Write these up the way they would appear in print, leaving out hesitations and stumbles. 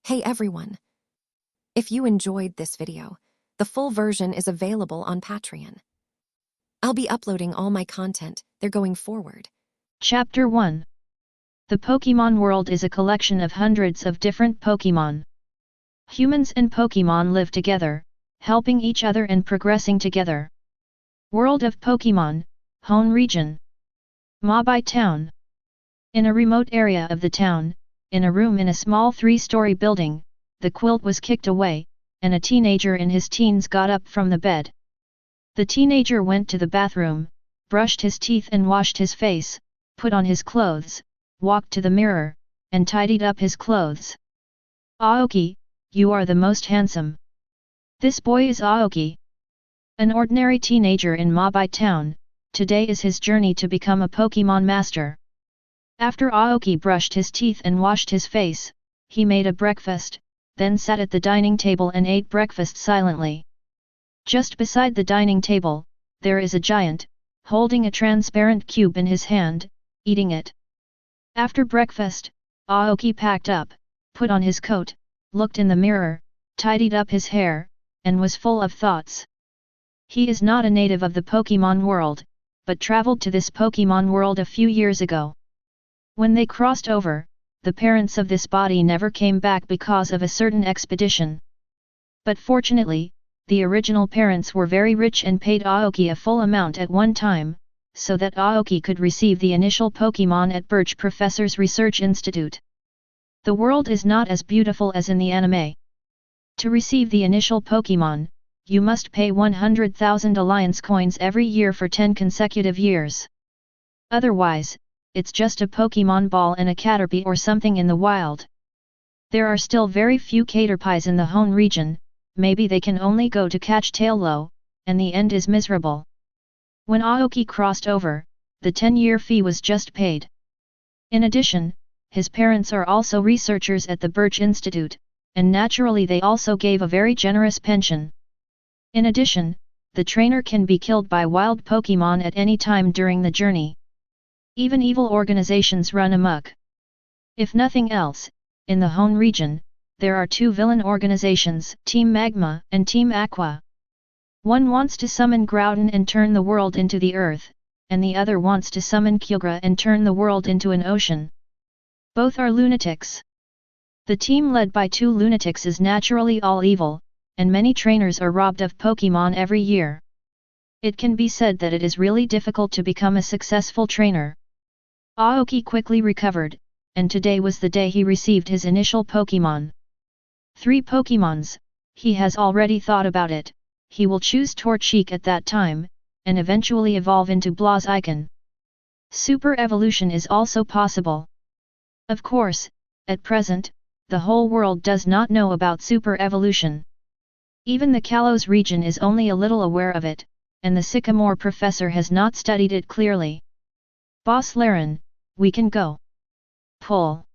Hey everyone! If you enjoyed this video, the full version is available on Patreon. I'll be uploading all my content there going forward. Chapter 1. The Pokémon world is a collection of hundreds of different Pokémon. Humans and Pokémon live together, helping each other and progressing together. World of Pokémon, Hone Region. Mabai Town. In a remote area of the town, in a room in a small 3-story building, the quilt was kicked away, and a teenager in his teens got up from the bed. The teenager went to the bathroom, brushed his teeth and washed his face, put on his clothes, walked to the mirror, and tidied up his clothes. Aoki, you are the most handsome. This boy is Aoki. An ordinary teenager in Mabai Town, today is his journey to become a Pokémon master. After Aoki brushed his teeth and washed his face, he made a breakfast, then sat at the dining table and ate breakfast silently. Just beside the dining table, there is a giant, holding a transparent cube in his hand, eating it. After breakfast, Aoki packed up, put on his coat, looked in the mirror, tidied up his hair, and was full of thoughts. He is not a native of the Pokémon world, but traveled to this Pokémon world a few years ago. When they crossed over, the parents of this body never came back because of a certain expedition. But fortunately, the original parents were very rich and paid Aoki a full amount at one time, so that Aoki could receive the initial Pokémon at Birch Professor's Research Institute. The world is not as beautiful as in the anime. To receive the initial Pokémon, you must pay 100,000 Alliance coins every year for 10 consecutive years. Otherwise, it's just a Pokémon ball and a Caterpie or something in the wild. There are still very few Caterpies in the Hone region, maybe they can only go to catch Taillow, and the end is miserable. When Aoki crossed over, the 10-year fee was just paid. In addition, his parents are also researchers at the Birch Institute, and naturally they also gave a very generous pension. In addition, the trainer can be killed by wild Pokémon at any time during the journey. Even evil organizations run amok. If nothing else, in the Hone region, there are two villain organizations, Team Magma and Team Aqua. One wants to summon Groudon and turn the world into the earth, and the other wants to summon Koga and turn the world into an ocean. Both are lunatics. The team led by two lunatics is naturally all evil, and many trainers are robbed of Pokémon every year. It can be said that it is really difficult to become a successful trainer. Aoki quickly recovered, and today was the day he received his initial Pokémon. 3 Pokémons, he has already thought about it, he will choose Torchic at that time, and eventually evolve into Blaziken. Super evolution is also possible. Of course, at present, the whole world does not know about super evolution. Even the Kalos region is only a little aware of it, and the Sycamore professor has not studied it clearly. Boss Laren, we can go. Pull.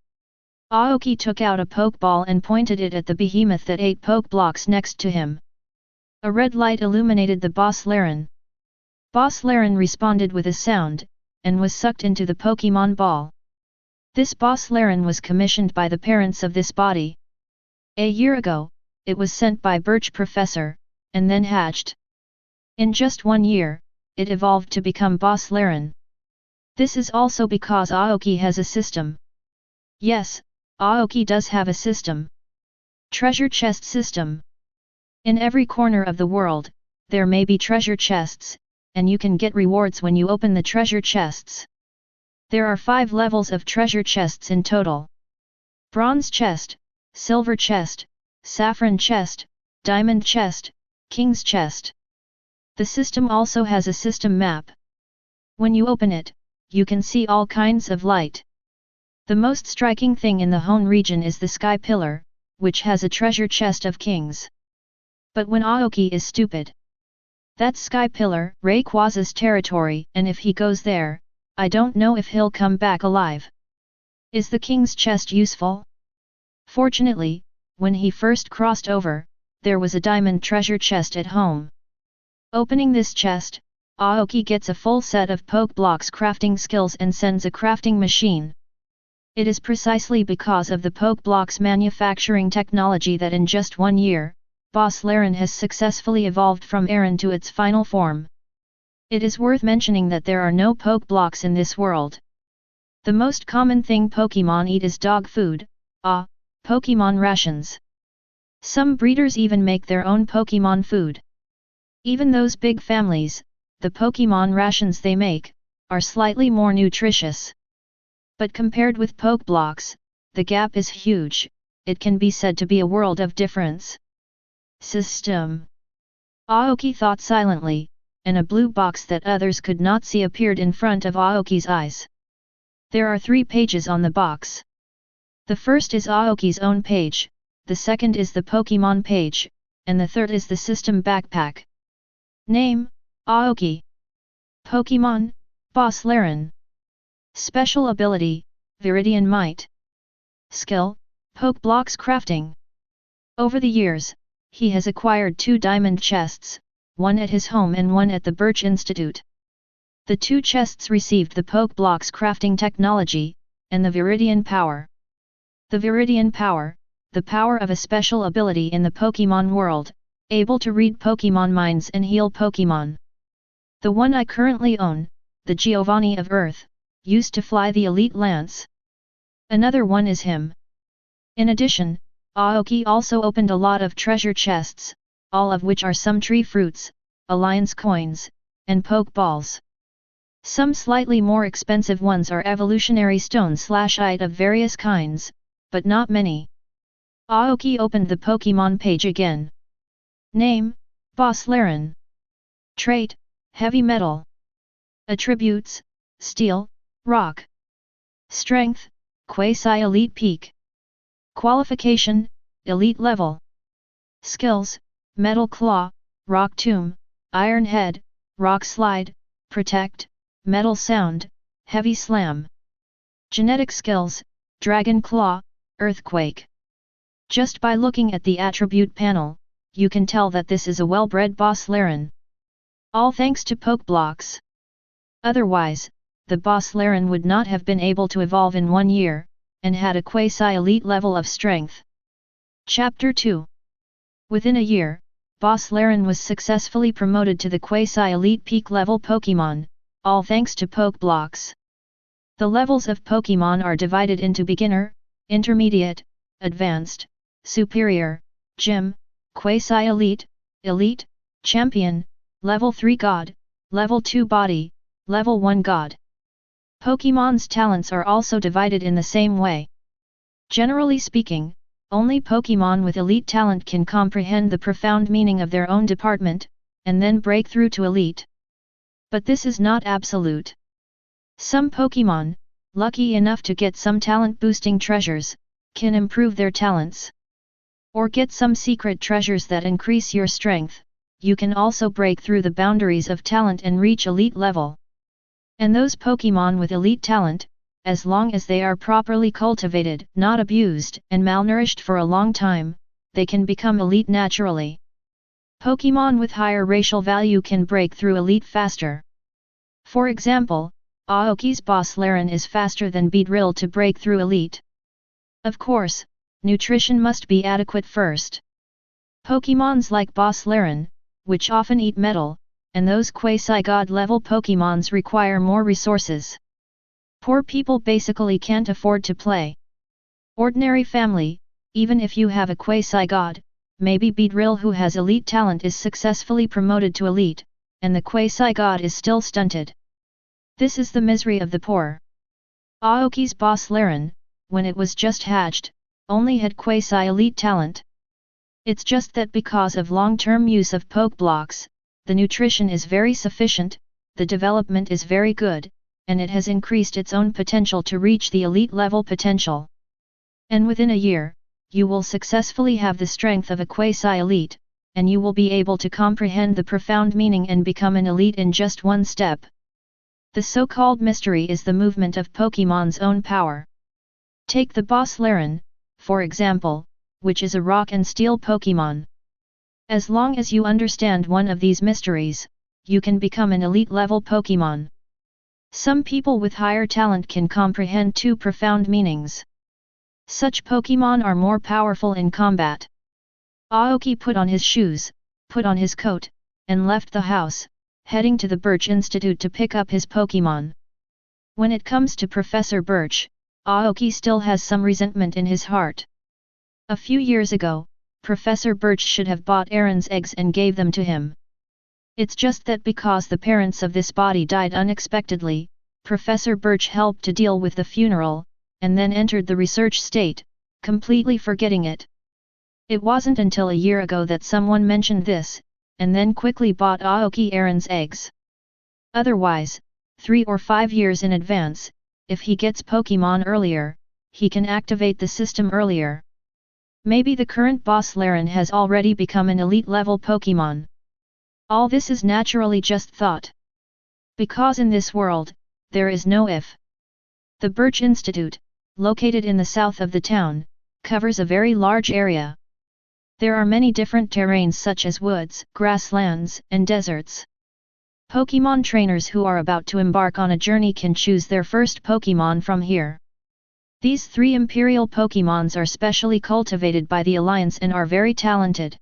Aoki took out a Pokeball and pointed it at the behemoth that ate Pokeblocks next to him. A red light illuminated the Boss Laren. Boss Laren responded with a sound, and was sucked into the Pokemon ball. This Boss Laren was commissioned by the parents of this body. A year ago, it was sent by Birch Professor, and then hatched. In just 1 year, it evolved to become Boss Laren. This is also because Aoki has a system. Yes, Aoki does have a system. Treasure chest system. In every corner of the world, there may be treasure chests, and you can get rewards when you open the treasure chests. There are 5 levels of treasure chests in total. Bronze chest, silver chest, saffron chest, diamond chest, king's chest. The system also has a system map. When you open it, you can see all kinds of light. The most striking thing in the Hone region is the Sky Pillar, which has a treasure chest of kings. But when Aoki is stupid. That Sky Pillar, Rayquaza's territory, and if he goes there, I don't know if he'll come back alive. Is the king's chest useful? Fortunately, when he first crossed over, there was a diamond treasure chest at home. Opening this chest, Aoki gets a full set of Pokeblocks crafting skills and sends a crafting machine. It is precisely because of the Pokeblock's manufacturing technology that in just 1 year, Boss Laren has successfully evolved from Aaron to its final form. It is worth mentioning that there are no Pokeblocks in this world. The most common thing Pokemon eat is dog food, Pokemon rations. Some breeders even make their own Pokemon food. Even those big families, the Pokemon rations they make, are slightly more nutritious. But compared with Pokeblocks, the gap is huge. It can be said to be a world of difference. System. Aoki thought silently, and a blue box that others could not see appeared in front of Aoki's eyes. There are 3 pages on the box. The first is Aoki's own page, the second is the Pokemon page, and the third is the system backpack. Name, Aoki. Pokemon, Boss Laren. Special ability, Viridian Might. Skill, Pokeblocks crafting. Over the years, he has acquired 2 diamond chests, one at his home and one at the Birch Institute. The 2 chests received the Pokeblocks crafting technology, and the Viridian power. The Viridian power, the power of a special ability in the Pokemon world, able to read Pokemon minds and heal Pokemon. The one I currently own, the Giovanni of Earth, used to fly the Elite Lance. Another one is him. In addition, Aoki also opened a lot of treasure chests, all of which are some tree fruits, alliance coins, and Pokeballs. Some slightly more expensive ones are evolutionary stones/ite of various kinds, but not many. Aoki opened the Pokemon page again. Name, Boss Laren. Trait, Heavy Metal. Attributes, Steel, Rock. Strength, Quasi-Elite Peak. Qualification, Elite Level. Skills, Metal Claw, Rock Tomb, Iron Head, Rock Slide, Protect, Metal Sound, Heavy Slam. Genetic skills, Dragon Claw, Earthquake. Just by looking at the attribute panel, you can tell that this is a well-bred Boss Laren. All thanks to Pokeblocks. Otherwise, the Boss Laren would not have been able to evolve in 1 year, and had a quasi-elite level of strength. Chapter 2. Within a year, Boss Laren was successfully promoted to the quasi-elite peak level Pokemon, all thanks to Pokeblocks. The levels of Pokemon are divided into beginner, intermediate, advanced, superior, gym, quasi-elite, elite, champion, level 3 god, level 2 body, level 1 god. Pokemon's talents are also divided in the same way. Generally speaking, only Pokemon with elite talent can comprehend the profound meaning of their own department, and then break through to elite. But this is not absolute. Some Pokemon, lucky enough to get some talent-boosting treasures, can improve their talents. Or get some secret treasures that increase your strength. You can also break through the boundaries of talent and reach elite level. And those Pokemon with elite talent, as long as they are properly cultivated, not abused and malnourished for a long time, they can become elite naturally. Pokemon with higher racial value can break through elite faster. For example, Aoki's Boss Laren is faster than Beedrill to break through elite. Of course, nutrition must be adequate first. Pokemons like Boss Laren, which often eat metal, and those quasi-god level Pokemons require more resources. Poor people basically can't afford to play. Ordinary family, even if you have a quasi-god, maybe Beedrill who has elite talent is successfully promoted to elite, and the quasi-god is still stunted. This is the misery of the poor. Aoki's Boss Laren, when it was just hatched, only had quasi-elite talent. It's just that because of long-term use of Pokeblocks, the nutrition is very sufficient, the development is very good, and it has increased its own potential to reach the elite level potential. And within a year, you will successfully have the strength of a quasi-elite, and you will be able to comprehend the profound meaning and become an elite in just 1 step. The so-called mystery is the movement of Pokemon's own power. Take the Boss Laren, for example, which is a rock and steel Pokemon. As long as you understand one of these mysteries, you can become an elite level Pokemon. Some people with higher talent can comprehend two profound meanings. Such Pokémon are more powerful in combat. Aoki put on his shoes, put on his coat, and left the house, heading to the Birch Institute to pick up his Pokémon. When it comes to Professor Birch, Aoki still has some resentment in his heart. A few years ago, Professor Birch should have bought Aaron's eggs and gave them to him. It's just that because the parents of this body died unexpectedly, Professor Birch helped to deal with the funeral, and then entered the research state, completely forgetting it. It wasn't until a year ago that someone mentioned this, and then quickly bought Aoki Aaron's eggs. Otherwise, 3 or 5 years in advance, if he gets Pokémon earlier, he can activate the system earlier. Maybe the current boss Laren has already become an elite-level Pokémon. All this is naturally just thought. Because in this world, there is no if. The Birch Institute, located in the south of the town, covers a very large area. There are many different terrains such as woods, grasslands, and deserts. Pokémon trainers who are about to embark on a journey can choose their first Pokémon from here. These 3 Imperial Pokémons are specially cultivated by the Alliance and are very talented.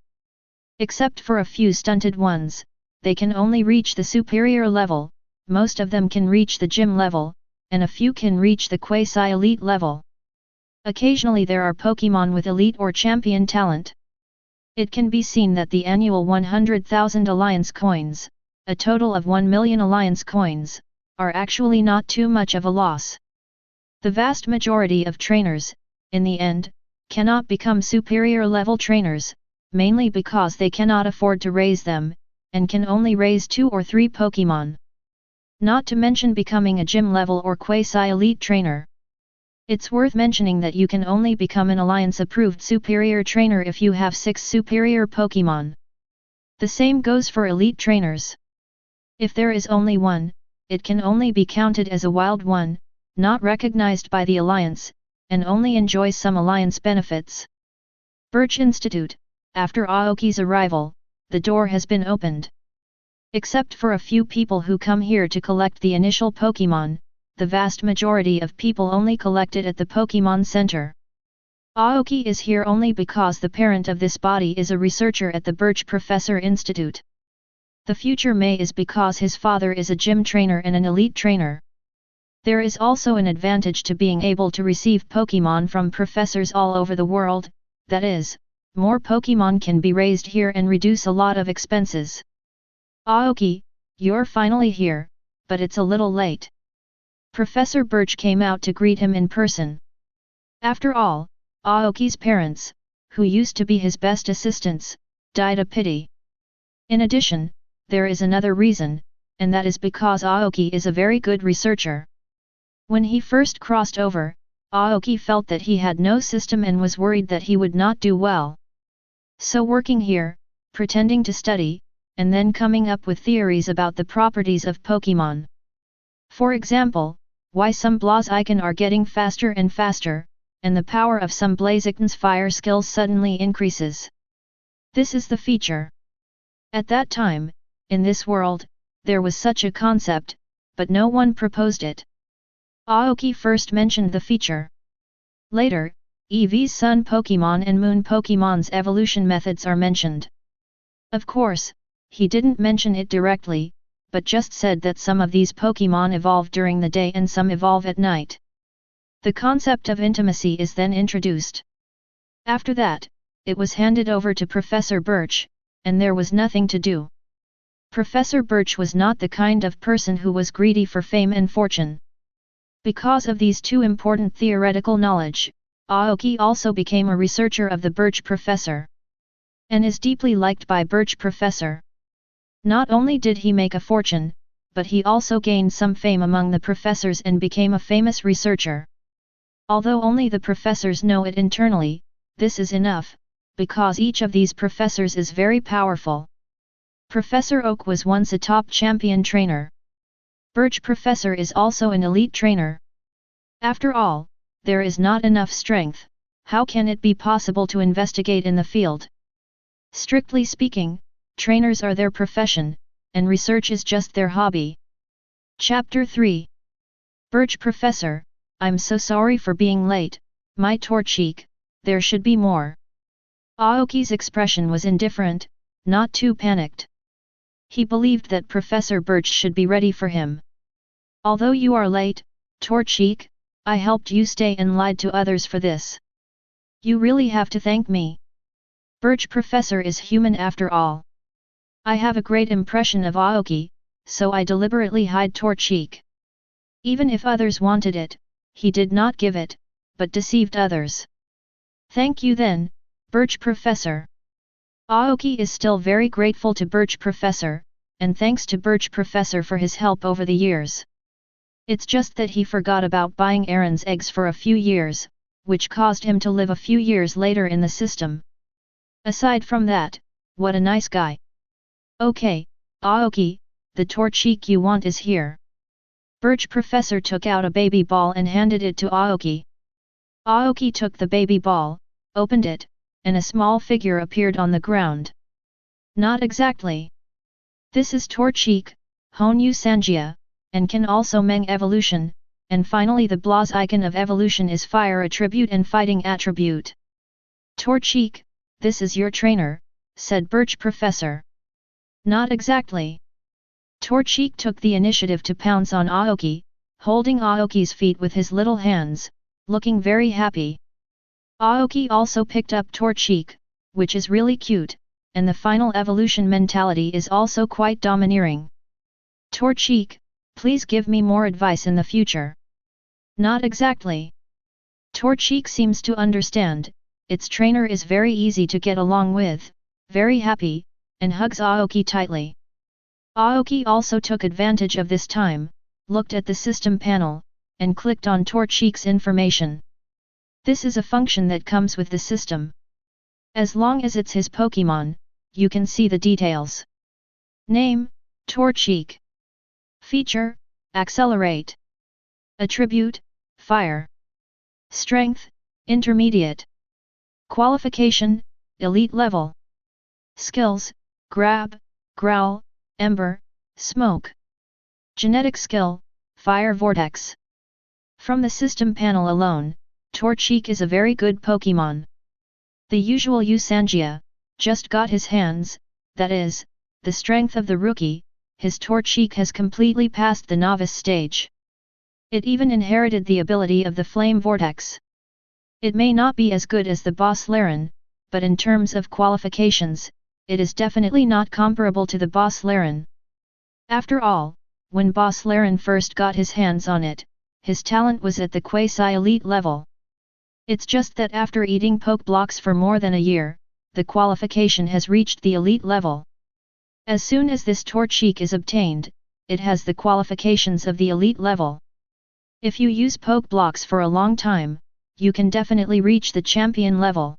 Except for a few stunted ones, they can only reach the superior level, most of them can reach the gym level, and a few can reach the quasi-elite level. Occasionally there are Pokémon with elite or champion talent. It can be seen that the annual 100,000 Alliance coins, a total of 1 million Alliance coins, are actually not too much of a loss. The vast majority of trainers, in the end, cannot become superior level trainers, mainly because they cannot afford to raise them, and can only raise 2 or 3 Pokémon. Not to mention becoming a gym level or quasi-elite trainer. It's worth mentioning that you can only become an Alliance-approved superior trainer if you have 6 superior Pokémon. The same goes for elite trainers. If there is only one, it can only be counted as a wild one, not recognized by the Alliance, and only enjoys some Alliance benefits. Birch Institute, after Aoki's arrival, the door has been opened. Except for a few people who come here to collect the initial Pokémon, the vast majority of people only collect it at the Pokémon Center. Aoki is here only because the parent of this body is a researcher at the Birch Professor Institute. The future May is because his father is a gym trainer and an elite trainer. There is also an advantage to being able to receive Pokémon from professors all over the world, that is, more Pokémon can be raised here and reduce a lot of expenses. Aoki, you're finally here, but it's a little late. Professor Birch came out to greet him in person. After all, Aoki's parents, who used to be his best assistants, died a pity. In addition, there is another reason, and that is because Aoki is a very good researcher. When he first crossed over, Aoki felt that he had no system and was worried that he would not do well. So working here, pretending to study, and then coming up with theories about the properties of Pokémon. For example, why some Blaziken are getting faster and faster, and the power of some Blaziken's fire skills suddenly increases. This is the feature. At that time, in this world, there was such a concept, but no one proposed it. Aoki first mentioned the feature. Later, Eevee's Sun Pokémon and Moon Pokémon's evolution methods are mentioned. Of course, he didn't mention it directly, but just said that some of these Pokémon evolve during the day and some evolve at night. The concept of intimacy is then introduced. After that, it was handed over to Professor Birch, and there was nothing to do. Professor Birch was not the kind of person who was greedy for fame and fortune. Because of these two important theoretical knowledge, Aoki also became a researcher of the Birch Professor. And is deeply liked by Birch Professor. Not only did he make a fortune, but he also gained some fame among the professors and became a famous researcher. Although only the professors know it internally, this is enough, because each of these professors is very powerful. Professor Oak was once a top champion trainer. Birch Professor is also an elite trainer. After all, there is not enough strength, how can it be possible to investigate in the field? Strictly speaking, trainers are their profession, and research is just their hobby. Chapter 3 Birch Professor, I'm so sorry for being late, my Torchic, there should be more. Aoki's expression was indifferent, not too panicked. He believed that Professor Birch should be ready for him. Although you are late, Torchic, I helped you stay and lied to others for this. You really have to thank me. Birch Professor is human after all. I have a great impression of Aoki, so I deliberately hide Torchic. Even if others wanted it, he did not give it, but deceived others. Thank you then, Birch Professor. Aoki is still very grateful to Birch Professor, and thanks to Birch Professor for his help over the years. It's just that he forgot about buying Aaron's eggs for a few years, which caused him to live a few years later in the system. Aside from that, what a nice guy. Okay, Aoki, the Torchic you want is here. Birch Professor took out a baby ball and handed it to Aoki. Aoki took the baby ball, opened it, and a small figure appeared on the ground. Not exactly. This is Torchic, Honyu Sanjia, and can also Meng evolution, and finally the Blaz icon of evolution is fire attribute and fighting attribute. Torchic, this is your trainer, said Birch Professor. Not exactly. Torchic took the initiative to pounce on Aoki, holding Aoki's feet with his little hands, looking very happy. Aoki also picked up Torchic, which is really cute, and the final evolution mentality is also quite domineering. Torchic, please give me more advice in the future. Not exactly. Torchic seems to understand, its trainer is very easy to get along with, very happy, and hugs Aoki tightly. Aoki also took advantage of this time, looked at the system panel, and clicked on Torchic's information. This is a function that comes with the system. As long as it's his Pokémon, you can see the details. Name, Torchic. Feature, Accelerate. Attribute, Fire. Strength, Intermediate. Qualification, Elite level. Skills, Grab, Growl, Ember, Smoke. Genetic skill, Fire Vortex. From the system panel alone, Torchic is a very good Pokémon. The usual Usangia, just got his hands, that is, the strength of the rookie, his Torchic has completely passed the novice stage. It even inherited the ability of the Flame Vortex. It may not be as good as the Boss Laren, but in terms of qualifications, it is definitely not comparable to the Boss Laren. After all, when Boss Laren first got his hands on it, his talent was at the quasi-elite level. It's just that after eating poke blocks for more than a year, the qualification has reached the elite level. As soon as this Torchic is obtained, it has the qualifications of the elite level. If you use poke blocks for a long time, you can definitely reach the champion level.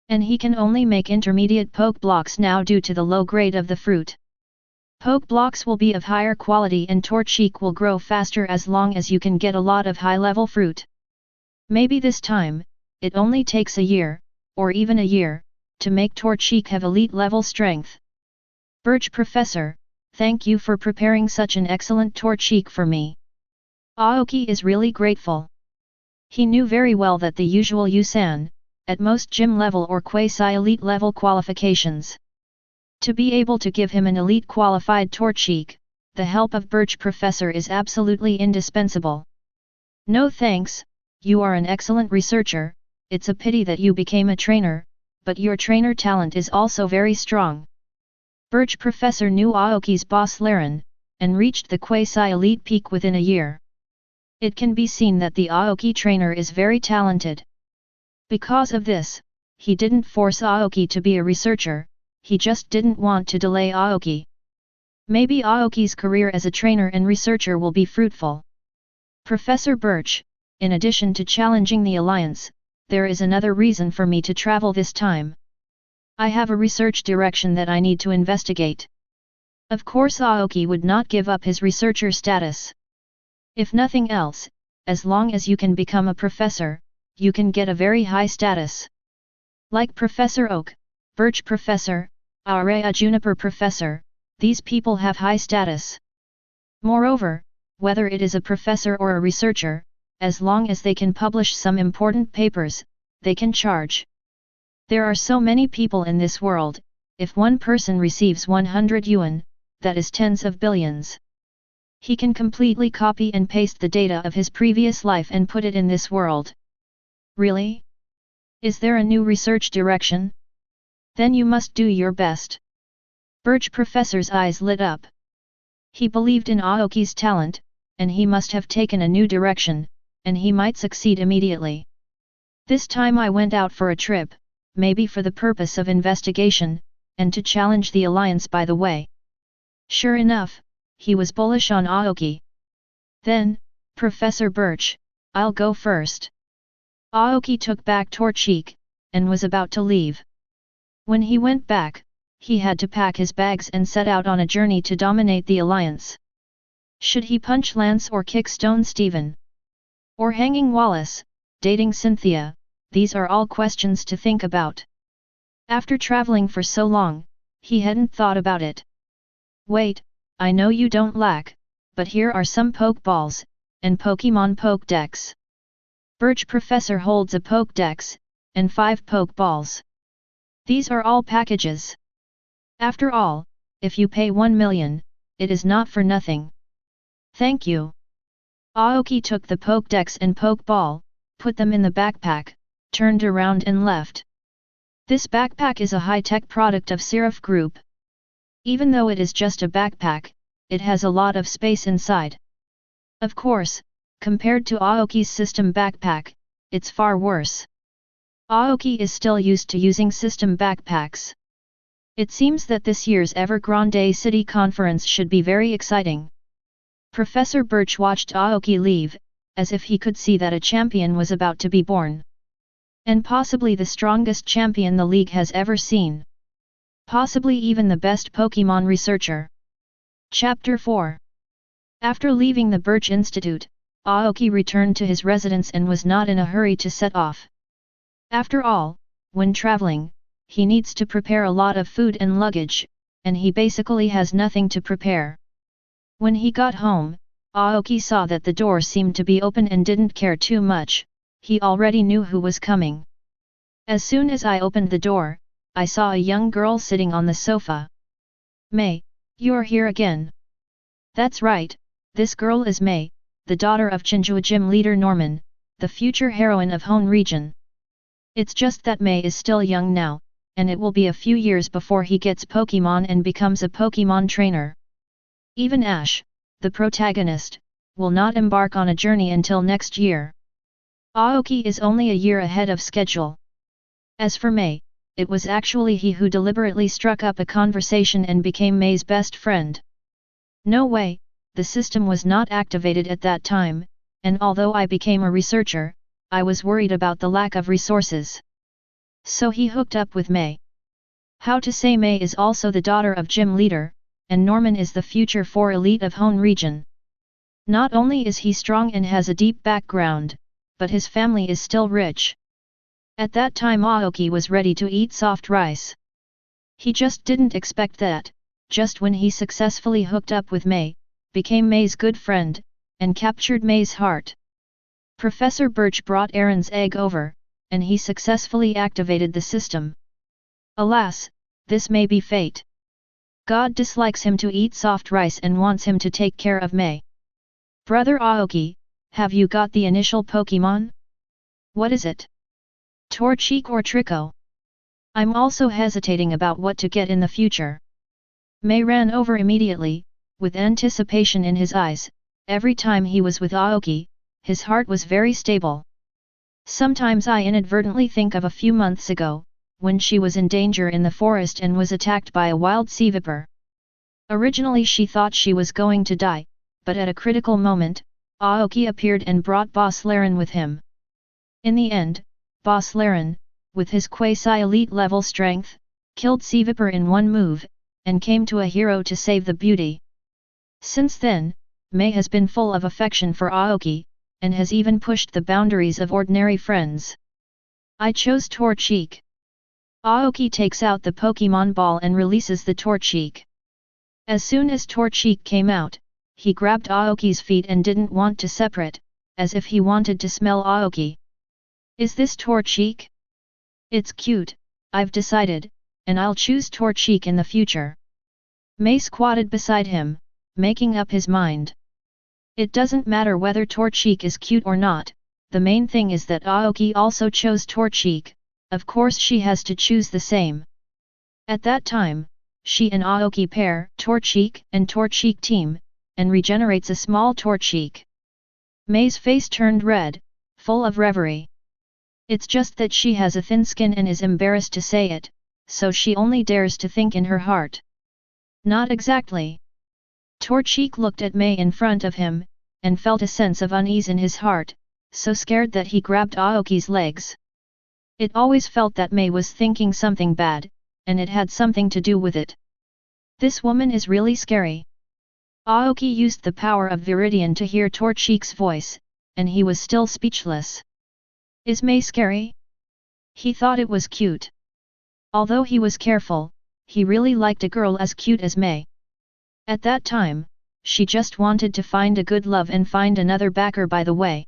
And he can only make intermediate poke blocks now due to the low grade of the fruit. Poke blocks will be of higher quality and Torchic will grow faster as long as you can get a lot of high-level fruit. Maybe this time, it only takes a year, or even a year, to make Torchic have elite level strength. Birch Professor, thank you for preparing such an excellent Torchic for me. Aoki is really grateful. He knew very well that the usual Usan, at most gym level or quasi-elite level qualifications. To be able to give him an elite qualified Torchic, the help of Birch Professor is absolutely indispensable. No thanks, you are an excellent researcher, it's a pity that you became a trainer, but your trainer talent is also very strong. Birch Professor knew Aoki's Boss Laren, and reached the quasi-elite peak within a year. It can be seen that the Aoki trainer is very talented. Because of this, he didn't force Aoki to be a researcher, he just didn't want to delay Aoki. Maybe Aoki's career as a trainer and researcher will be fruitful. Professor Birch, in addition to challenging the Alliance, there is another reason for me to travel this time. I have a research direction that I need to investigate. Of course Aoki would not give up his researcher status. If nothing else, as long as you can become a professor, you can get a very high status. Like Professor Oak, Birch Professor, Aurea Juniper Professor, these people have high status. Moreover, whether it is a professor or a researcher, as long as they can publish some important papers, they can charge. There are so many people in this world, if one person receives 100 yuan, that is tens of billions. He can completely copy and paste the data of his previous life and put it in this world. Really? Is there a new research direction? Then you must do your best. Birch Professor's eyes lit up. He believed in Aoki's talent, and he must have taken a new direction, and he might succeed immediately. This time I went out for a trip, maybe for the purpose of investigation, and to challenge the alliance by the way. Sure enough, he was bullish on Aoki. Then, Professor Birch, I'll go first. Aoki took back Torchic, and was about to leave. When he went back, he had to pack his bags and set out on a journey to dominate the alliance. Should he punch Lance or kick Stone Stephen? Or hanging Wallace, dating Cynthia? These are all questions to think about. After traveling for so long, he hadn't thought about it. Wait, I know you don't lack, but here are some Pokeballs, and Pokémon Pokédex. Birch Professor holds a Pokédex, and 5 Pokeballs. These are all packages. After all, if you pay 1 million, it is not for nothing. Thank you. Aoki took the Pokédex and Pokeball, put them in the backpack, turned around and left. This backpack is a high-tech product of Seraph Group. Even though it is just a backpack, it has a lot of space inside. Of course, compared to Aoki's system backpack, it's far worse. Aoki is still used to using system backpacks. It seems that this year's Evergrande City Conference should be very exciting. Professor Birch watched Aoki leave, as if he could see that a champion was about to be born. And possibly the strongest champion the league has ever seen. Possibly even the best Pokémon researcher. Chapter 4. After leaving the Birch Institute, Aoki returned to his residence and was not in a hurry to set off. After all, when traveling, he needs to prepare a lot of food and luggage, and he basically has nothing to prepare. When he got home, Aoki saw that the door seemed to be open and didn't care too much. He already knew who was coming. As soon as I opened the door, I saw a young girl sitting on the sofa. Mei, you're here again. That's right, this girl is Mei, the daughter of Chinjua Gym leader Norman, the future heroine of Hone region. It's just that Mei is still young now, and it will be a few years before he gets Pokémon and becomes a Pokémon trainer. Even Ash, the protagonist, will not embark on a journey until next year. Aoki is only a year ahead of schedule. As for Mei, it was actually he who deliberately struck up a conversation and became Mei's best friend. No way, the system was not activated at that time, and although I became a researcher, I was worried about the lack of resources. So he hooked up with Mei. How to say Mei is also the daughter of gym leader, and Norman is the future 4 elite of Hone region. Not only is he strong and has a deep background, but his family is still rich. At that time Aoki was ready to eat soft rice. He just didn't expect that, just when he successfully hooked up with Mei, became Mei's good friend, and captured Mei's heart. Professor Birch brought Aaron's egg over, and he successfully activated the system. Alas, this may be fate. God dislikes him to eat soft rice and wants him to take care of Mei. Brother Aoki, have you got the initial Pokémon? What is it? Torchic or Trico? I'm also hesitating about what to get in the future. Mei ran over immediately, with anticipation in his eyes. Every time he was with Aoki, his heart was very stable. Sometimes I inadvertently think of a few months ago, when she was in danger in the forest and was attacked by a wild sea viper. Originally she thought she was going to die, but at a critical moment, Aoki appeared and brought Boss Laren with him. In the end, Boss Laren, with his quasi-elite level strength, killed Sea Viper in one move, and came to a hero to save the beauty. Since then, Mei has been full of affection for Aoki, and has even pushed the boundaries of ordinary friends. I chose Torchic. Aoki takes out the Pokémon ball and releases the Torchic. As soon as Torchic came out, he grabbed Aoki's feet and didn't want to separate, as if he wanted to smell Aoki. Is this Torchic? It's cute, I've decided, and I'll choose Torchic in the future. Mei squatted beside him, making up his mind. It doesn't matter whether Torchic is cute or not, the main thing is that Aoki also chose Torchic, of course she has to choose the same. At that time, she and Aoki pair Torchic and Torchic team, and regenerates a small Torchic. Mei's face turned red, full of reverie. It's just that she has a thin skin and is embarrassed to say it, so she only dares to think in her heart. Not exactly. Torchic looked at Mei in front of him, and felt a sense of unease in his heart, so scared that he grabbed Aoki's legs. It always felt that Mei was thinking something bad, and it had something to do with it. This woman is really scary. Aoki used the power of Viridian to hear Torchic's voice, and he was still speechless. Is Mei scary? He thought it was cute. Although he was careful, he really liked a girl as cute as Mei. At that time, she just wanted to find a good love and find another backer by the way.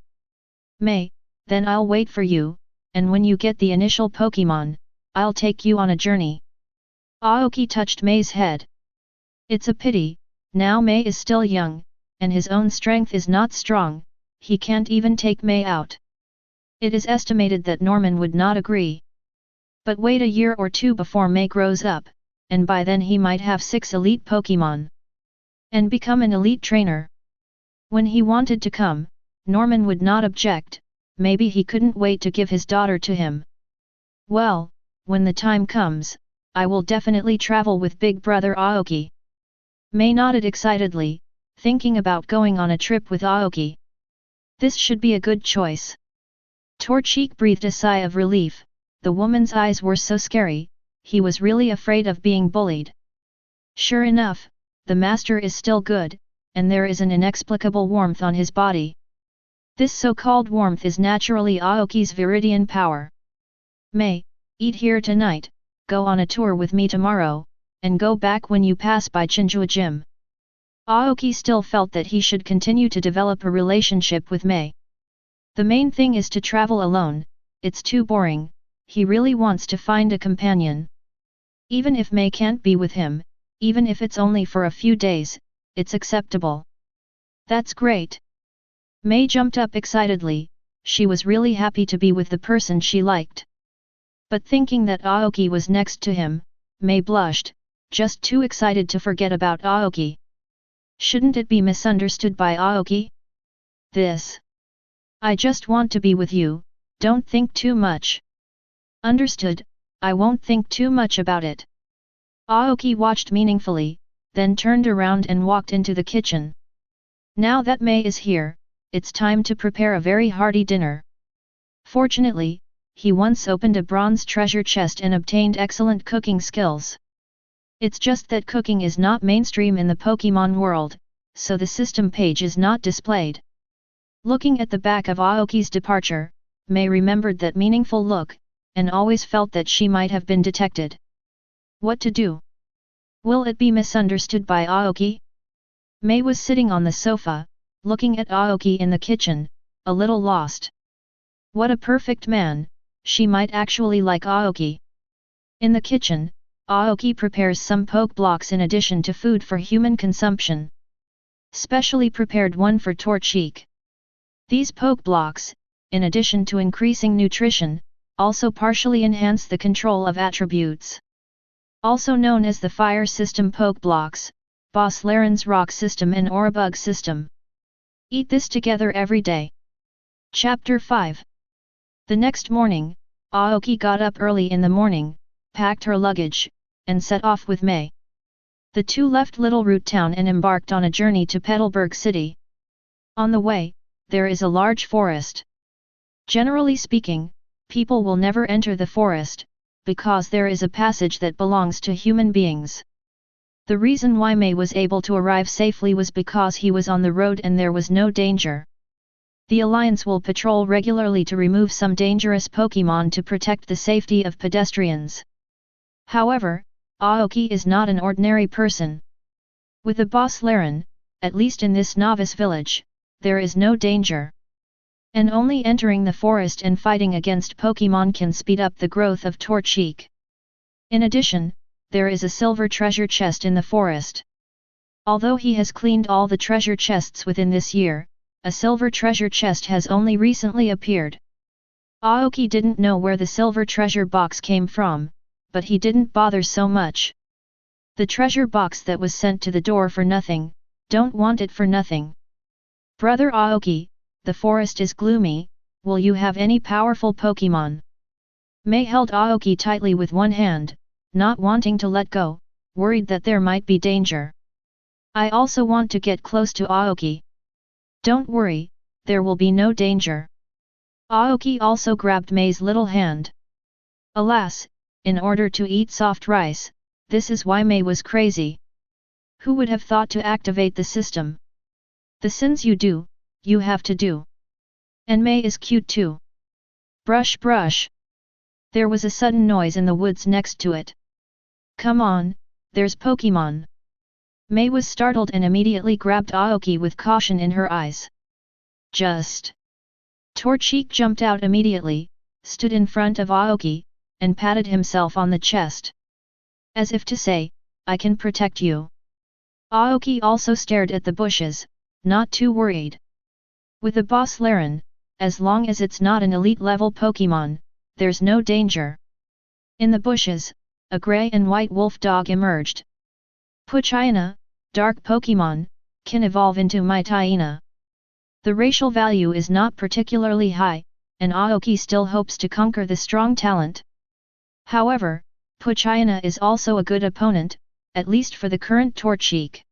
Mei, then I'll wait for you, and when you get the initial Pokémon, I'll take you on a journey. Aoki touched Mei's head. It's a pity, now Mei is still young, and his own strength is not strong, he can't even take Mei out. It is estimated that Norman would not agree. But wait a year or two before Mei grows up, and by then he might have 6 elite Pokémon. And become an elite trainer. When he wanted to come, Norman would not object, maybe he couldn't wait to give his daughter to him. Well, when the time comes, I will definitely travel with big brother Aoki. Mei nodded excitedly, thinking about going on a trip with Aoki. This should be a good choice. Torchic breathed a sigh of relief, the woman's eyes were so scary, he was really afraid of being bullied. Sure enough, the master is still good, and there is an inexplicable warmth on his body. This so-called warmth is naturally Aoki's Viridian power. Mei, eat here tonight, go on a tour with me tomorrow, and go back when you pass by Chinjua Gym. Aoki still felt that he should continue to develop a relationship with Mei. The main thing is to travel alone, it's too boring, he really wants to find a companion. Even if Mei can't be with him, even if it's only for a few days, it's acceptable. That's great. Mei jumped up excitedly, she was really happy to be with the person she liked. But thinking that Aoki was next to him, Mei blushed, just too excited to forget about Aoki. Shouldn't it be misunderstood by Aoki? This. I just want to be with you, don't think too much. Understood, I won't think too much about it. Aoki watched meaningfully, then turned around and walked into the kitchen. Now that Mei is here, it's time to prepare a very hearty dinner. Fortunately, he once opened a bronze treasure chest and obtained excellent cooking skills. It's just that cooking is not mainstream in the Pokémon world, so the system page is not displayed. Looking at the back of Aoki's departure, Mei remembered that meaningful look, and always felt that she might have been detected. What to do? Will it be misunderstood by Aoki? Mei was sitting on the sofa, looking at Aoki in the kitchen, a little lost. What a perfect man, she might actually like Aoki. In the kitchen, Aoki prepares some poke blocks in addition to food for human consumption. Specially prepared one for Torchic. These poke blocks, in addition to increasing nutrition, also partially enhance the control of attributes. Also known as the Fire System Poke Blocks, Boscordara's Rock System and Orabug System. Eat this together every day. Chapter 5. The next morning, Aoki got up early in the morning, packed her luggage, and set off with Mei. The two left Little Root Town and embarked on a journey to Petalburg City. On the way, there is a large forest. Generally speaking, people will never enter the forest, because there is a passage that belongs to human beings. The reason why Mei was able to arrive safely was because he was on the road and there was no danger. The Alliance will patrol regularly to remove some dangerous Pokémon to protect the safety of pedestrians. However, Aoki is not an ordinary person. With a Boscordara, at least in this novice village, there is no danger. And only entering the forest and fighting against Pokémon can speed up the growth of Torchic. In addition, there is a silver treasure chest in the forest. Although he has cleaned all the treasure chests within this year, a silver treasure chest has only recently appeared. Aoki didn't know where the silver treasure box came from, but he didn't bother so much. The treasure box that was sent to the door for nothing, don't want it for nothing. Brother Aoki, the forest is gloomy, will you have any powerful Pokémon? Mei held Aoki tightly with one hand, not wanting to let go, worried that there might be danger. I also want to get close to Aoki. Don't worry, there will be no danger. Aoki also grabbed Mei's little hand. Alas, in order to eat soft rice, this is why Mei was crazy. Who would have thought to activate the system? The sins you do, you have to do. And Mei is cute too. Brush brush. There was a sudden noise in the woods next to it. Come on, there's Pokémon. Mei was startled and immediately grabbed Aoki with caution in her eyes. Just. Torchic jumped out immediately, stood in front of Aoki, and patted himself on the chest. As if to say, I can protect you. Aoki also stared at the bushes, not too worried. With a boss Laren, as long as it's not an elite level Pokémon, there's no danger. In the bushes, a grey and white wolf dog emerged. Poochyena, dark Pokémon, can evolve into Mytyena. The racial value is not particularly high, and Aoki still hopes to conquer the strong talent. However, Poochyena is also a good opponent, at least for the current Torchic.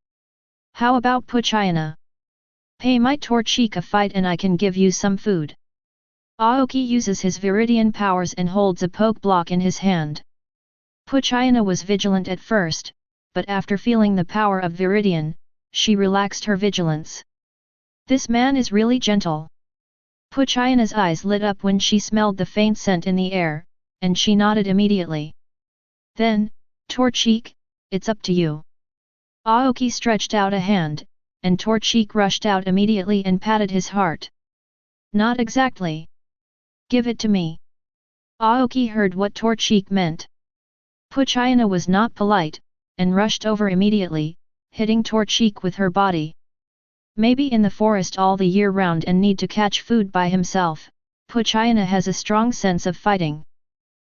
How about Poochyena? Pay my Torchic a fight and I can give you some food. Aoki uses his Viridian powers and holds a poke block in his hand. Poochyena was vigilant at first, but after feeling the power of Viridian, she relaxed her vigilance. This man is really gentle. Poochyena's eyes lit up when she smelled the faint scent in the air, and she nodded immediately. Then, Torchic, it's up to you. Aoki stretched out a hand, and Torchic rushed out immediately and patted his heart. Not exactly. Give it to me. Aoki heard what Torchic meant. Poochhyena was not polite, and rushed over immediately, hitting Torchic with her body. Maybe in the forest all the year round and need to catch food by himself, Poochhyena has a strong sense of fighting.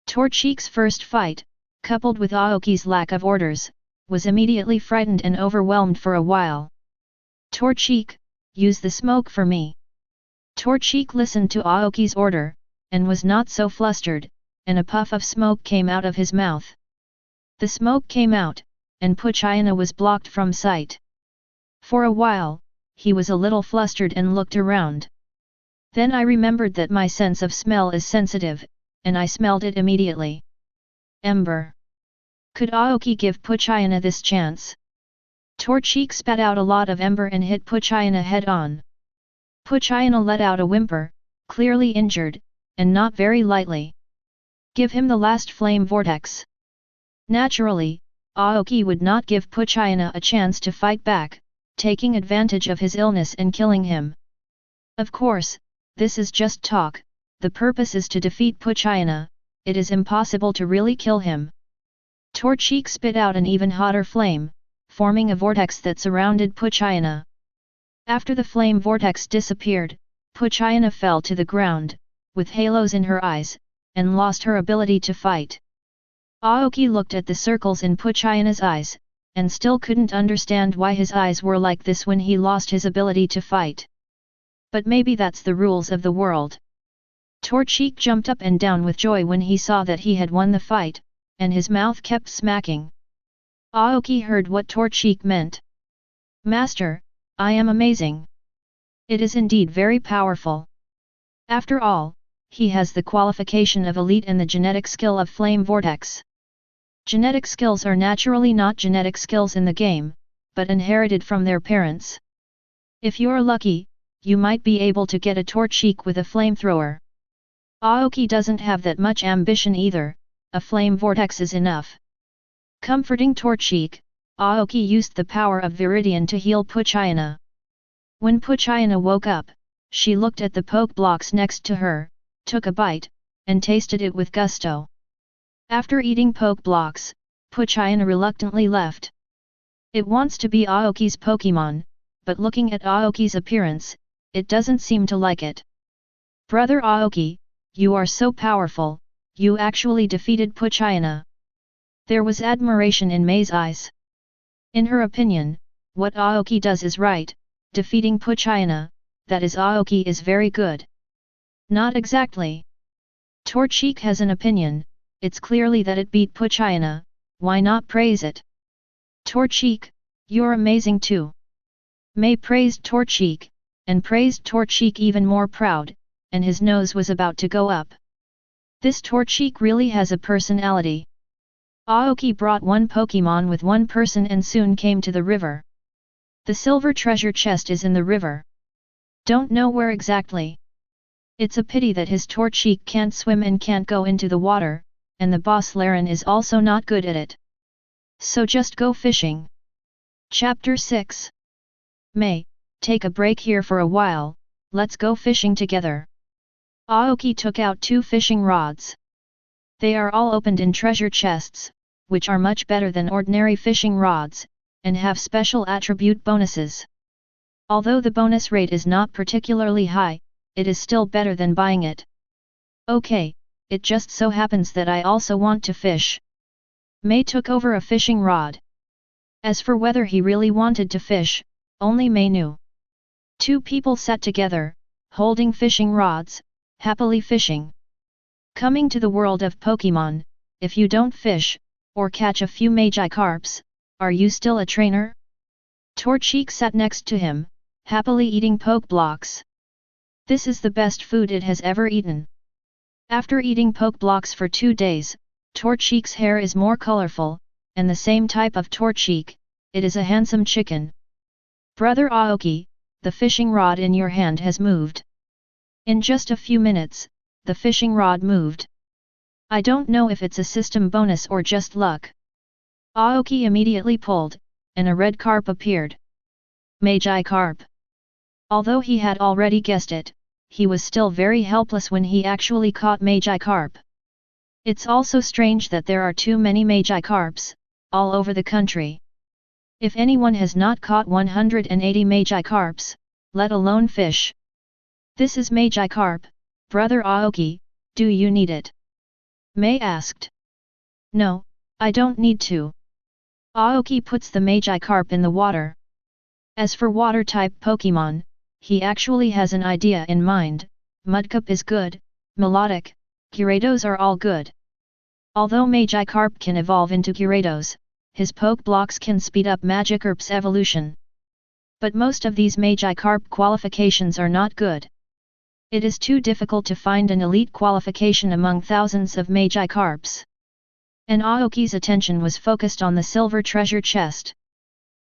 Torchic's first fight, coupled with Aoki's lack of orders, was immediately frightened and overwhelmed for a while. Torchic, use the smoke for me. Torchic listened to Aoki's order, and was not so flustered, and a puff of smoke came out of his mouth. The smoke came out, and Poochhyena was blocked from sight. For a while, he was a little flustered and looked around. Then I remembered that my sense of smell is sensitive, and I smelled it immediately. Ember. Could Aoki give Poochhyena this chance? Torchic spat out a lot of ember and hit Poochhyena head-on. Poochhyena let out a whimper, clearly injured, and not very lightly. Give him the last flame vortex. Naturally, Aoki would not give Poochhyena a chance to fight back, taking advantage of his illness and killing him. Of course, this is just talk, the purpose is to defeat Poochhyena, it is impossible to really kill him. Torchic spit out an even hotter flame, forming a vortex that surrounded Poochhyena. After the flame vortex disappeared, Poochhyena fell to the ground, with halos in her eyes, and lost her ability to fight. Aoki looked at the circles in Poochyena's eyes, and still couldn't understand why his eyes were like this when he lost his ability to fight. But maybe that's the rules of the world. Torchic jumped up and down with joy when he saw that he had won the fight, and his mouth kept smacking. Aoki heard what Torchic meant. Master, I am amazing. It is indeed very powerful. After all, he has the qualification of elite and the genetic skill of flame vortex. Genetic skills are naturally not genetic skills in the game, but inherited from their parents. If you're lucky, you might be able to get a Torchic with a flamethrower. Aoki doesn't have that much ambition either, a flame vortex is enough. Comforting Torchic, Aoki used the power of Viridian to heal Poochyena. When Poochyena woke up, she looked at the poke blocks next to her, took a bite, and tasted it with gusto. After eating poke blocks, Poochyena reluctantly left. It wants to be Aoki's Pokémon, but looking at Aoki's appearance, it doesn't seem to like it. Brother Aoki, you are so powerful, you actually defeated Poochyena. There was admiration in Mei's eyes. In her opinion, what Aoki does is right, defeating Poochyena, that is Aoki is very good. Not exactly. Torchic has an opinion, it's clearly that it beat Poochyena, why not praise it? Torchic, you're amazing too. Mei praised Torchic, and praised Torchic even more proud, and his nose was about to go up. This Torchic really has a personality. Aoki brought one Pokémon with one person and soon came to the river. The silver treasure chest is in the river. Don't know where exactly. It's a pity that his Torchic can't swim and can't go into the water, and the boss Laren is also not good at it. So just go fishing. Chapter 6. Mei, take a break here for a while, let's go fishing together. Aoki took out 2 fishing rods. They are all opened in treasure chests, which are much better than ordinary fishing rods, and have special attribute bonuses. Although the bonus rate is not particularly high, it is still better than buying it. Okay, it just so happens that I also want to fish. Mei took over a fishing rod. As for whether he really wanted to fish, only Mei knew. 2 people sat together, holding fishing rods, happily fishing. Coming to the world of Pokémon, if you don't fish, or catch a few Magikarps, are you still a trainer? Torchic sat next to him, happily eating poke blocks. This is the best food it has ever eaten. After eating poke blocks for 2 days, Torchic's hair is more colorful, and the same type of Torchic, it is a handsome chicken. Brother Aoki, the fishing rod in your hand has moved. In just a few minutes, the fishing rod moved. I don't know if it's a system bonus or just luck. Aoki immediately pulled, and a red carp appeared. Magikarp. Although he had already guessed it, he was still very helpless when he actually caught Magikarp. It's also strange that there are too many Magikarps, all over the country. If anyone has not caught 180 Magikarps, let alone fish. This is Magikarp, Brother Aoki, do you need it? Mei asked. No, I don't need to. Aoki puts the Magikarp in the water. As for water-type Pokémon, he actually has an idea in mind. Mudkip is good, Melodic, Gyarados are all good. Although Magikarp can evolve into Gyarados, his poke blocks can speed up Magikarp's evolution. But most of these Magikarp qualifications are not good. It is too difficult to find an elite qualification among thousands of Magikarps. And Aoki's attention was focused on the silver treasure chest.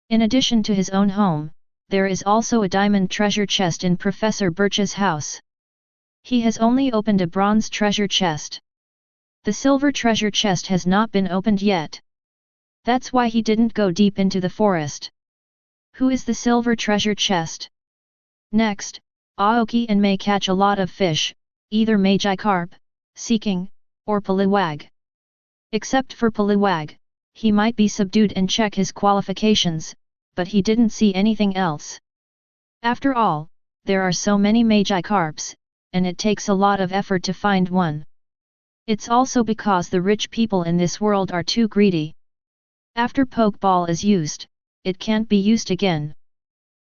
In addition to his own home, there is also a diamond treasure chest in Professor Birch's house. He has only opened a bronze treasure chest. The silver treasure chest has not been opened yet. That's why he didn't go deep into the forest. Who is the silver treasure chest? Next, Aoki and Mei catch a lot of fish, either Magikarp, Seeking, or Poliwag. Except for Poliwag, he might be subdued and check his qualifications, but he didn't see anything else. After all, there are so many Magikarps, and it takes a lot of effort to find one. It's also because the rich people in this world are too greedy. After Pokeball is used, it can't be used again.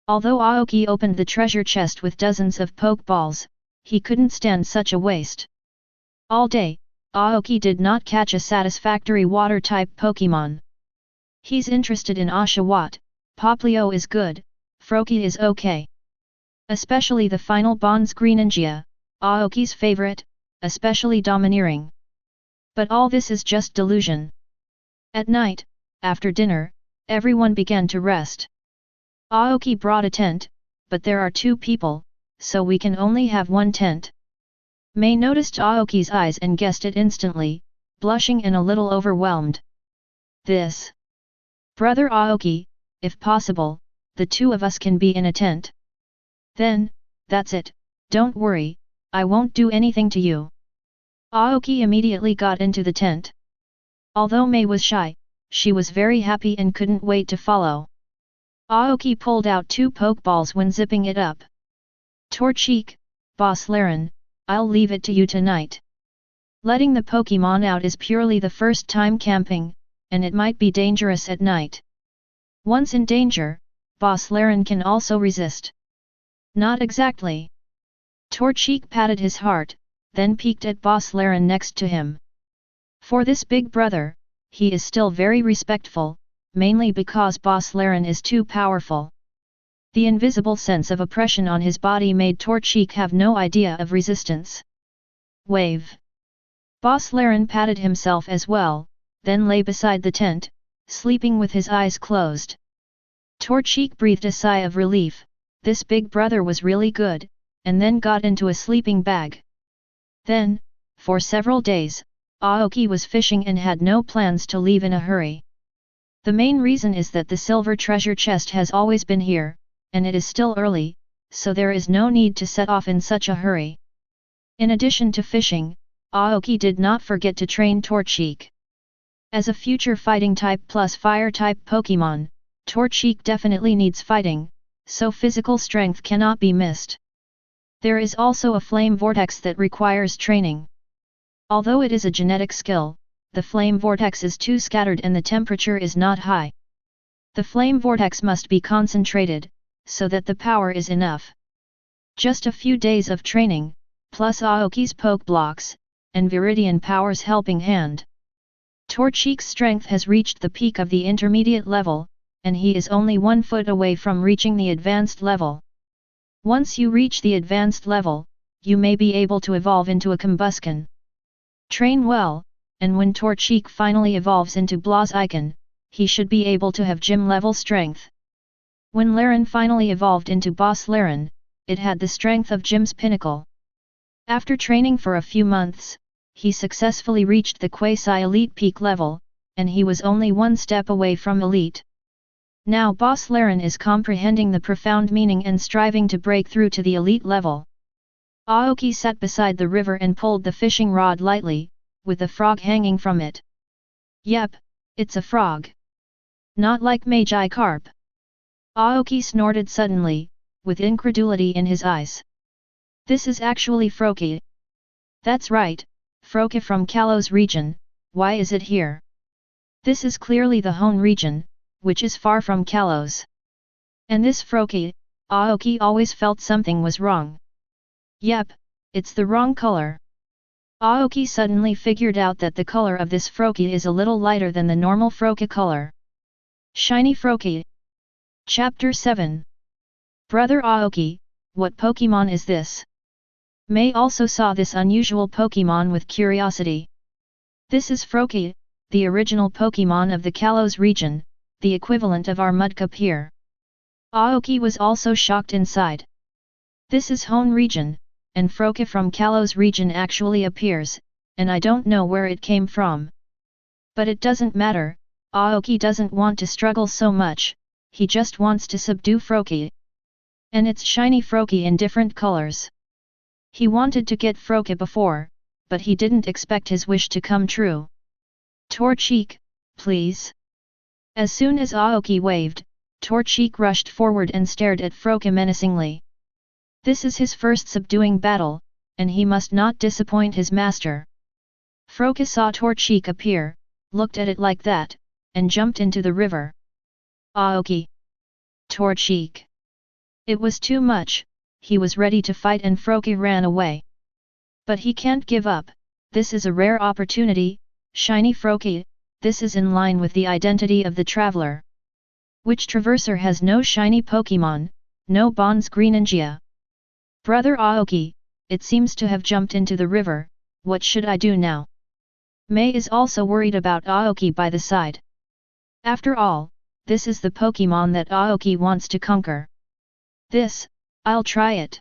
Although Aoki opened the treasure chest with dozens of Pokeballs, he couldn't stand such a waste. All day, Aoki did not catch a satisfactory water-type Pokémon. He's interested in Oshawott, Poplio is good, Froakie is okay. Especially the final Bonds Greninja, Aoki's favorite, especially domineering. But all this is just delusion. At night, after dinner, everyone began to rest. Aoki brought a tent, but there are 2 people, so we can only have 1 tent. Mei noticed Aoki's eyes and guessed it instantly, blushing and a little overwhelmed. This. Brother Aoki, if possible, the two of us can be in a tent. Then, that's it, don't worry, I won't do anything to you. Aoki immediately got into the tent. Although Mei was shy, she was very happy and couldn't wait to follow. Aoki pulled out 2 Pokeballs when zipping it up. Torchic, Boss Laren, I'll leave it to you tonight. Letting the Pokémon out is purely the first time camping, and it might be dangerous at night. Once in danger, Boss Laren can also resist. Not exactly. Torchic patted his heart, then peeked at Boss Laren next to him. For this big brother, he is still very respectful, mainly because Boss Laren is too powerful. The invisible sense of oppression on his body made Torchic have no idea of resistance. Wave. Boss Laren patted himself as well, then lay beside the tent, sleeping with his eyes closed. Torchic breathed a sigh of relief, this big brother was really good, and then got into a sleeping bag. Then, for several days, Aoki was fishing and had no plans to leave in a hurry. The main reason is that the silver treasure chest has always been here, and it is still early, so there is no need to set off in such a hurry. In addition to fishing, Aoki did not forget to train Torchic. As a future fighting type plus fire type Pokémon, Torchic definitely needs fighting, so physical strength cannot be missed. There is also a flame vortex that requires training. Although it is a genetic skill, the flame vortex is too scattered and the temperature is not high. The flame vortex must be concentrated, so that the power is enough. Just a few days of training, plus Aoki's poke blocks, and Viridian Power's helping hand. Torchic's strength has reached the peak of the intermediate level, and he is only 1 foot away from reaching the advanced level. Once you reach the advanced level, you may be able to evolve into a Combusken. Train well, and when Torchic finally evolves into Blaziken, he should be able to have gym-level strength. When Laren finally evolved into Boss Laren, it had the strength of Gym's pinnacle. After training for a few months, he successfully reached the quasi-elite peak level, and he was only 1 step away from elite. Now Boss Laren is comprehending the profound meaning and striving to break through to the elite level. Aoki sat beside the river and pulled the fishing rod lightly, with the frog hanging from it. Yep, it's a frog. Not like Magikarp. Aoki snorted suddenly, with incredulity in his eyes. This is actually Froakie. That's right, Froakie from Kalos region, why is it here? This is clearly the Hone region, which is far from Kalos. And this Froakie, Aoki always felt something was wrong. Yep, it's the wrong color. Aoki suddenly figured out that the color of this Froakie is a little lighter than the normal Froakie color. Shiny Froakie. Chapter 7. Brother Aoki, what Pokémon is this? Mei also saw this unusual Pokémon with curiosity. This is Froakie, the original Pokémon of the Kalos region, the equivalent of our Mudcup here. Aoki was also shocked inside. This is Hone region, and Froakie from Kalos region actually appears, and I don't know where it came from. But it doesn't matter, Aoki doesn't want to struggle so much, he just wants to subdue Froakie. And it's shiny Froakie in different colors. He wanted to get Froakie before, but he didn't expect his wish to come true. Torchic, please. As soon as Aoki waved, Torchic rushed forward and stared at Froakie menacingly. This is his first subduing battle, and he must not disappoint his master. Froakie saw Torchic appear, looked at it like that, and jumped into the river. Aoki. Torchic. It was too much, he was ready to fight and Froakie ran away. But he can't give up, this is a rare opportunity, shiny Froakie, this is in line with the identity of the traveler. Which traverser has no shiny Pokémon, no Bond's Greninja? Brother Aoki, it seems to have jumped into the river, what should I do now? Mei is also worried about Aoki by the side. After all, this is the Pokémon that Aoki wants to conquer. This, I'll try it.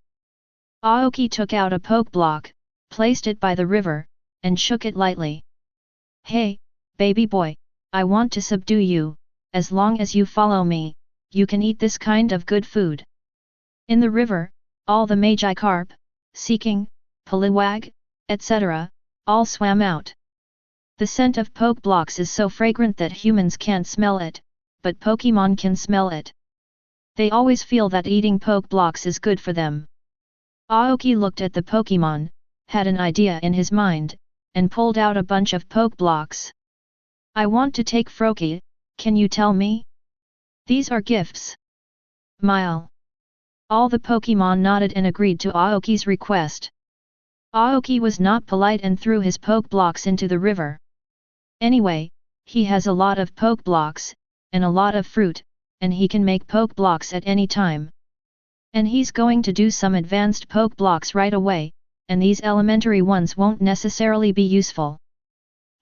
Aoki took out a poke block, placed it by the river, and shook it lightly. Hey, baby boy, I want to subdue you, as long as you follow me, you can eat this kind of good food. In the river, all the Magikarp, Seeking, Poliwag, etc., all swam out. The scent of poke blocks is so fragrant that humans can't smell it, but Pokémon can smell it. They always feel that eating poke blocks is good for them. Aoki looked at the Pokémon, had an idea in his mind, and pulled out a bunch of poke blocks. I want to take Froakie, can you tell me? These are gifts. Mile. All the Pokémon nodded and agreed to Aoki's request. Aoki was not polite and threw his poke blocks into the river. Anyway, he has a lot of poke blocks, and a lot of fruit, and he can make poke blocks at any time. And he's going to do some advanced poke blocks right away, and these elementary ones won't necessarily be useful.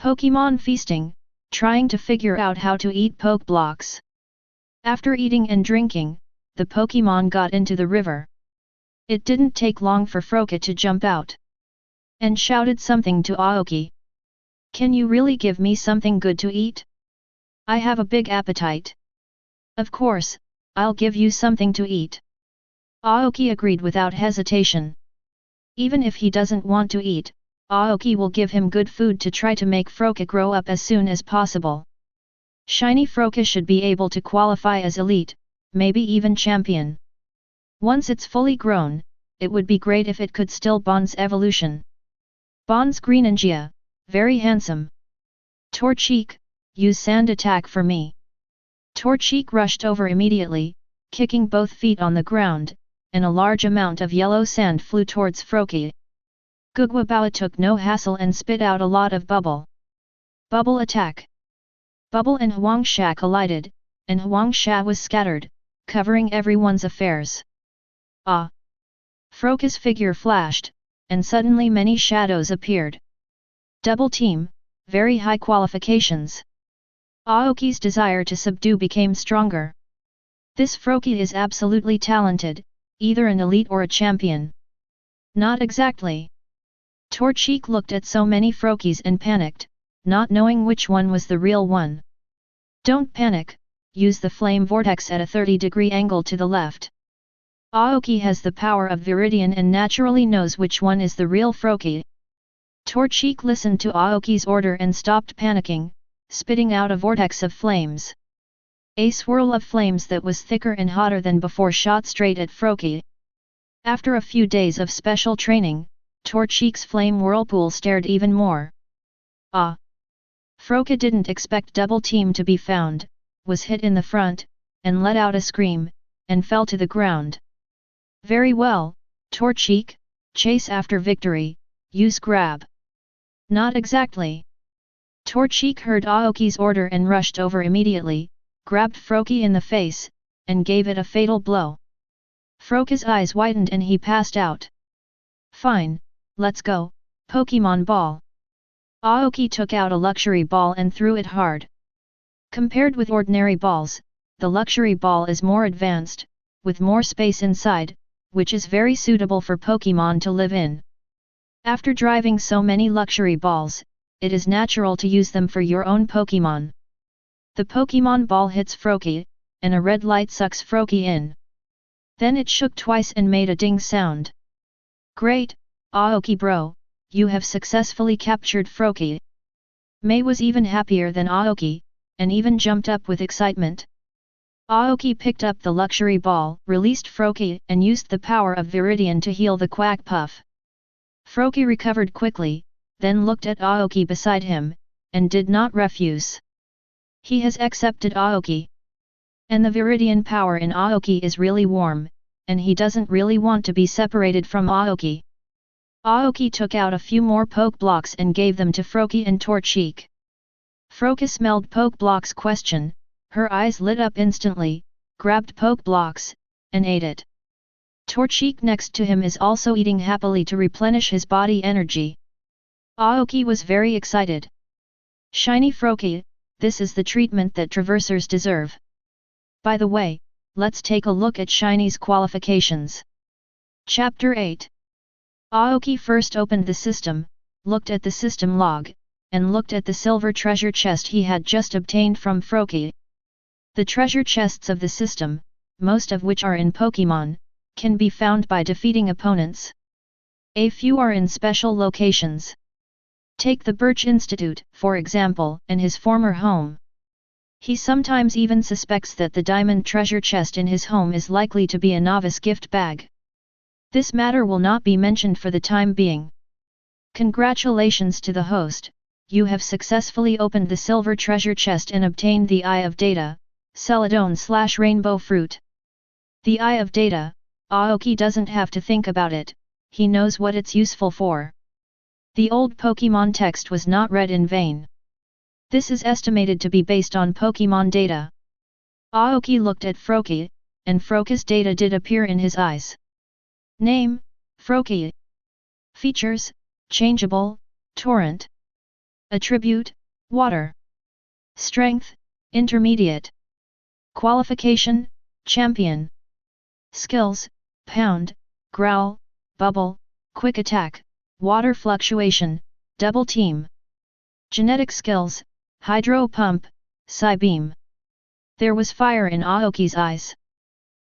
Pokémon feasting, trying to figure out how to eat poke blocks. After eating and drinking, the Pokémon got into the river. It didn't take long for Froakie to jump out and shouted something to Aoki. Can you really give me something good to eat? I have a big appetite. Of course, I'll give you something to eat. Aoki agreed without hesitation. Even if he doesn't want to eat, Aoki will give him good food to try to make Froakie grow up as soon as possible. Shiny Froakie should be able to qualify as elite, maybe even champion. Once it's fully grown, it would be great if it could still Bond's evolution. Bond's Greninja, very handsome. Torchic, use sand attack for me. Torchic rushed over immediately, kicking both feet on the ground, and a large amount of yellow sand flew towards Froakie. Guguabawa took no hassle and spit out a lot of bubble. Bubble attack. Bubble and Huangsha collided, and Huangsha was scattered, covering everyone's affairs. Ah! Froakie's figure flashed, and suddenly many shadows appeared. Double team, very high qualifications. Aoki's desire to subdue became stronger. This Froakie is absolutely talented, either an elite or a champion. Not exactly. Torchic looked at so many Froakies and panicked, not knowing which one was the real one. Don't panic, use the flame vortex at a 30-degree angle to the left. Aoki has the power of Viridian and naturally knows which one is the real Froakie. Torchic listened to Aoki's order and stopped panicking, spitting out a vortex of flames. A swirl of flames that was thicker and hotter than before shot straight at Froakie. After a few days of special training, Torchic's flame whirlpool stared even more. Ah! Froakie didn't expect double team to be found, was hit in the front, and let out a scream, and fell to the ground. Very well, Torchic, chase after victory, use grab. Not exactly. Torchic heard Aoki's order and rushed over immediately, grabbed Froakie in the face, and gave it a fatal blow. Froakie's eyes widened and he passed out. Fine, let's go, Pokémon Ball. Aoki took out a luxury ball and threw it hard. Compared with ordinary balls, the luxury ball is more advanced, with more space inside, which is very suitable for Pokémon to live in. After driving so many luxury balls, it is natural to use them for your own Pokémon. The Pokémon ball hits Froakie, and a red light sucks Froakie in. Then it shook twice and made a ding sound. Great, Aoki bro, you have successfully captured Froakie. Mei was even happier than Aoki, and even jumped up with excitement. Aoki picked up the luxury ball, released Froakie and used the power of Viridian to heal the Quack Puff. Froakie recovered quickly, then looked at Aoki beside him, and did not refuse. He has accepted Aoki. And the Viridian power in Aoki is really warm, and he doesn't really want to be separated from Aoki. Aoki took out a few more poke blocks and gave them to Froakie and Torchic. Froakie smelled poke blocks question, her eyes lit up instantly, grabbed poke blocks, and ate it. Torchic next to him is also eating happily to replenish his body energy. Aoki was very excited. Shiny Froakie, this is the treatment that traversers deserve. By the way, let's take a look at Shiny's qualifications. Chapter 8. Aoki first opened the system, looked at the system log, and looked at the silver treasure chest he had just obtained from Froakie. The treasure chests of the system, most of which are in Pokémon, can be found by defeating opponents. A few are in special locations. Take the Birch Institute, for example, and his former home. He sometimes even suspects that the diamond treasure chest in his home is likely to be a novice gift bag. This matter will not be mentioned for the time being. Congratulations to the host, you have successfully opened the silver treasure chest and obtained the Eye of Data, Celadon/Rainbow Fruit. The Eye of Data, Aoki doesn't have to think about it, he knows what it's useful for. The old Pokémon text was not read in vain. This is estimated to be based on Pokémon data. Aoki looked at Froakie, and Froakie's data did appear in his eyes. Name, Froakie. Features, changeable, torrent. Attribute, water. Strength, intermediate. Qualification, champion. Skills, pound, growl, bubble, quick attack, water fluctuation, double team. Genetic skills, hydro pump, psi beam. There was fire in Aoki's eyes.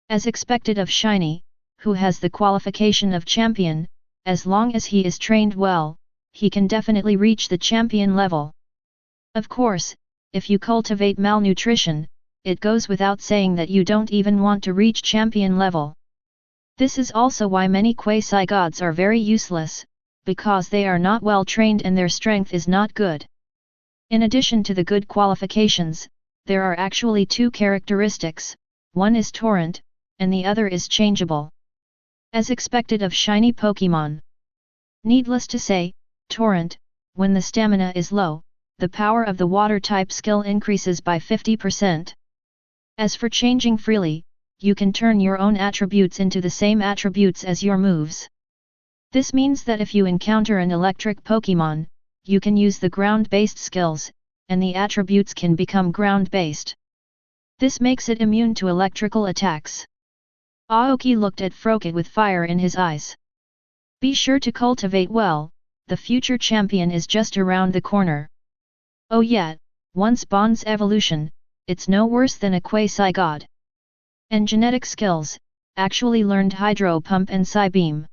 As expected of Shiny, who has the qualification of champion, as long as he is trained well, he can definitely reach the champion level. Of course, if you cultivate malnutrition, it goes without saying that you don't even want to reach champion level. This is also why many quasi-gods are very useless, because they are not well trained and their strength is not good. In addition to the good qualifications, there are actually two characteristics, one is torrent, and the other is changeable. As expected of shiny Pokémon. Needless to say, torrent, when the stamina is low, the power of the water type skill increases by 50%. As for changing freely, you can turn your own attributes into the same attributes as your moves. This means that if you encounter an electric Pokémon, you can use the ground-based skills, and the attributes can become ground-based. This makes it immune to electrical attacks. Aoki looked at Froakie with fire in his eyes. Be sure to cultivate well, the future champion is just around the corner. Oh yeah, once Bond's evolution, it's no worse than a quasi-god. And genetic skills, actually learned Hydro Pump and Psi Beam.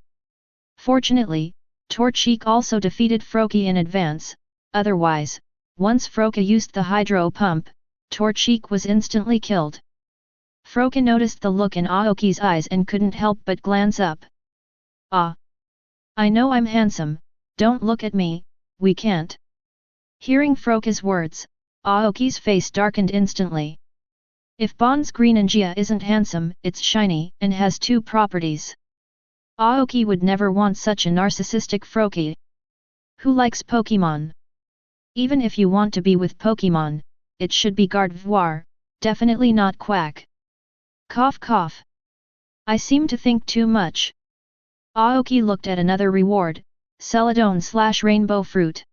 Fortunately, Torchic also defeated Froakie in advance, otherwise, once Froakie used the Hydro Pump, Torchic was instantly killed. Froakie noticed the look in Aoki's eyes and couldn't help but glance up. Ah! I know I'm handsome, don't look at me, we can't. Hearing Froakie's words, Aoki's face darkened instantly. If Bond's Greninja isn't handsome, it's shiny and has two properties. Aoki would never want such a narcissistic Froakie. Who likes Pokémon? Even if you want to be with Pokémon, it should be Gardevoir, definitely not Quack. Cough cough. I seem to think too much. Aoki looked at another reward, Celadon/Rainbow Fruit.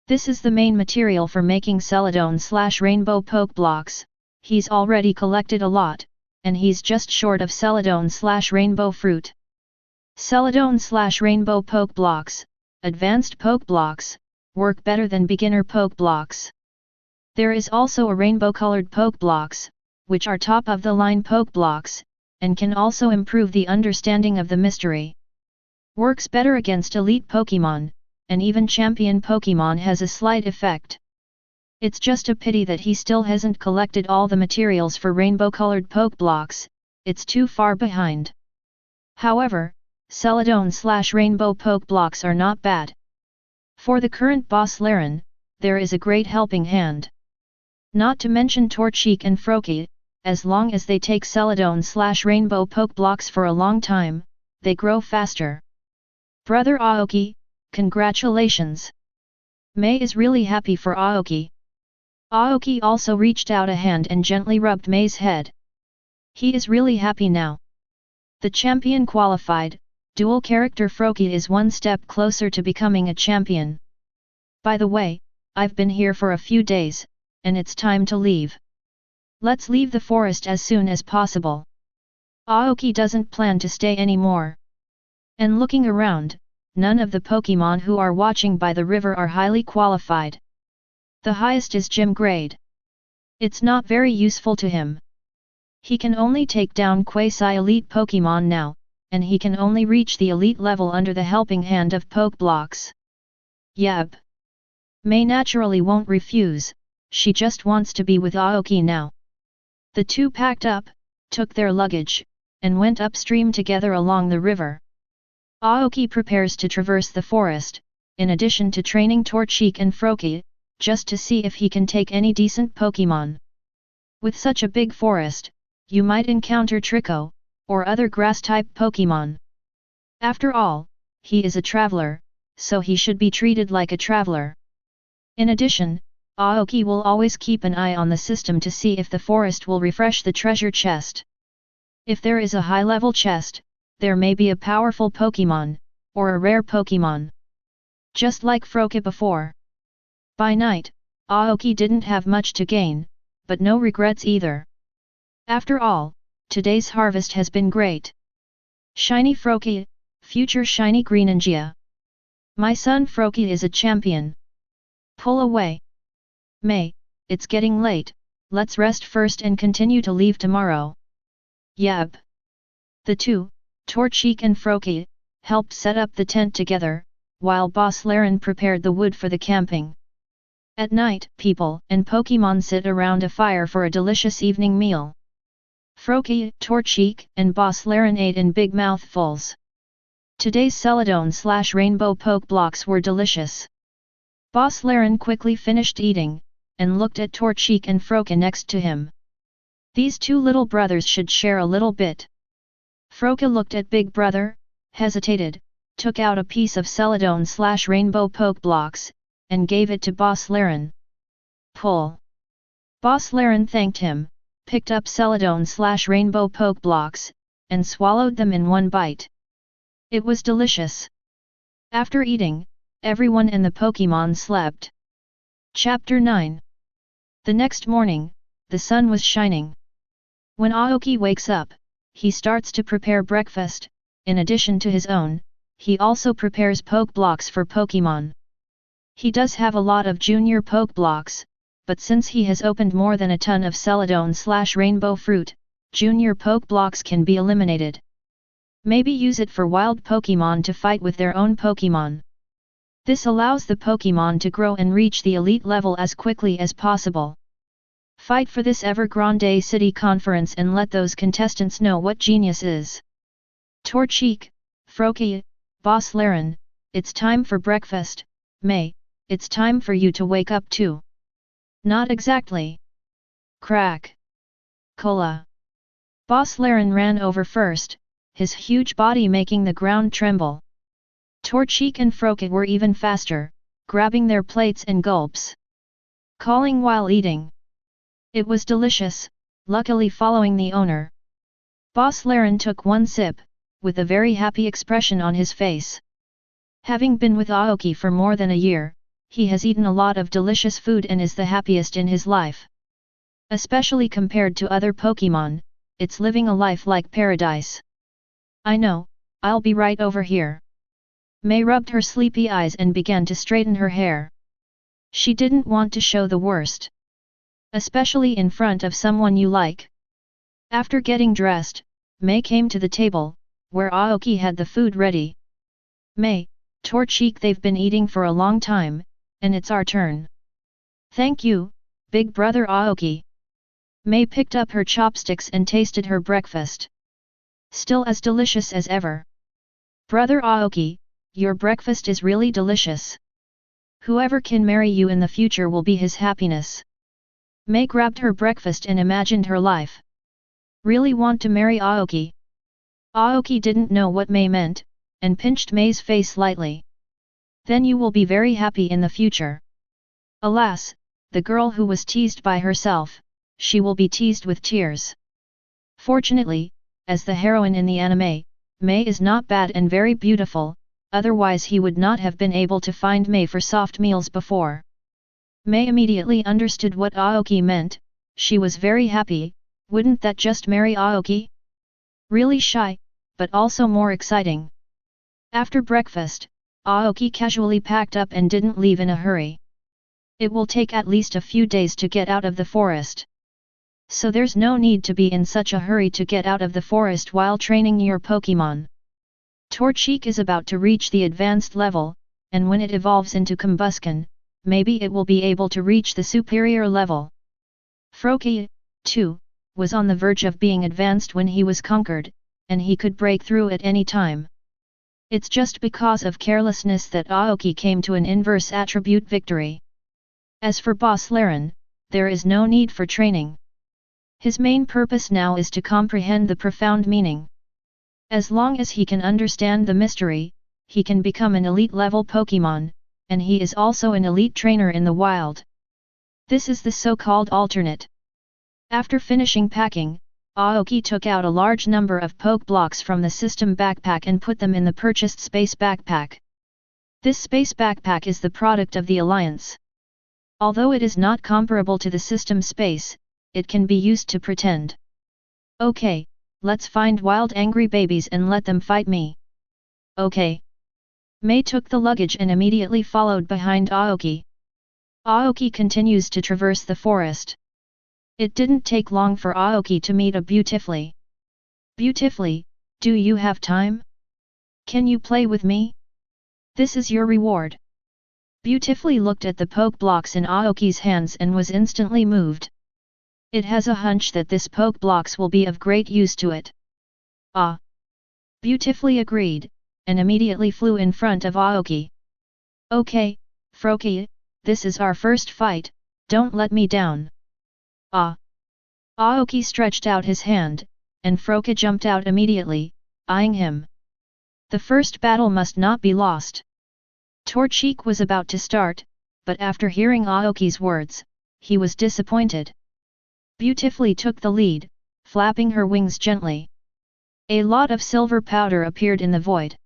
This is the main material for making Celadon/Rainbow Pokeblocks. He's already collected a lot, and he's just short of Celadon/Rainbow Fruit. Celadon/Rainbow Pokeblocks, advanced Pokeblocks, work better than beginner Pokeblocks. There is also a rainbow-colored Pokeblocks, which are top-of-the-line Pokeblocks, and can also improve the understanding of the mystery. Works better against elite Pokémon, and even champion Pokémon has a slight effect. It's just a pity that he still hasn't collected all the materials for rainbow-colored Pokeblocks, it's too far behind. However, Celadon/Rainbow Pokeblocks are not bad. For the current boss Laren, there is a great helping hand. Not to mention Torchic and Froakie, as long as they take Celadon/Rainbow Pokeblocks for a long time, they grow faster. Brother Aoki, congratulations! Mei is really happy for Aoki. Aoki also reached out a hand and gently rubbed Mei's head. He is really happy now. The champion qualified, dual character Froakie is one step closer to becoming a champion. By the way, I've been here for a few days, and it's time to leave. Let's leave the forest as soon as possible. Aoki doesn't plan to stay anymore. And looking around, none of the Pokémon who are watching by the river are highly qualified. The highest is gym grade. It's not very useful to him. He can only take down quasi-elite Pokémon now, and he can only reach the elite level under the helping hand of Pokeblocks. Yep. Mei naturally won't refuse, she just wants to be with Aoki now. The two packed up, took their luggage, and went upstream together along the river. Aoki prepares to traverse the forest, in addition to training Torchic and Froakie, just to see if he can take any decent Pokémon. With such a big forest, you might encounter Trico, or other grass-type Pokémon. After all, he is a traveler, so he should be treated like a traveler. In addition, Aoki will always keep an eye on the system to see if the forest will refresh the treasure chest. If there is a high-level chest, there may be a powerful Pokémon, or a rare Pokémon. Just like Froakie before. By night, Aoki didn't have much to gain, but no regrets either. After all, today's harvest has been great. Shiny Froakie, future shiny Greninja. My son Froakie is a champion. Pull away. Mei, it's getting late, let's rest first and continue to leave tomorrow. Yep. The two, Torchic and Froakie, helped set up the tent together, while Boss Laren prepared the wood for the camping. At night, people and Pokémon sit around a fire for a delicious evening meal. Froakie, Torchic, and Boss Laren ate in big mouthfuls. Today's Celadon/Rainbow Pokeblocks were delicious. Boss Laren quickly finished eating, and looked at Torchic and Froakie next to him. These two little brothers should share a little bit. Froakie looked at Big Brother, hesitated, took out a piece of Celadon/Rainbow Pokeblocks, and gave it to Boss Laren. Pull. Boss Laren thanked him, picked up Celadon/Rainbow Pokeblocks, and swallowed them in one bite. It was delicious. After eating, everyone and the Pokémon slept. Chapter 9. The next morning, the sun was shining. When Aoki wakes up, he starts to prepare breakfast. In addition to his own, he also prepares Pokeblocks for Pokémon. He does have a lot of junior Pokeblocks, but since he has opened more than a ton of Celadon/Rainbow fruit, junior Pokeblocks can be eliminated. Maybe use it for wild Pokémon to fight with their own Pokémon. This allows the Pokémon to grow and reach the elite level as quickly as possible. Fight for this Evergrande City Conference and let those contestants know what genius is. Torchic, Froakie, Boss Laren, it's time for breakfast. Mei, it's time for you to wake up too. Not exactly. Crack. Cola. Boss Laren ran over first, his huge body making the ground tremble. Torchic and Froakie were even faster, grabbing their plates and gulps. Calling while eating. It was delicious, luckily following the owner. Boss Laren took one sip, with a very happy expression on his face. Having been with Aoki for more than a year, he has eaten a lot of delicious food and is the happiest in his life. Especially compared to other Pokémon, it's living a life like paradise. I know, I'll be right over here. Mei rubbed her sleepy eyes and began to straighten her hair. She didn't want to show the worst. Especially in front of someone you like. After getting dressed, Mei came to the table, where Aoki had the food ready. Mei, Torchic, they've been eating for a long time, and it's our turn. Thank you, big brother Aoki. Mei picked up her chopsticks and tasted her breakfast. Still as delicious as ever. Brother Aoki, your breakfast is really delicious. Whoever can marry you in the future will be his happiness. Mei grabbed her breakfast and imagined her life. Really want to marry Aoki? Aoki didn't know what Mei meant, and pinched Mei's face lightly. Then you will be very happy in the future. Alas, the girl who was teased by herself, she will be teased with tears. Fortunately, as the heroine in the anime, Mei is not bad and very beautiful, otherwise he would not have been able to find Mei for soft meals before. Mei immediately understood what Aoki meant, she was very happy, wouldn't that just marry Aoki? Really shy, but also more exciting. After breakfast, Aoki casually packed up and didn't leave in a hurry. It will take at least a few days to get out of the forest. So there's no need to be in such a hurry to get out of the forest while training your Pokémon. Torchic is about to reach the advanced level, and when it evolves into Combusken, maybe it will be able to reach the superior level. Froakie, too, was on the verge of being advanced when he was conquered, and he could break through at any time. It's just because of carelessness that Aoki came to an inverse attribute victory. As for Boss Laren, there is no need for training. His main purpose now is to comprehend the profound meaning. As long as he can understand the mystery, he can become an elite-level Pokémon, and he is also an elite trainer in the wild. This is the so-called alternate. After finishing packing, Aoki took out a large number of Poke Blocks from the system backpack and put them in the purchased space backpack. This space backpack is the product of the Alliance. Although it is not comparable to the system space, it can be used to pretend. Okay, let's find wild angry babies and let them fight me. Okay. Mei took the luggage and immediately followed behind Aoki. Aoki continues to traverse the forest. It didn't take long for Aoki to meet a Beautifly. Beautifly, do you have time? Can you play with me? This is your reward. Beautifully looked at the Poke Blocks in Aoki's hands and was instantly moved. It has a hunch that this Poke Blocks will be of great use to it. Ah! Beautifully agreed, and immediately flew in front of Aoki. Okay, Froakie, this is our first fight, don't let me down. Ah! Aoki stretched out his hand, and Froakie jumped out immediately, eyeing him. The first battle must not be lost. Torchic was about to start, but after hearing Aoki's words, he was disappointed. Beautifully took the lead, flapping her wings gently. A lot of silver powder appeared in the void.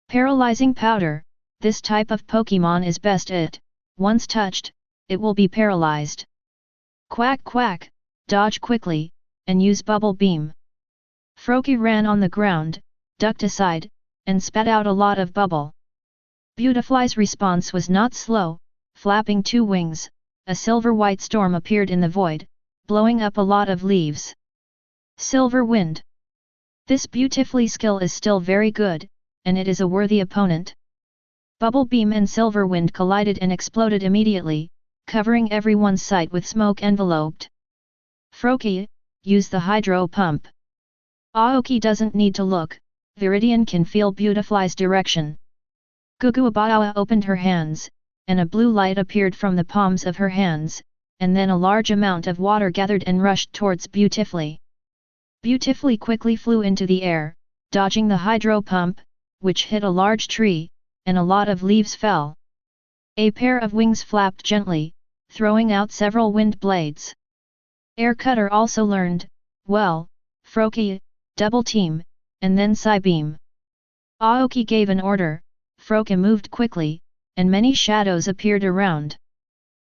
Paralyzing powder, this type of Pokémon is best at, once touched, it will be paralyzed. Quack quack, dodge quickly, and use bubble beam. Froakie ran on the ground, ducked aside, and spat out a lot of bubble. Beautifly's response was not slow, flapping two wings, a silver-white storm appeared in the void, blowing up a lot of leaves. Silver Wind. This Beautifly skill is still very good, and it is a worthy opponent. Bubble Beam and Silver Wind collided and exploded immediately, covering everyone's sight with smoke enveloped. Froakie, use the hydro pump. Aoki doesn't need to look, Viridian can feel Beautifly's direction. Guguabaoa opened her hands, and a blue light appeared from the palms of her hands, and then a large amount of water gathered and rushed towards Beautifly. Beautifly quickly flew into the air, dodging the hydro pump, which hit a large tree, and a lot of leaves fell. A pair of wings flapped gently, throwing out several wind blades. Air Cutter also learned, well, Froakie, double team, and then Psybeam. Aoki gave an order, Froakie moved quickly, and many shadows appeared around.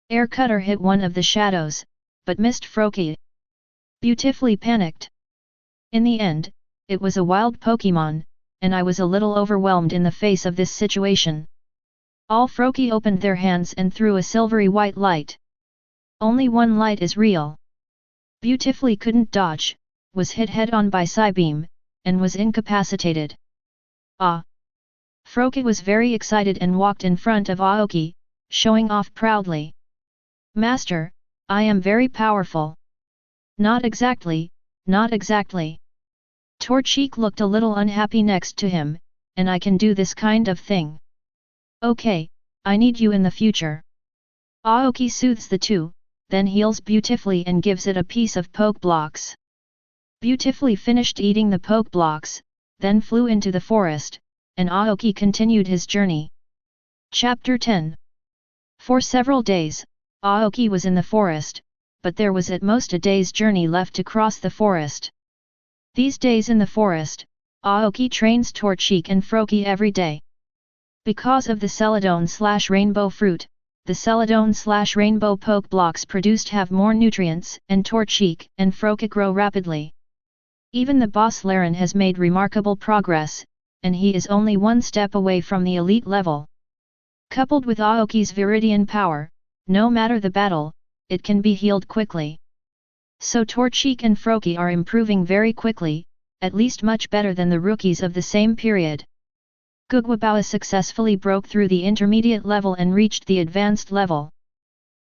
Air Cutter hit one of the shadows, but missed Froakie. Beautifully panicked. In the end, it was a wild Pokémon, and I was a little overwhelmed in the face of this situation. All Froakie opened their hands and threw a silvery white light. Only one light is real. Beautifully couldn't dodge, was hit head-on by Psybeam, and was incapacitated. Ah! Froakie was very excited and walked in front of Aoki, showing off proudly. Master, I am very powerful. Not exactly, not exactly. Torchic looked a little unhappy next to him, and I can do this kind of thing. Okay, I need you in the future. Aoki soothes the two, then heals Beautifully and gives it a piece of Poke Blocks. Beautifully finished eating the Poke Blocks, then flew into the forest, and Aoki continued his journey. Chapter 10. For several days, Aoki was in the forest, but there was at most a day's journey left to cross the forest. These days in the forest, Aoki trains Torchic and Froakie every day. Because of the Celadon/Rainbow fruit, the Celadon/Rainbow Poke Blocks produced have more nutrients, and Torchic and Froakie grow rapidly. Even the boss Laren has made remarkable progress, and he is only one step away from the elite level. Coupled with Aoki's Viridian power, no matter the battle, it can be healed quickly. So Torchic and Froki are improving very quickly, at least much better than the rookies of the same period. Guguabaoa successfully broke through the intermediate level and reached the advanced level.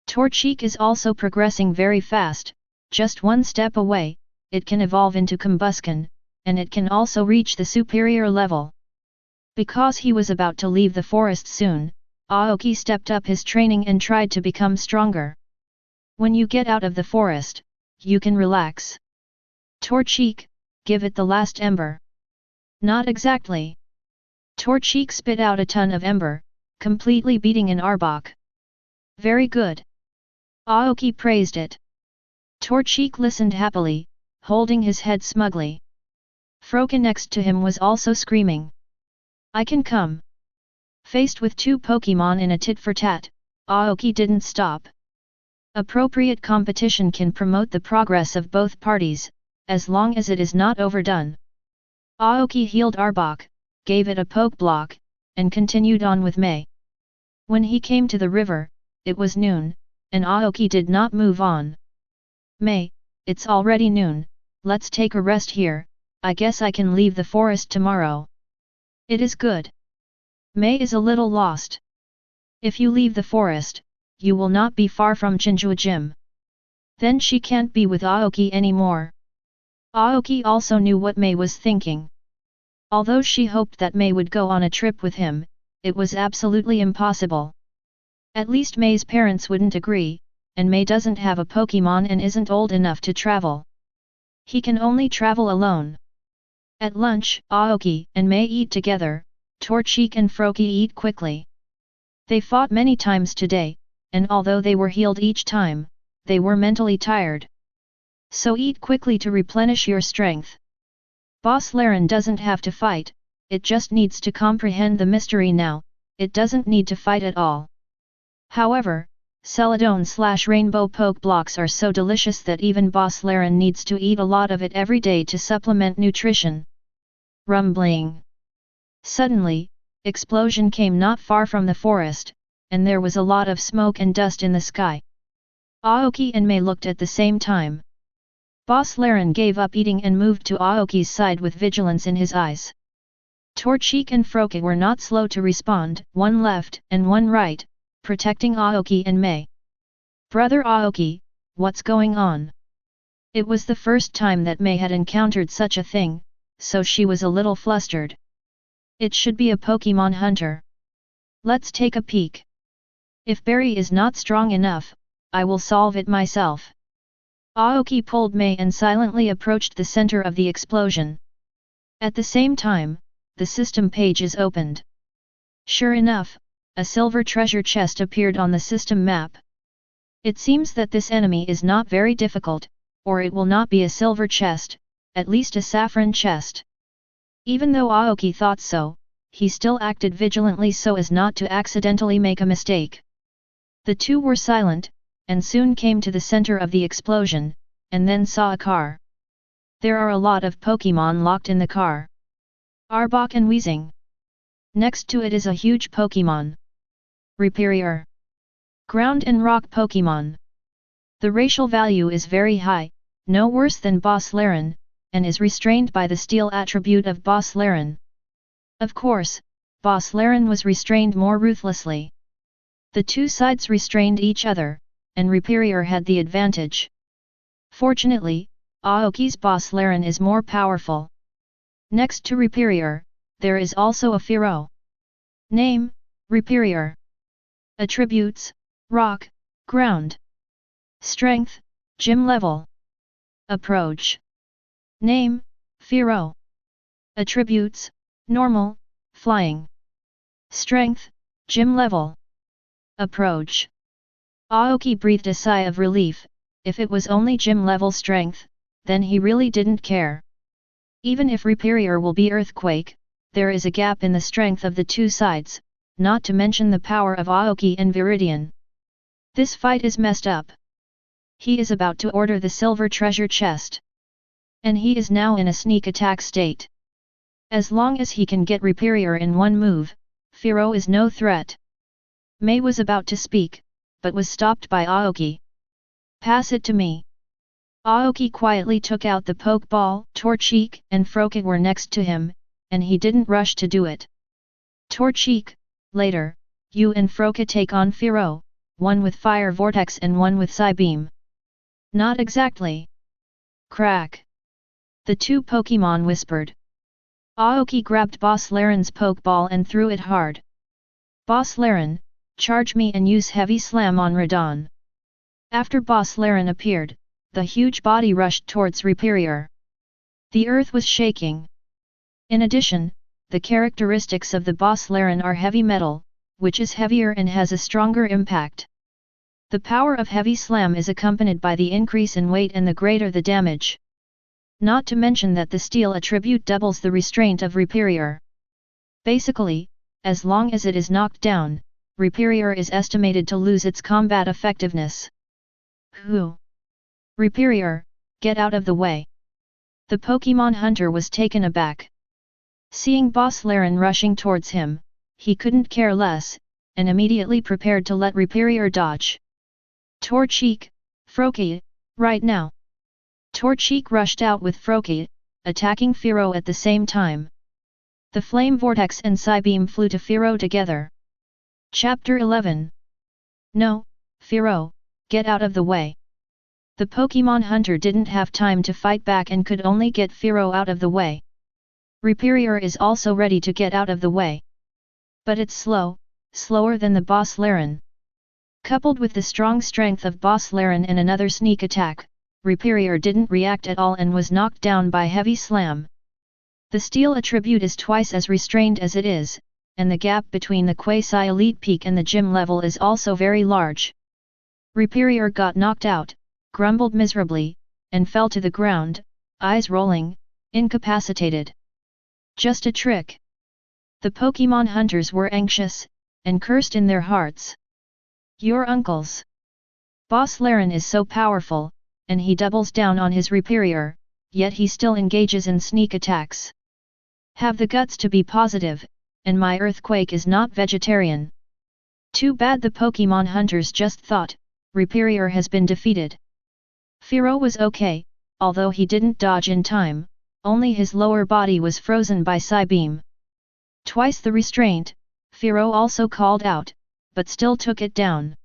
Torchic is also progressing very fast, just one step away, it can evolve into Combustion, and it can also reach the superior level. Because he was about to leave the forest soon, Aoki stepped up his training and tried to become stronger. When you get out of the forest, you can relax. Torchic, give it the last ember. Not exactly. Torchic spit out a ton of ember, completely beating an arbok. Very good. Aoki praised it. Torchic listened happily, holding his head smugly. Froki next to him was also screaming. I can come. Faced with two Pokémon in a tit-for-tat, Aoki didn't stop. Appropriate competition can promote the progress of both parties, as long as it is not overdone. Aoki healed Arbok, gave it a poke block, and continued on with Mei. When he came to the river, it was noon, and Aoki did not move on. Mei, it's already noon, let's take a rest here, I guess I can leave the forest tomorrow. It is good. Mei is a little lost. If you leave the forest, you will not be far from Chinjua Gym. Then she can't be with Aoki anymore. Aoki also knew what Mei was thinking. Although she hoped that Mei would go on a trip with him, it was absolutely impossible. At least Mei's parents wouldn't agree, and Mei doesn't have a Pokémon and isn't old enough to travel. He can only travel alone. At lunch, Aoki and Mei eat together, Torchic and Froki eat quickly. They fought many times today, and although they were healed each time, they were mentally tired. So eat quickly to replenish your strength. Boss Laren doesn't have to fight, it just needs to comprehend the mystery now, it doesn't need to fight at all. However, Celadon/Rainbow Poke Blocks are so delicious that even Boss Laren needs to eat a lot of it every day to supplement nutrition. Rumbling. Suddenly, explosion came not far from the forest, and there was a lot of smoke and dust in the sky. Aoki and Mei looked at the same time. Boss Laren gave up eating and moved to Aoki's side with vigilance in his eyes. Torchic and Froki were not slow to respond, one left and one right, protecting Aoki and Mei. Brother Aoki, what's going on? It was the first time that Mei had encountered such a thing, so she was a little flustered. It should be a Pokémon hunter. Let's take a peek. If Barry is not strong enough, I will solve it myself. Aoki pulled Mei and silently approached the center of the explosion. At the same time, the system page is opened. Sure enough, a silver treasure chest appeared on the system map. It seems that this enemy is not very difficult, or it will not be a silver chest, at least a saffron chest. Even though Aoki thought so, he still acted vigilantly so as not to accidentally make a mistake. The two were silent, and soon came to the center of the explosion, and then saw a car. There are a lot of Pokémon locked in the car. Arbok and Weezing. Next to it is a huge Pokémon. Rhyperior. Ground and rock Pokémon. The racial value is very high, no worse than Boss Laren, and is restrained by the steel attribute of Boss Laren. Of course, Boss Laren was restrained more ruthlessly. The two sides restrained each other, and Rhyperior had the advantage. Fortunately, Aoki's Boss Laren is more powerful. Next to Rhyperior, there is also a Feero. Name, Rhyperior. Attributes, Rock, Ground. Strength, Gym level. Approach. Name, Feero. Attributes, Normal, Flying. Strength, Gym level. Approach. Aoki breathed a sigh of relief. If it was only gym level strength, then he really didn't care. Even if Rhyperior will be Earthquake, there is a gap in the strength of the two sides, not to mention the power of Aoki and Viridian. This fight is messed up. He is about to order the silver treasure chest. And he is now in a sneak attack state. As long as he can get Rhyperior in one move, Feero is no threat. Mei was about to speak, but was stopped by Aoki. "Pass it to me." Aoki quietly took out the Pokeball. Torchic and Froakie were next to him, and he didn't rush to do it. "Torchic, later, you and Froakie take on Fearow, one with Fire Vortex and one with Psybeam." "Not exactly." Crack! The two Pokémon whispered. Aoki grabbed Boss Laren's Pokeball and threw it hard. "Boss Laren, charge me and use Heavy Slam on Radon." After Boss Laren appeared, the huge body rushed towards Rhyperior. The earth was shaking. In addition, the characteristics of the Boss Laren are heavy metal, which is heavier and has a stronger impact. The power of Heavy Slam is accompanied by the increase in weight and the greater the damage. Not to mention that the steel attribute doubles the restraint of Rhyperior. Basically, as long as it is knocked down, Rhyperior is estimated to lose its combat effectiveness. "Who? Rhyperior, get out of the way." The Pokémon hunter was taken aback. Seeing Boss Laren rushing towards him, he couldn't care less, and immediately prepared to let Rhyperior dodge. "Torchic, Froakie, right now!" Torchic rushed out with Froakie, attacking Fearow at the same time. The Flame Vortex and Psybeam flew to Fearow together. Chapter 11. "No, Fearow, get out of the way." The Pokémon hunter didn't have time to fight back and could only get Fearow out of the way. Rhyperior is also ready to get out of the way. But it's slower than the Boss Laren. Coupled with the strong strength of Boss Laren and another sneak attack, Rhyperior didn't react at all and was knocked down by Heavy Slam. The steel attribute is twice as restrained as it is, and the gap between the quasi-elite peak and the gym level is also very large. Rhyperior got knocked out, grumbled miserably, and fell to the ground, eyes rolling, incapacitated. Just a trick. The Pokémon hunters were anxious, and cursed in their hearts. "Your uncle's Boss Laren is so powerful, and he doubles down on his Rhyperior, yet he still engages in sneak attacks. Have the guts to be positive, and my earthquake is not vegetarian." Too bad, the Pokémon hunters just thought, Rhyperior has been defeated. Fearow was okay, although he didn't dodge in time, only his lower body was frozen by Psybeam. Twice the restraint, Fearow also called out, but still took it down.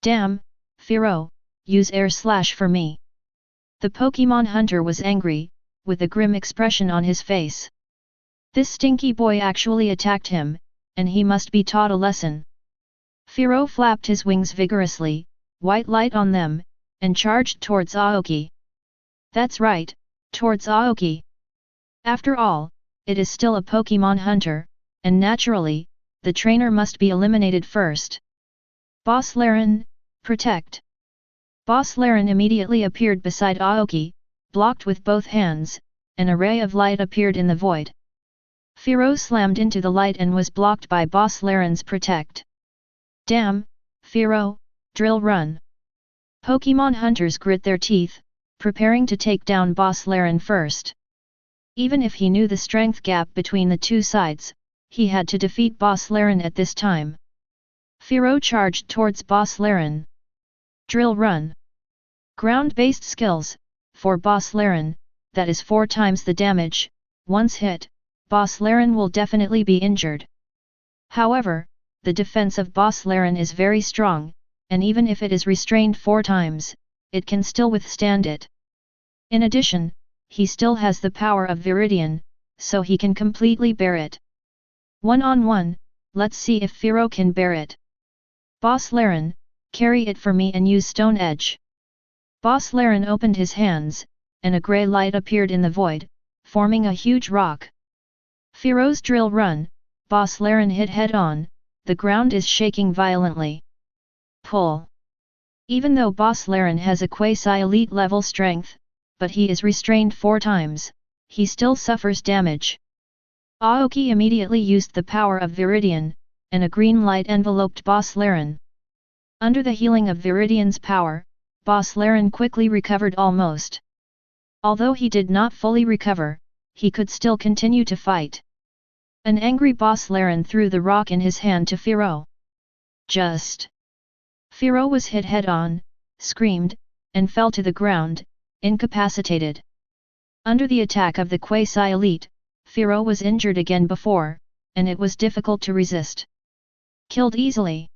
"Damn, Fearow, use Air Slash for me." The Pokémon hunter was angry, with a grim expression on his face. This stinky boy actually attacked him, and he must be taught a lesson. Fearow flapped his wings vigorously, white light on them, and charged towards Aoki. That's right, towards Aoki. After all, it is still a Pokémon hunter, and naturally, the trainer must be eliminated first. "Boss Laren, protect!" Boss Laren immediately appeared beside Aoki, blocked with both hands. An array of light appeared in the void. Fearow slammed into the light and was blocked by Boss Laren's protect. "Damn, Fearow, drill run!" Pokémon hunters grit their teeth, preparing to take down Boss Laren first. Even if he knew the strength gap between the two sides, he had to defeat Boss Laren at this time. Fearow charged towards Boss Laren. Drill run. Ground-based skills, for Boss Laren, that is 4 times the damage. Once hit, Boss Laren will definitely be injured. However, the defense of Boss Laren is very strong, and even if it is restrained 4 times, it can still withstand it. In addition, he still has the power of Viridian, so he can completely bear it. One-on-one, let's see if Fearow can bear it. Boss Laren, carry it for me and use Stone Edge. Boss Laren opened his hands, and a grey light appeared in the void, forming a huge rock. Fearow's drill run, Boss Laren hit head-on, the ground is shaking violently. Pull. Even though Boss Laren has a quasi-elite level strength, but he is restrained 4 times, he still suffers damage. Aoki immediately used the power of Viridian, and a green light enveloped Boss Laren. Under the healing of Viridian's power, Boss Laren quickly recovered almost. Although he did not fully recover, he could still continue to fight. An angry Boss Laren threw the rock in his hand to Fearow. Just Firo was hit head-on, screamed, and fell to the ground, incapacitated. Under the attack of the quasi-elite, Firo was injured again before, and it was difficult to resist. Killed easily.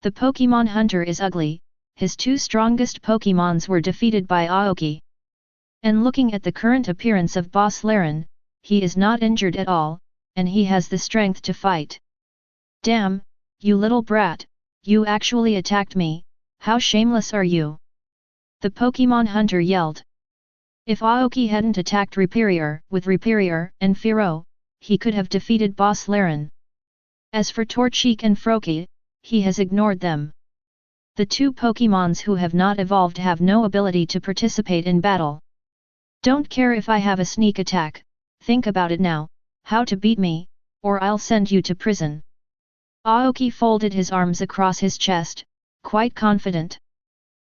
The Pokémon hunter is ugly, his two strongest Pokémons were defeated by Aoki. And looking at the current appearance of Boss Laren, he is not injured at all, and he has the strength to fight. Damn, you little brat, you actually attacked me, how shameless are you? The Pokémon hunter yelled. If Aoki hadn't attacked with Rhyperior and Firo, he could have defeated Boss Laren. As for Torchic and Froakie, he has ignored them. The two Pokémons who have not evolved have no ability to participate in battle. Don't care if I have a sneak attack, think about it now, how to beat me, or I'll send you to prison. Aoki folded his arms across his chest, quite confident.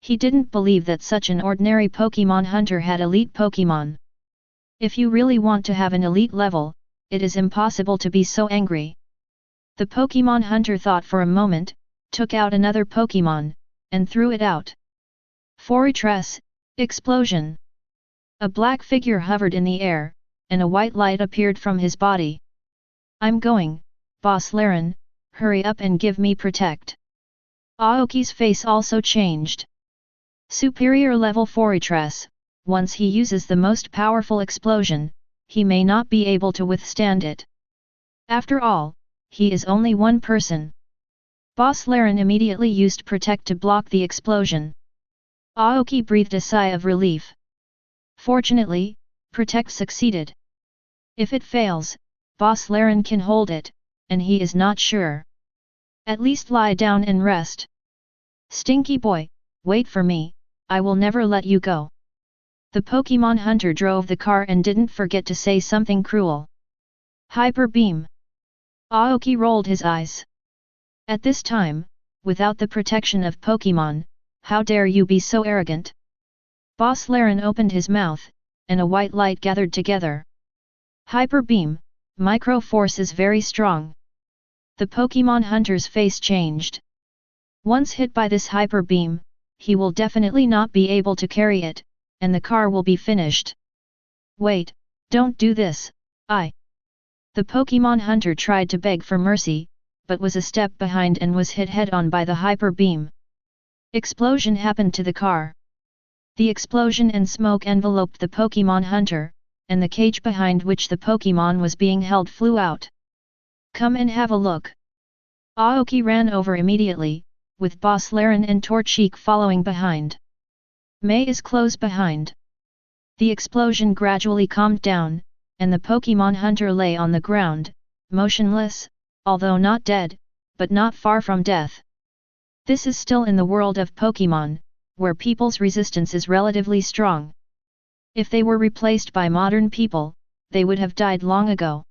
He didn't believe that such an ordinary Pokémon hunter had elite Pokémon. If you really want to have an elite level, it is impossible to be so angry. The Pokémon hunter thought for a moment, took out another Pokémon, and threw it out. Fortress, explosion! A black figure hovered in the air, and a white light appeared from his body. I'm going, Boss Laren, hurry up and give me protect. Aoki's face also changed. Superior level Fortress, once he uses the most powerful explosion, he may not be able to withstand it. After all, he is only one person. Boss Laren immediately used Protect to block the explosion. Aoki breathed a sigh of relief. Fortunately, Protect succeeded. If it fails, Boss Laren can hold it, and he is not sure. At least lie down and rest. Stinky boy, wait for me, I will never let you go. The Pokémon hunter drove the car and didn't forget to say something cruel. Hyper Beam. Aoki rolled his eyes. At this time, without the protection of Pokémon, how dare you be so arrogant? Boss Laren opened his mouth, and a white light gathered together. Hyper Beam, Micro Force is very strong. The Pokémon hunter's face changed. Once hit by this Hyper Beam, he will definitely not be able to carry it, and the car will be finished. Wait, don't do this, The Pokémon hunter tried to beg for mercy, but was a step behind and was hit head-on by the Hyper Beam. Explosion happened to the car. The explosion and smoke enveloped the Pokémon hunter, and the cage behind which the Pokémon was being held flew out. Come and have a look. Aoki ran over immediately, with Boss Laren and Torchic following behind. May is close behind. The explosion gradually calmed down, and the Pokémon hunter lay on the ground, motionless, although not dead, but not far from death. This is still in the world of Pokémon, where people's resistance is relatively strong. If they were replaced by modern people, they would have died long ago.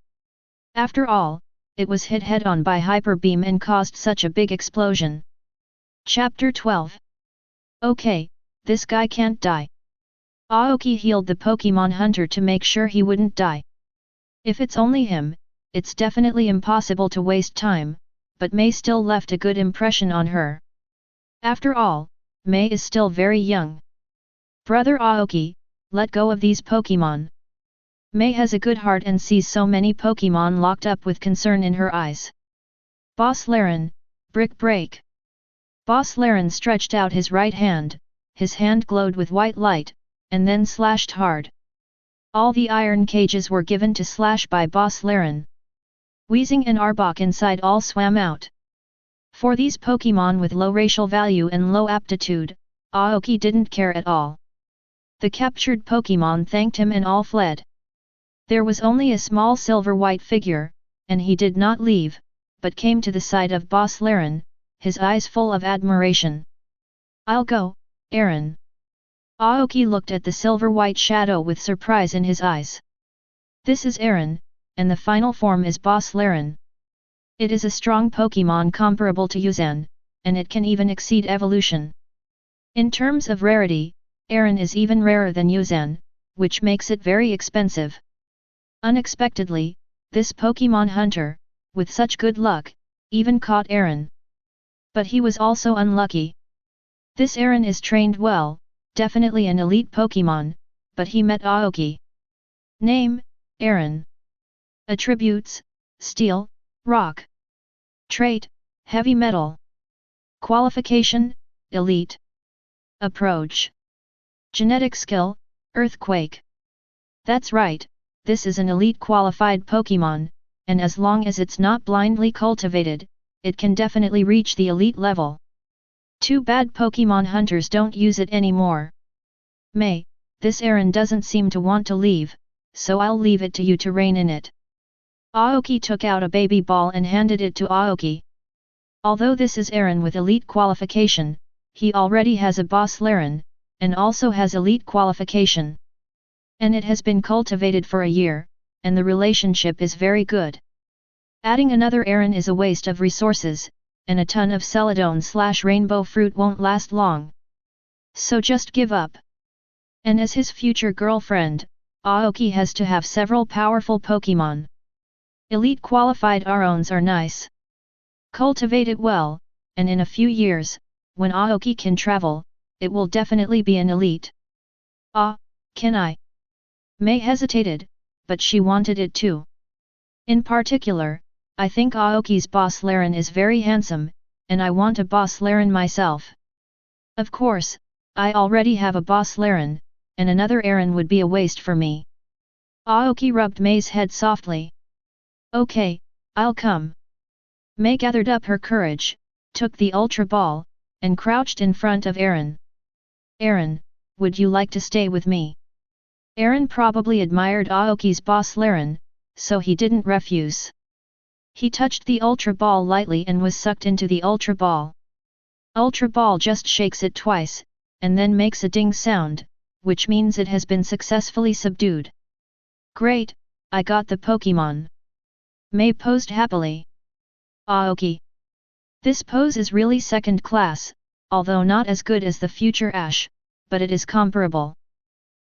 After all, it was hit head-on by Hyper Beam and caused such a big explosion. Chapter 12. Okay, this guy can't die. Aoki healed the Pokémon hunter to make sure he wouldn't die. If it's only him, it's definitely impossible to waste time, but May still left a good impression on her. After all, May is still very young. Brother Aoki, let go of these Pokémon. May has a good heart and sees so many Pokémon locked up with concern in her eyes. Boss Laren, brick break. Boss Laren stretched out his right hand, his hand glowed with white light, and then slashed hard. All the iron cages were given to slash by Boss Laren. Weezing and Arbok inside all swam out. For these Pokémon with low racial value and low aptitude, Aoki didn't care at all. The captured Pokémon thanked him and all fled. There was only a small silver-white figure, and he did not leave, but came to the side of Boss Laren, his eyes full of admiration. I'll go, Aaron. Aoki looked at the silver-white shadow with surprise in his eyes. This is Aaron, and the final form is Boss Laren. It is a strong Pokémon comparable to Uzan, and it can even exceed evolution. In terms of rarity, Aaron is even rarer than Uzan, which makes it very expensive. Unexpectedly, this Pokémon hunter, with such good luck, even caught Aaron. But he was also unlucky. This Aaron is trained well, definitely an elite Pokémon, but he met Aoki. Name, Aaron. Attributes, Steel, Rock. Trait, Heavy Metal. Qualification, Elite. Approach. Genetic skill, Earthquake. That's right, this is an elite qualified Pokémon, and as long as it's not blindly cultivated, it can definitely reach the elite level. Too bad Pokémon hunters don't use it anymore. May, this Aaron doesn't seem to want to leave, so I'll leave it to you to rein in it. Aoki took out a baby ball and handed it to Aoki. Although this is Aaron with elite qualification, he already has a Boscordora, and also has elite qualification. And it has been cultivated for a year, and the relationship is very good. Adding another Aaron is a waste of resources, and a ton of Celadon/rainbow fruit won't last long. So just give up. And as his future girlfriend, Aoki has to have several powerful Pokémon. Elite qualified Arons are nice. Cultivate it well, and in a few years, when Aoki can travel, it will definitely be an elite. Can I? May hesitated, but she wanted it too. In particular, I think Aoki's Boscordora is very handsome, and I want a Boscordora myself. Of course, I already have a Boscordora, and another Aaron would be a waste for me. Aoki rubbed May's head softly. Okay, I'll come. May gathered up her courage, took the Ultra Ball, and crouched in front of Aaron. Aaron, would you like to stay with me? Aaron probably admired Aoki's Boscordora, so he didn't refuse. He touched the Ultra Ball lightly and was sucked into the Ultra Ball. Ultra Ball just shakes it twice, and then makes a ding sound, which means it has been successfully subdued. Great, I got the Pokémon. May posed happily. Aoki. This pose is really second class, although not as good as the future Ash, but it is comparable.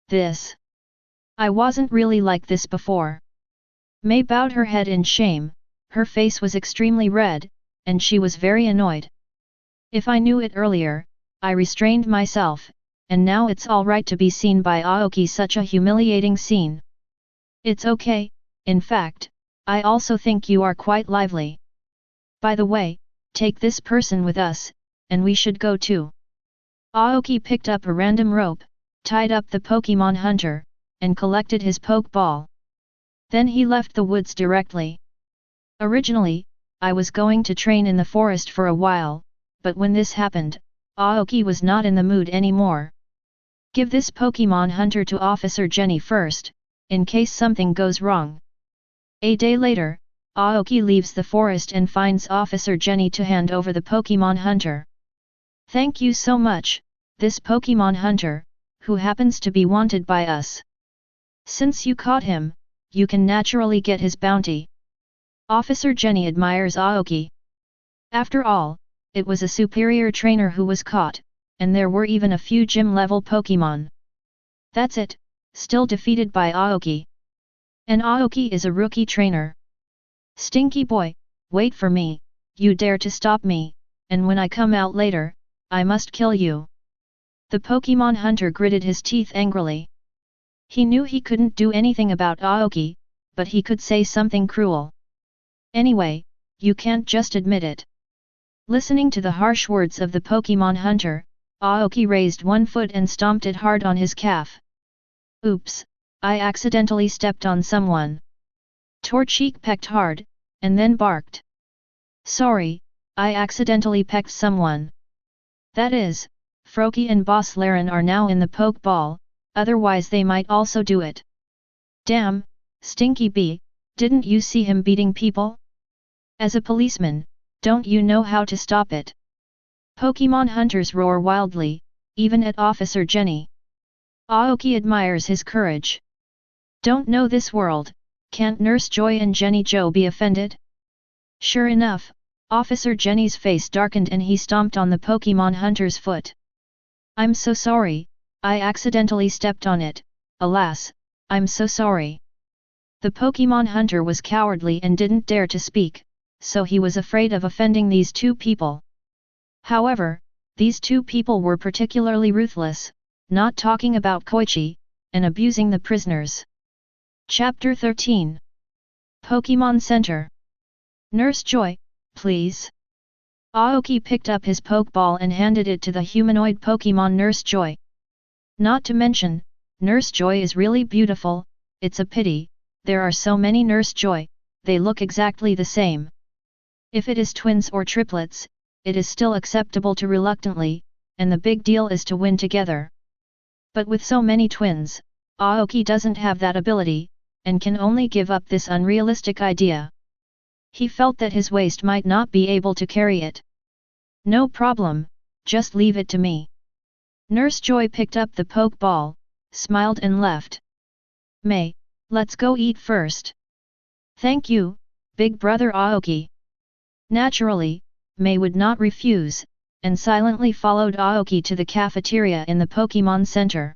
This. I wasn't really like this before. May bowed her head in shame, her face was extremely red, and she was very annoyed. If I knew it earlier, I restrained myself, and now it's alright to be seen by Aoki such a humiliating scene. It's okay, in fact, I also think you are quite lively. By the way, take this person with us, and we should go too. Aoki picked up a random rope, tied up the Pokémon hunter, and collected his Pokeball. Then he left the woods directly. Originally, I was going to train in the forest for a while, but when this happened, Aoki was not in the mood anymore. Give this Pokémon hunter to Officer Jenny first, in case something goes wrong. A day later, Aoki leaves the forest and finds Officer Jenny to hand over the Pokémon hunter. Thank you so much, this Pokémon hunter, who happens to be wanted by us. Since you caught him, you can naturally get his bounty. Officer Jenny admires Aoki. After all, it was a superior trainer who was caught, and there were even a few gym-level Pokémon. That's it, still defeated by Aoki. And Aoki is a rookie trainer. Stinky boy, wait for me, you dare to stop me, and when I come out later, I must kill you. The Pokémon hunter gritted his teeth angrily. He knew he couldn't do anything about Aoki, but he could say something cruel. Anyway, you can't just admit it. Listening to the harsh words of the Pokémon hunter, Aoki raised one foot and stomped it hard on his calf. Oops, I accidentally stepped on someone. Torchic pecked hard, and then barked. Sorry, I accidentally pecked someone. That is, Froakie and Boscordora are now in the Pokeball, otherwise they might also do it. Damn, Stinky Bee, didn't you see him beating people? As a policeman, don't you know how to stop it? Pokémon hunters roar wildly, even at Officer Jenny. Aoki admires his courage. Don't know this world, can't Nurse Joy and Jenny Joe be offended? Sure enough, Officer Jenny's face darkened and he stomped on the Pokémon hunter's foot. I'm so sorry, I accidentally stepped on it, alas, I'm so sorry. The Pokémon hunter was cowardly and didn't dare to speak, so he was afraid of offending these two people. However, these two people were particularly ruthless, not talking about Koichi, and abusing the prisoners. Chapter 13. Pokémon Center. Nurse Joy, please. Aoki picked up his Pokeball and handed it to the humanoid Pokémon Nurse Joy. Not to mention, Nurse Joy is really beautiful. It's a pity, there are so many Nurse Joy, they look exactly the same. If it is twins or triplets, it is still acceptable to reluctantly, and the big deal is to win together. But with so many twins, Aoki doesn't have that ability, and can only give up this unrealistic idea. He felt that his waist might not be able to carry it. No problem, just leave it to me. Nurse Joy picked up the Pokeball, smiled and left. May, let's go eat first. Thank you, big brother Aoki. Naturally, May would not refuse, and silently followed Aoki to the cafeteria in the Pokémon Center.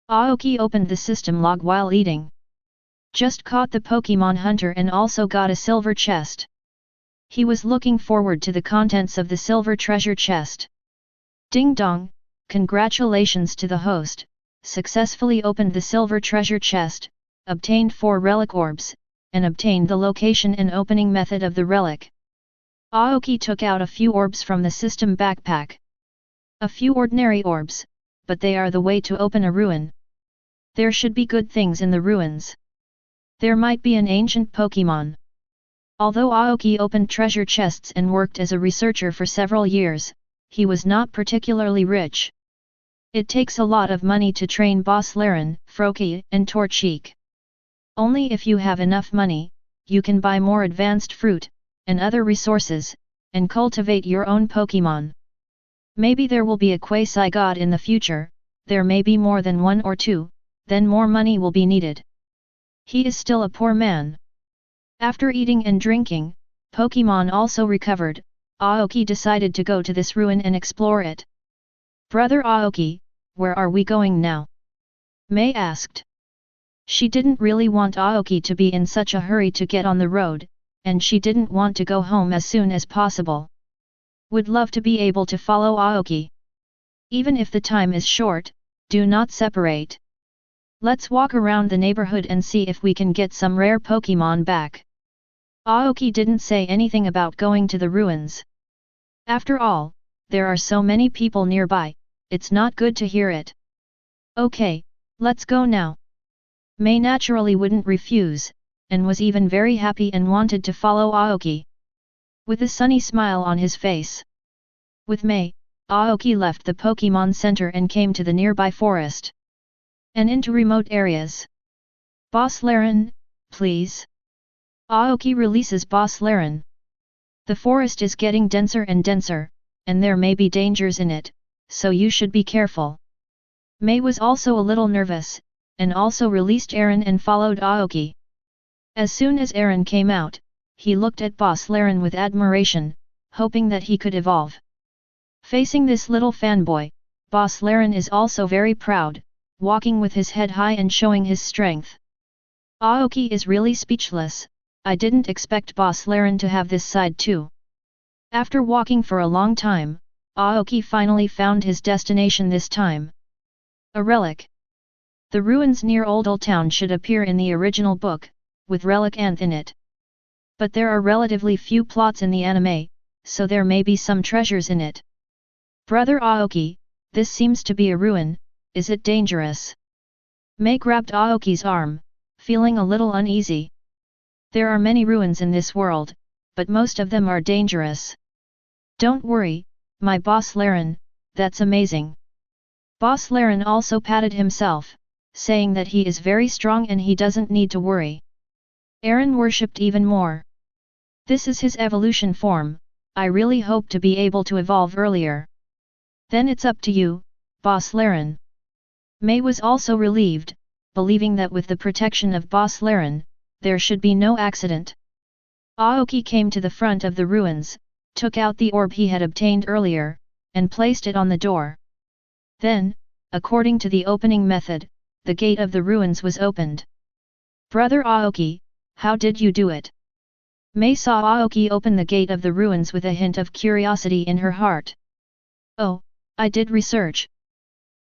Aoki opened the system log while eating. Just caught the Pokémon Hunter and also got a silver chest. He was looking forward to the contents of the silver treasure chest. Ding dong, congratulations to the host, successfully opened the silver treasure chest, obtained 4 relic orbs, and obtained the location and opening method of the relic. Aoki took out a few orbs from the system backpack. A few ordinary orbs, but they are the way to open a ruin. There should be good things in the ruins. There might be an ancient Pokémon. Although Aoki opened treasure chests and worked as a researcher for several years, he was not particularly rich. It takes a lot of money to train Boss Laren, Froakie, and Torchic. Only if you have enough money, you can buy more advanced fruit, and other resources, and cultivate your own Pokémon. Maybe there will be a quasi-god in the future, there may be more than 1 or 2, then more money will be needed. He is still a poor man. After eating and drinking, Pokémon also recovered, Aoki decided to go to this ruin and explore it. Brother Aoki, where are we going now? May asked. She didn't really want Aoki to be in such a hurry to get on the road, and she didn't want to go home as soon as possible. Would love to be able to follow Aoki. Even if the time is short, do not separate. Let's walk around the neighborhood and see if we can get some rare Pokémon back. Aoki didn't say anything about going to the ruins. After all, there are so many people nearby, it's not good to hear it. Okay, let's go now. May naturally wouldn't refuse, and was even very happy and wanted to follow Aoki. With a sunny smile on his face. With May, Aoki left the Pokémon Center and came to the nearby forest. And into remote areas. Boss Laren, please. Aoki releases Boss Laren. The forest is getting denser and denser, and there may be dangers in it, so you should be careful. May was also a little nervous, and also released Aaron and followed Aoki. As soon as Aaron came out, he looked at Boss Laren with admiration, hoping that he could evolve. Facing this little fanboy, Boss Laren is also very proud, walking with his head high and showing his strength. Aoki is really speechless. I didn't expect Boss Laren to have this side too. After walking for a long time, Aoki finally found his destination this time. A relic. The ruins near Old Town should appear in the original book, with relic nth in it. But there are relatively few plots in the anime, so there may be some treasures in it. Brother Aoki, this seems to be a ruin, is it dangerous? May grabbed Aoki's arm, feeling a little uneasy. There are many ruins in this world, but most of them are dangerous. Don't worry, my Boss Laren, that's amazing. Boss Laren also patted himself, saying that he is very strong and he doesn't need to worry. Aaron worshipped even more. This is his evolution form, I really hope to be able to evolve earlier. Then it's up to you, Boss Laren. May was also relieved, believing that with the protection of Boss Laren, there should be no accident. Aoki came to the front of the ruins, took out the orb he had obtained earlier, and placed it on the door. Then, according to the opening method, the gate of the ruins was opened. Brother Aoki, how did you do it? May saw Aoki open the gate of the ruins with a hint of curiosity in her heart. Oh, I did research.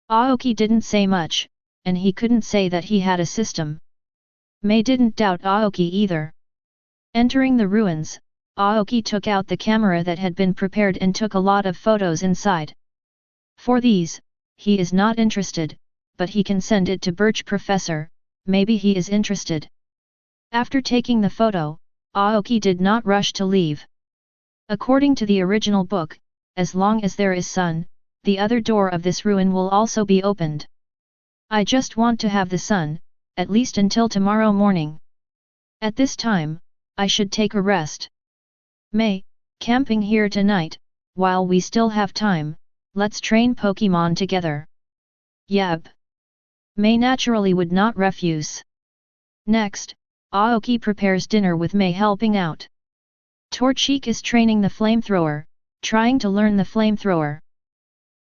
Aoki didn't say much, and he couldn't say that he had a system. Mei didn't doubt Aoki either. Entering the ruins, Aoki took out the camera that had been prepared and took a lot of photos inside. For these, he is not interested, but he can send it to Birch Professor, maybe he is interested. After taking the photo, Aoki did not rush to leave. According to the original book, as long as there is sun, the other door of this ruin will also be opened. I just want to have the sun, at least until tomorrow morning. At this time, I should take a rest. Mei, camping here tonight, while we still have time, let's train Pokémon together. Yep. Mei naturally would not refuse. Next, Aoki prepares dinner with Mei helping out. Torchic is training the flamethrower, trying to learn the flamethrower.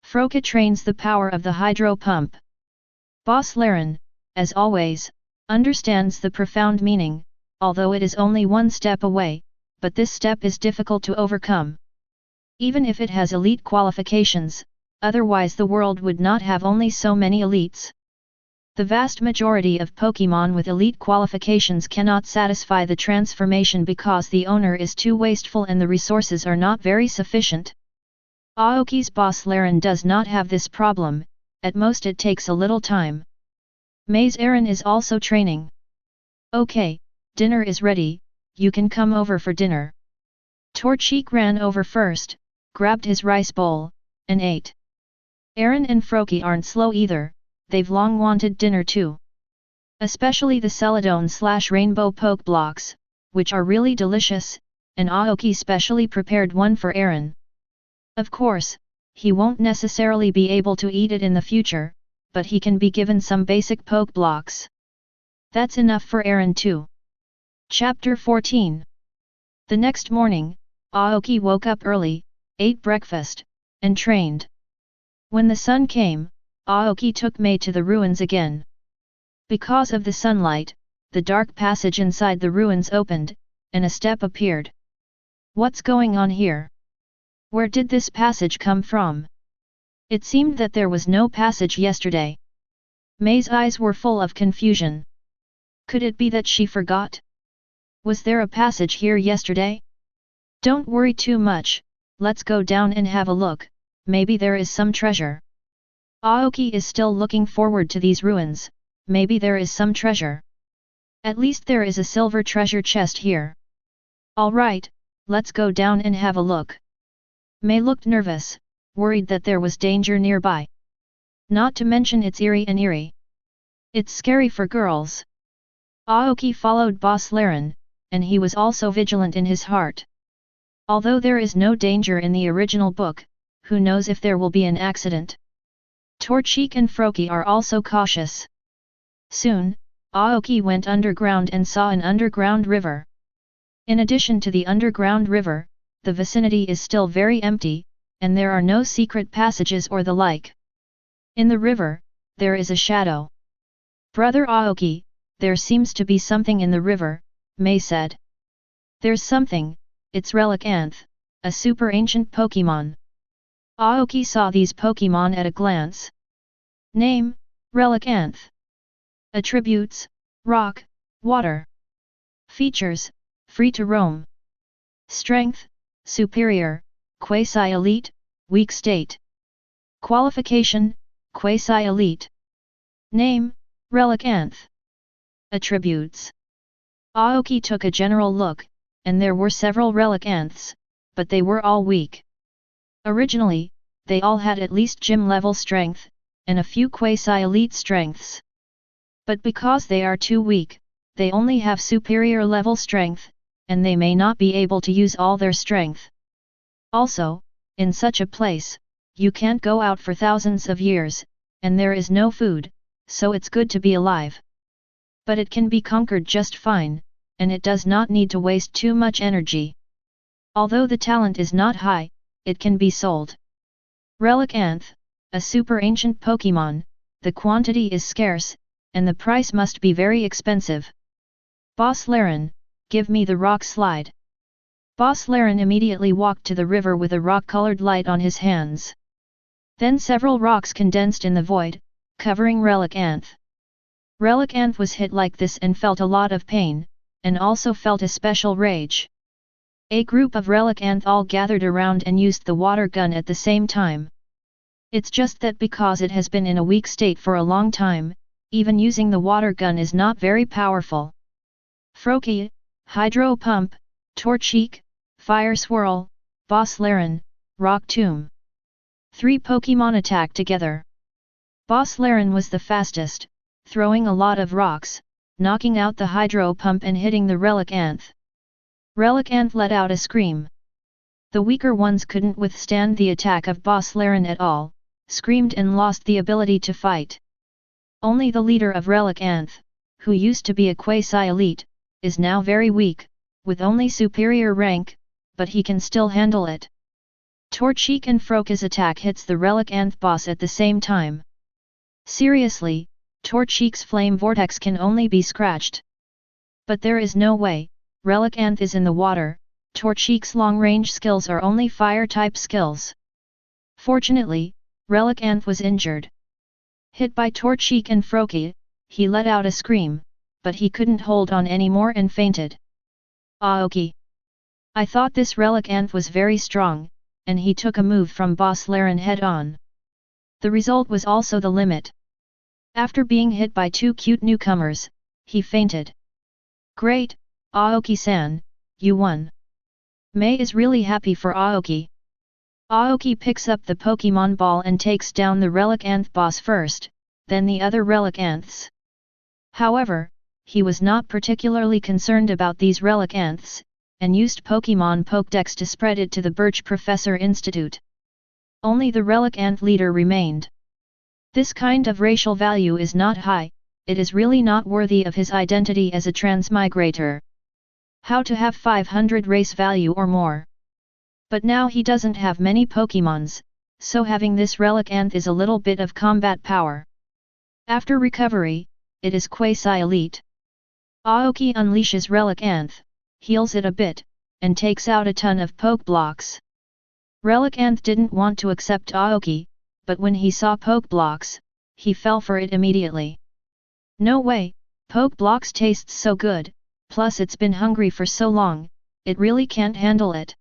Froka trains the power of the hydro pump. Boss Laren, as always, understands the profound meaning, although it is only one step away, but this step is difficult to overcome. Even if it has elite qualifications, otherwise the world would not have only so many elites. The vast majority of Pokémon with elite qualifications cannot satisfy the transformation because the owner is too wasteful and the resources are not very sufficient. Aoki's boss Laren does not have this problem, at most it takes a little time. Mei's Aaron is also training. Okay, dinner is ready, you can come over for dinner. Torchic ran over first, grabbed his rice bowl, and ate. Aaron and Froki aren't slow either. They've long wanted dinner too. Especially the Celadon/Rainbow Poke Blocks, which are really delicious, and Aoki specially prepared one for Aaron. Of course, he won't necessarily be able to eat it in the future, but he can be given some basic Poke Blocks. That's enough for Aaron too. Chapter 14. The next morning, Aoki woke up early, ate breakfast, and trained. When the sun came, Aoki took Mei to the ruins again. Because of the sunlight, the dark passage inside the ruins opened, and a step appeared. What's going on here? Where did this passage come from? It seemed that there was no passage yesterday. Mei's eyes were full of confusion. Could it be that she forgot? Was there a passage here yesterday? Don't worry too much, let's go down and have a look, maybe there is some treasure. Aoki is still looking forward to these ruins, maybe there is some treasure. At least there is a silver treasure chest here. Alright, let's go down and have a look. Mei looked nervous, worried that there was danger nearby. Not to mention it's eerie and eerie. It's scary for girls. Aoki followed Boss Laren, and he was also vigilant in his heart. Although there is no danger in the original book, who knows if there will be an accident. Torchic and Froki are also cautious. Soon, Aoki went underground and saw an underground river. In addition to the underground river, the vicinity is still very empty, and there are no secret passages or the like. In the river, there is a shadow. Brother Aoki, there seems to be something in the river, Mei said. There's something, it's Relicanth, a super ancient Pokémon. Aoki saw these Pokémon at a glance. Name, Relicanth. Attributes, rock, water. Features, free to roam. Strength, superior, quasi-elite, weak state. Qualification, quasi-elite. Name, Relicanth. Attributes. Aoki took a general look, and there were several Relicanths, but they were all weak. Originally, they all had at least gym-level strength, and a few quasi-elite strengths. But because they are too weak, they only have superior level strength, and they may not be able to use all their strength. Also, in such a place, you can't go out for thousands of years, and there is no food, so it's good to be alive. But it can be conquered just fine, and it does not need to waste too much energy. Although the talent is not high, it can be sold. Relicanth, a super ancient Pokémon, the quantity is scarce, and the price must be very expensive. Boss Laren, give me the rock slide. Boss Laren immediately walked to the river with a rock-colored light on his hands. Then several rocks condensed in the void, covering Relicanth. Relicanth was hit like this and felt a lot of pain, and also felt a special rage. A group of Relicanth all gathered around and used the water gun at the same time. It's just that because it has been in a weak state for a long time, even using the water gun is not very powerful. Froakie, Hydro Pump, Torchic, Fire Swirl, Boss Laren, Rock Tomb. 3 Pokémon attacked together. Boss Laren was the fastest, throwing a lot of rocks, knocking out the Hydro Pump and hitting the Relicanth. Relicanth let out a scream. The weaker ones couldn't withstand the attack of Boss Laren at all, screamed and lost the ability to fight. Only the leader of Relicanth, who used to be a quasi-elite, is now very weak, with only superior rank, but he can still handle it. Torchic and Froakie's attack hits the Relicanth boss at the same time. Seriously, Torchic's flame vortex can only be scratched. But there is no way, Relicanth is in the water, Torchic's long-range skills are only fire-type skills. Fortunately, Relicanth was injured. Hit by Torchic and Froakie, he let out a scream, but he couldn't hold on anymore and fainted. Aoki. I thought this Relicanth was very strong, and he took a move from Boss Laren head-on. The result was also the limit. After being hit by 2 cute newcomers, he fainted. Great, Aoki-san, you won. Mei is really happy for Aoki. Aoki picks up the Pokémon ball and takes down the Relicanth boss first, then the other Relicanths. However, he was not particularly concerned about these Relicanths, and used Pokémon Pokédex to spread it to the Birch Professor Institute. Only the Relicanth leader remained. This kind of racial value is not high, it is really not worthy of his identity as a transmigrator. How to have 500 race value or more. But now he doesn't have many Pokémons, so having this Relicanth is a little bit of combat power. After recovery, it is quasi-elite. Aoki unleashes Relicanth, heals it a bit, and takes out a ton of Poke Blocks. Relicanth didn't want to accept Aoki, but when he saw Poke Blocks, he fell for it immediately. No way, Poke Blocks tastes so good, plus it's been hungry for so long, it really can't handle it.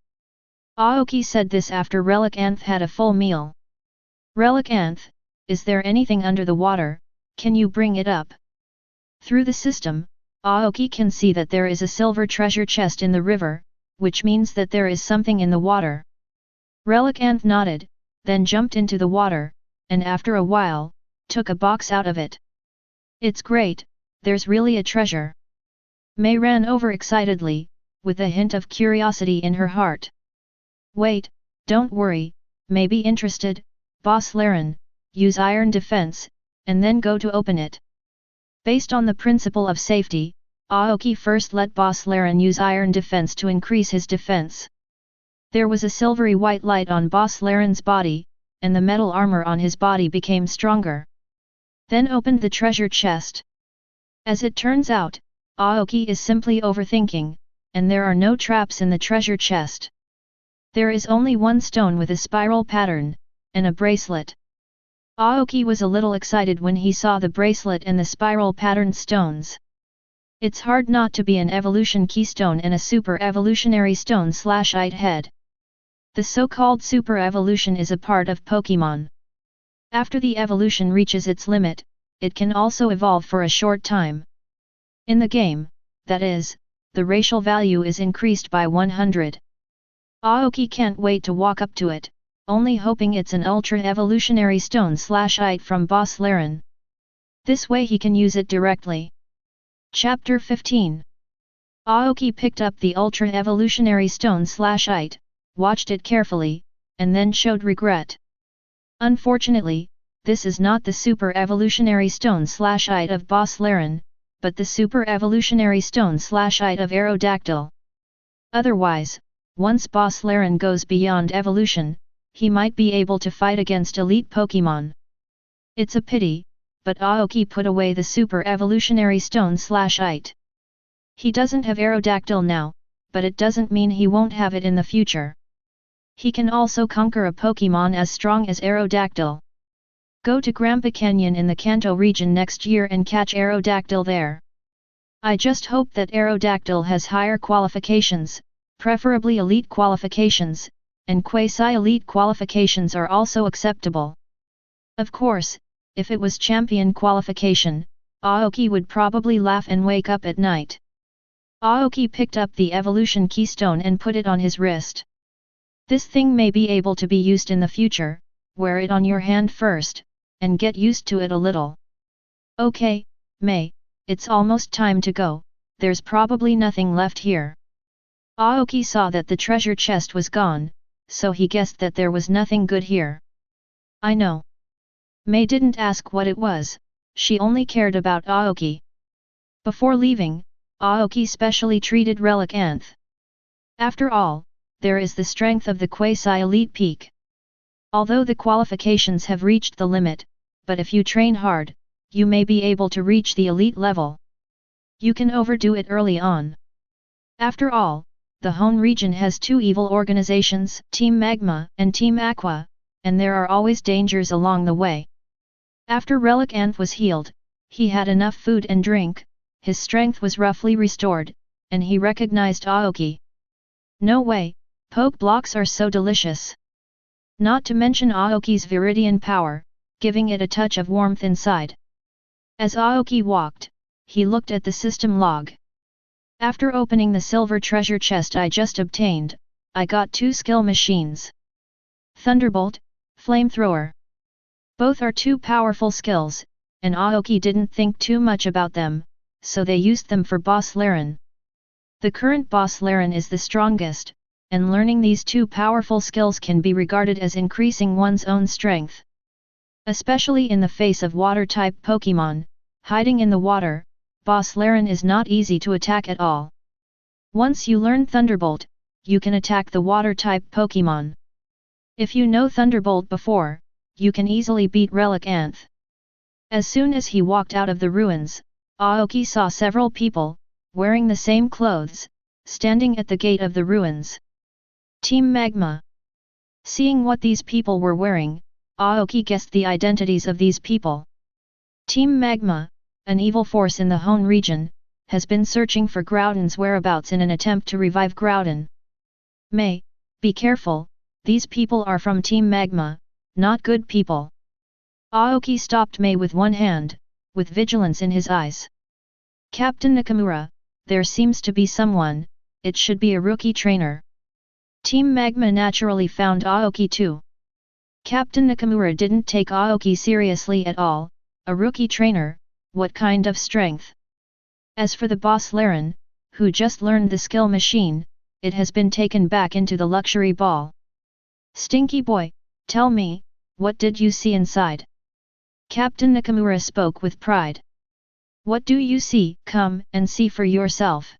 Aoki said this after Relicanth had a full meal. Relicanth, is there anything under the water, can you bring it up? Through the system, Aoki can see that there is a silver treasure chest in the river, which means that there is something in the water. Relicanth nodded, then jumped into the water, and after a while, took a box out of it. It's great, there's really a treasure. Mei ran over excitedly, with a hint of curiosity in her heart. Wait, don't worry, may be interested, Boss Laren, use Iron Defense, and then go to open it. Based on the principle of safety, Aoki first let Boss Laren use Iron Defense to increase his defense. There was a silvery white light on Boss Laren's body, and the metal armor on his body became stronger. Then opened the treasure chest. As it turns out, Aoki is simply overthinking, and there are no traps in the treasure chest. There is only one stone with a spiral pattern, and a bracelet. Aoki was a little excited when he saw the bracelet and the spiral patterned stones. It's hard not to be an evolution keystone and a super evolutionary stone/ite head. The so-called super evolution is a part of Pokémon. After the evolution reaches its limit, it can also evolve for a short time. In the game, that is, the racial value is increased by 100. Aoki can't wait to walk up to it, only hoping it's an ultra-evolutionary stone/ite from Boss Laren. This way he can use it directly. Chapter 15. Aoki picked up the ultra-evolutionary stone/ite, watched it carefully, and then showed regret. Unfortunately, this is not the super evolutionary stone/ite of Boss Laren, but the super evolutionary stone/ite of Aerodactyl. Otherwise, once Boss Laren goes beyond evolution, he might be able to fight against elite Pokémon. It's a pity, but Aoki put away the super evolutionary stone/ite. He doesn't have Aerodactyl now, but it doesn't mean he won't have it in the future. He can also conquer a Pokémon as strong as Aerodactyl. Go to Grandpa Canyon in the Kanto region next year and catch Aerodactyl there. I just hope that Aerodactyl has higher qualifications, preferably elite qualifications, and quasi-elite qualifications are also acceptable. Of course, if it was champion qualification, Aoki would probably laugh and wake up at night. Aoki picked up the evolution keystone and put it on his wrist. This thing may be able to be used in the future, wear it on your hand first, and get used to it a little. Okay, May, it's almost time to go, there's probably nothing left here. Aoki saw that the treasure chest was gone, so he guessed that there was nothing good here. I know. May didn't ask what it was, she only cared about Aoki. Before leaving, Aoki specially treated Relic Anth. After all, there is the strength of the quasi-elite peak. Although the qualifications have reached the limit, but if you train hard, you may be able to reach the elite level. You can overdo it early on. After all, the Hone region has two evil organizations, Team Magma and Team Aqua, and there are always dangers along the way. After Relic Anth was healed, he had enough food and drink, his strength was roughly restored, and he recognized Aoki. No way, poke blocks are so delicious. Not to mention Aoki's viridian power, giving it a touch of warmth inside. As Aoki walked, he looked at the system log. After opening the silver treasure chest I just obtained, I got 2 skill machines. Thunderbolt, Flamethrower. Both are 2 powerful skills, and Aoki didn't think too much about them, so they used them for Boss Laren. The current Boss Laren is the strongest, and learning these 2 powerful skills can be regarded as increasing one's own strength. Especially in the face of water-type Pokémon, hiding in the water, Boss Laren is not easy to attack at all. Once you learn Thunderbolt, you can attack the water-type Pokémon. If you know Thunderbolt before, you can easily beat Relic Anth. As soon as he walked out of the ruins, Aoki saw several people, wearing the same clothes, standing at the gate of the ruins. Team Magma. Seeing what these people were wearing, Aoki guessed the identities of these people. Team Magma, an evil force in the Hone region, has been searching for Groudon's whereabouts in an attempt to revive Groudon. May, be careful, these people are from Team Magma, not good people. Aoki stopped May with one hand, with vigilance in his eyes. Captain Nakamura, there seems to be someone, it should be a rookie trainer. Team Magma naturally found Aoki too. Captain Nakamura didn't take Aoki seriously at all, a rookie trainer, what kind of strength? As for the Boss Laren, who just learned the skill machine, it has been taken back into the luxury ball. Stinky boy, tell me, what did you see inside? Captain Nakamura spoke with pride. What do you see? Come and see for yourself.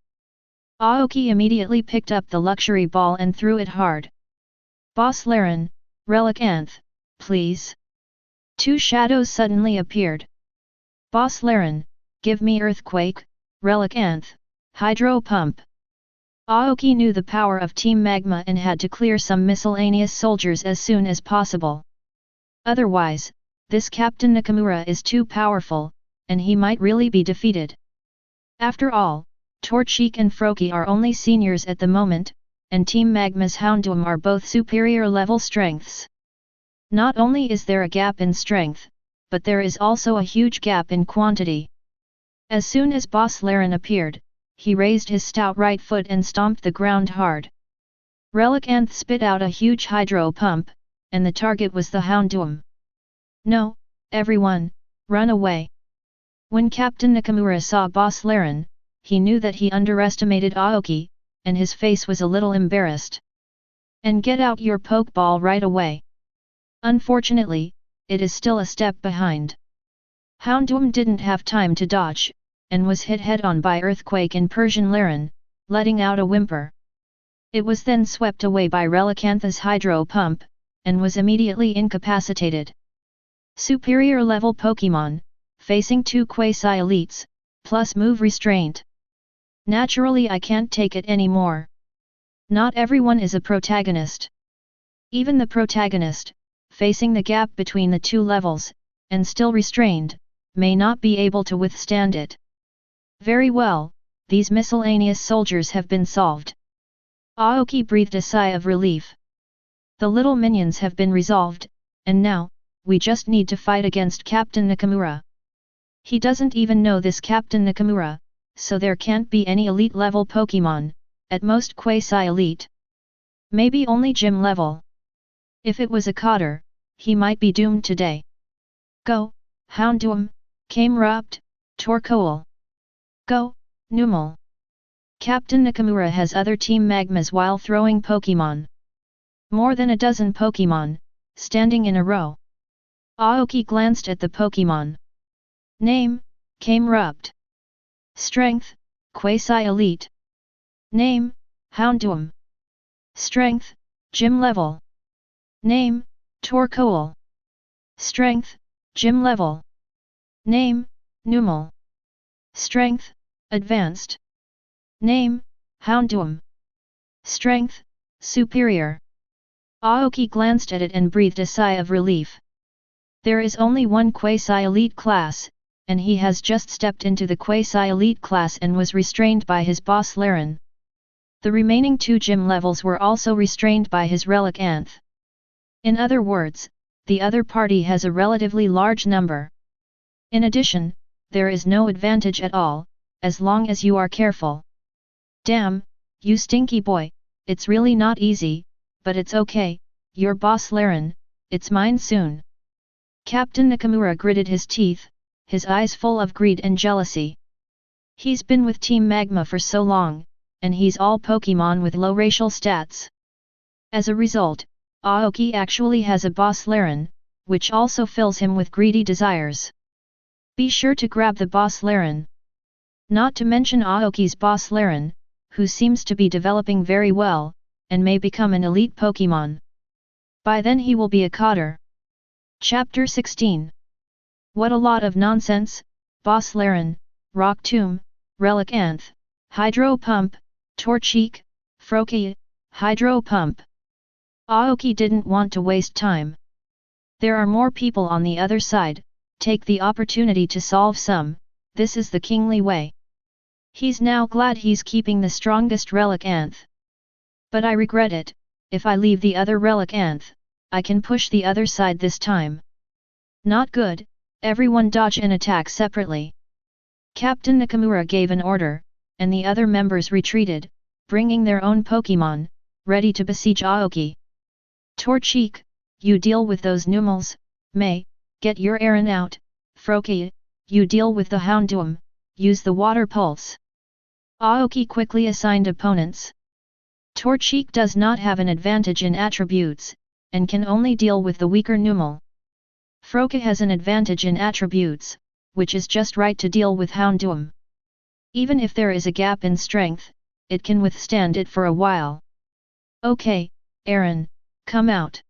Aoki immediately picked up the luxury ball and threw it hard. Boss Laren, Relic Anth, please. 2 shadows suddenly appeared. Boss Laren, give me Earthquake, Relic Anth, Hydro Pump. Aoki knew the power of Team Magma and had to clear some miscellaneous soldiers as soon as possible. Otherwise, this Captain Nakamura is too powerful, and he might really be defeated. After all, Torchic and Froakie are only seniors at the moment, and Team Magma's Houndoom are both superior level strengths. Not only is there a gap in strength, but there is also a huge gap in quantity. As soon as Boss Laren appeared, he raised his stout right foot and stomped the ground hard. Relic Anth spit out a huge hydro pump, and the target was the Houndoom. No, everyone, run away. When Captain Nakamura saw Boss Laren, he knew that he underestimated Aoki, and his face was a little embarrassed. And get out your Pokeball right away. Unfortunately, it is still a step behind. Houndoom didn't have time to dodge, and was hit head-on by Earthquake and Persian Laren, letting out a whimper. It was then swept away by Relic Anth's hydro pump, and was immediately incapacitated. Superior level Pokémon, facing 2 quasi-elites, plus move restraint. Naturally I can't take it anymore. Not everyone is a protagonist. Even the protagonist, facing the gap between the two levels, and still restrained, may not be able to withstand it. Very well, these miscellaneous soldiers have been solved. Aoki breathed a sigh of relief. The little minions have been resolved, and now, we just need to fight against Captain Nakamura. He doesn't even know this Captain Nakamura, so there can't be any elite level Pokémon, at most quasi-elite. Maybe only gym level. If it was a Cotter, he might be doomed today. Go, Houndoom, Kamizrai, Torkoal. Go, Numel. Captain Nakamura has other Team Magmas while throwing Pokémon. More than a dozen Pokémon, standing in a row. Aoki glanced at the Pokémon. Name, Kamizrai. Strength, Quasi-Elite. Name, Houndoom. Strength, Gym Level. Name, Torkoal. Strength, Gym Level. Name, Numel. Strength, Advanced. Name, Houndoom. Strength, Superior. Aoki glanced at it and breathed a sigh of relief. There is only one quasi-elite class, and he has just stepped into the quasi-elite class and was restrained by his boss Laren. The remaining two gym levels were also restrained by his relic Anth. In other words, the other party has a relatively large number. In addition, there is no advantage at all, as long as you are careful. Damn, you stinky boy, it's really not easy, but it's okay, your boss Laren, it's mine soon. Captain Nakamura gritted his teeth, his eyes full of greed and jealousy. He's been with Team Magma for so long, and he's all Pokémon with low racial stats. As a result, Aoki actually has a boss Laren, which also fills him with greedy desires. Be sure to grab the boss Laren. Not to mention Aoki's boss Laren, who seems to be developing very well, and may become an elite Pokémon. By then he will be a Cotter. Chapter 16. What a lot of nonsense, Boss Laren, Rock Tomb, Relic Anth, Hydro Pump, Torchic, Froakie, Hydro Pump. Aoki didn't want to waste time. There are more people on the other side, take the opportunity to solve some, this is the kingly way. He's now glad he's keeping the strongest Relic Anth. But I regret it, if I leave the other Relic Anth, I can push the other side this time. Not good, everyone dodge and attack separately. Captain Nakamura gave an order, and the other members retreated, bringing their own Pokémon, ready to besiege Aoki. Torchic, you deal with those Numels, May, get your Aaron out, Froakie, you deal with the Houndoom, use the Water Pulse. Aoki quickly assigned opponents. Torchic does not have an advantage in attributes, and can only deal with the weaker Numel. Froakie has an advantage in attributes, which is just right to deal with Houndoom. Even if there is a gap in strength, it can withstand it for a while. Okay, Aaron, come out.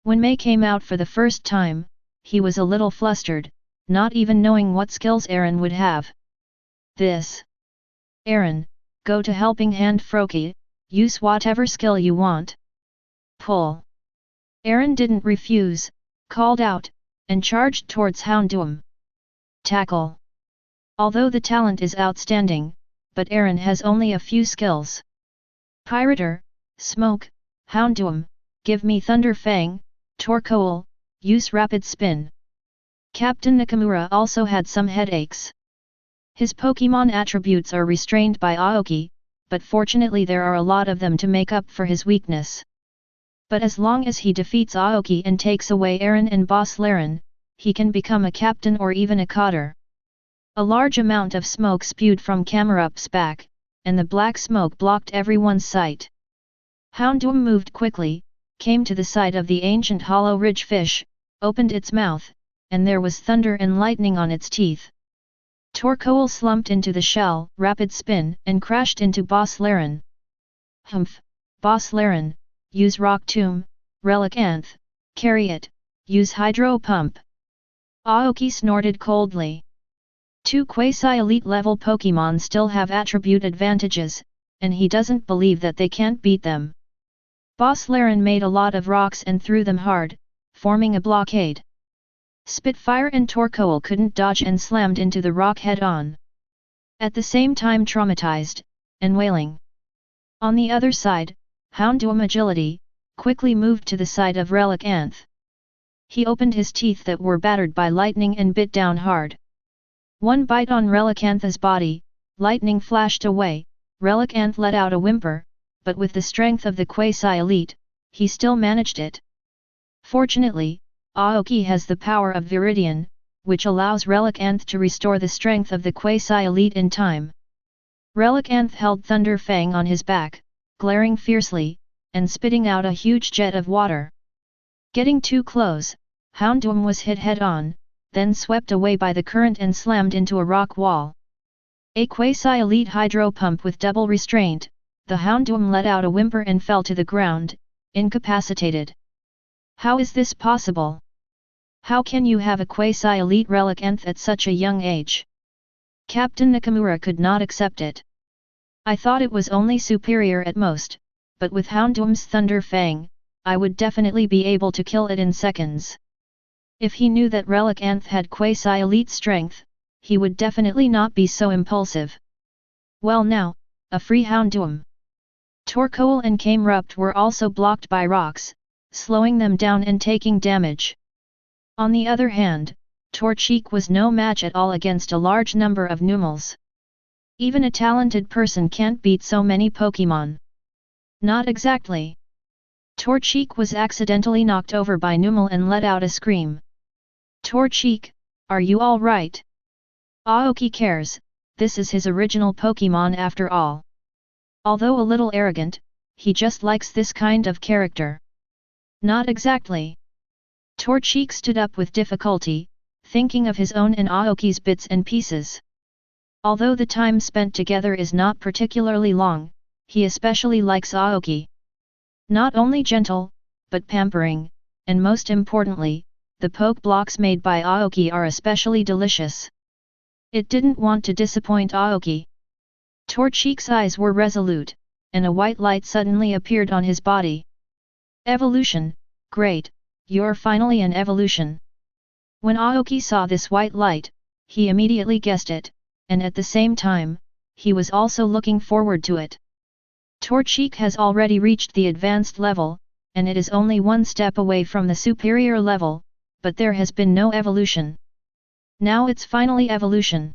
When May came out for the first time, he was a little flustered, not even knowing what skills Aaron would have. This. Aaron, go to helping hand Froakie, use whatever skill you want. Pull. Aaron didn't refuse, called out, and charged towards Houndoom. Tackle. Although the talent is outstanding, but Aaron has only a few skills. Pirater, Smoke, Houndoom, give me Thunder Fang, Torkoal, use Rapid Spin. Captain Nakamura also had some headaches. His Pokémon attributes are restrained by Aoki, but fortunately there are a lot of them to make up for his weakness. But as long as he defeats Aoki and takes away Aaron and Boss Laren, he can become a captain or even a Cotter. A large amount of smoke spewed from Kamizrai's back, and the black smoke blocked everyone's sight. Houndoom moved quickly, came to the side of the ancient hollow ridge fish, opened its mouth, and there was thunder and lightning on its teeth. Torkoal slumped into the shell, rapid spin, and crashed into Boss Laren. Humph, Boss Laren, use Rock Tomb, Relic Anth, carry it, use Hydro Pump. Aoki snorted coldly. Two quasi-elite level Pokémon still have attribute advantages, and he doesn't believe that they can't beat them. Boss Laren made a lot of rocks and threw them hard, forming a blockade. Spitfire and Torkoal couldn't dodge and slammed into the rock head-on. At the same time traumatized, and wailing. On the other side, Houndoom Agility, quickly moved to the side of Relicanth. He opened his teeth that were battered by lightning and bit down hard. One bite on Relicanth's body, lightning flashed away, Relicanth let out a whimper, but with the strength of the Quasi-Elite, he still managed it. Fortunately, Aoki has the power of Viridian, which allows Relicanth to restore the strength of the Quasi-Elite in time. Relicanth held Thunder Fang on his back, glaring fiercely, and spitting out a huge jet of water. Getting too close, Houndoom was hit head-on, then swept away by the current and slammed into a rock wall. A Quasi-Elite hydro pump with double restraint, the Houndoom let out a whimper and fell to the ground, incapacitated. How is this possible? How can you have a Quasi-Elite Relicanth at such a young age? Captain Nakamura could not accept it. I thought it was only superior at most, but with Houndoom's Thunder Fang, I would definitely be able to kill it in seconds. If he knew that Relicanth had Quasi-Elite strength, he would definitely not be so impulsive. Well now, a free Houndoom. Torkoal and Kamrupt were also blocked by rocks, slowing them down and taking damage. On the other hand, Torchic was no match at all against a large number of Numels. Even a talented person can't beat so many Pokémon. Not exactly. Torchic was accidentally knocked over by Numel and let out a scream. Torchic, are you all right? Aoki cares, this is his original Pokémon after all. Although a little arrogant, he just likes this kind of character. Not exactly. Torchic stood up with difficulty, thinking of his own and Aoki's bits and pieces. Although the time spent together is not particularly long, he especially likes Aoki. Not only gentle, but pampering, and most importantly, the poke blocks made by Aoki are especially delicious. It didn't want to disappoint Aoki. Torchic's eyes were resolute, and a white light suddenly appeared on his body. Evolution, great, you're finally an evolution. When Aoki saw this white light, he immediately guessed it, and at the same time, he was also looking forward to it. Torchic has already reached the advanced level, and it is only one step away from the superior level, but there has been no evolution. Now it's finally evolution.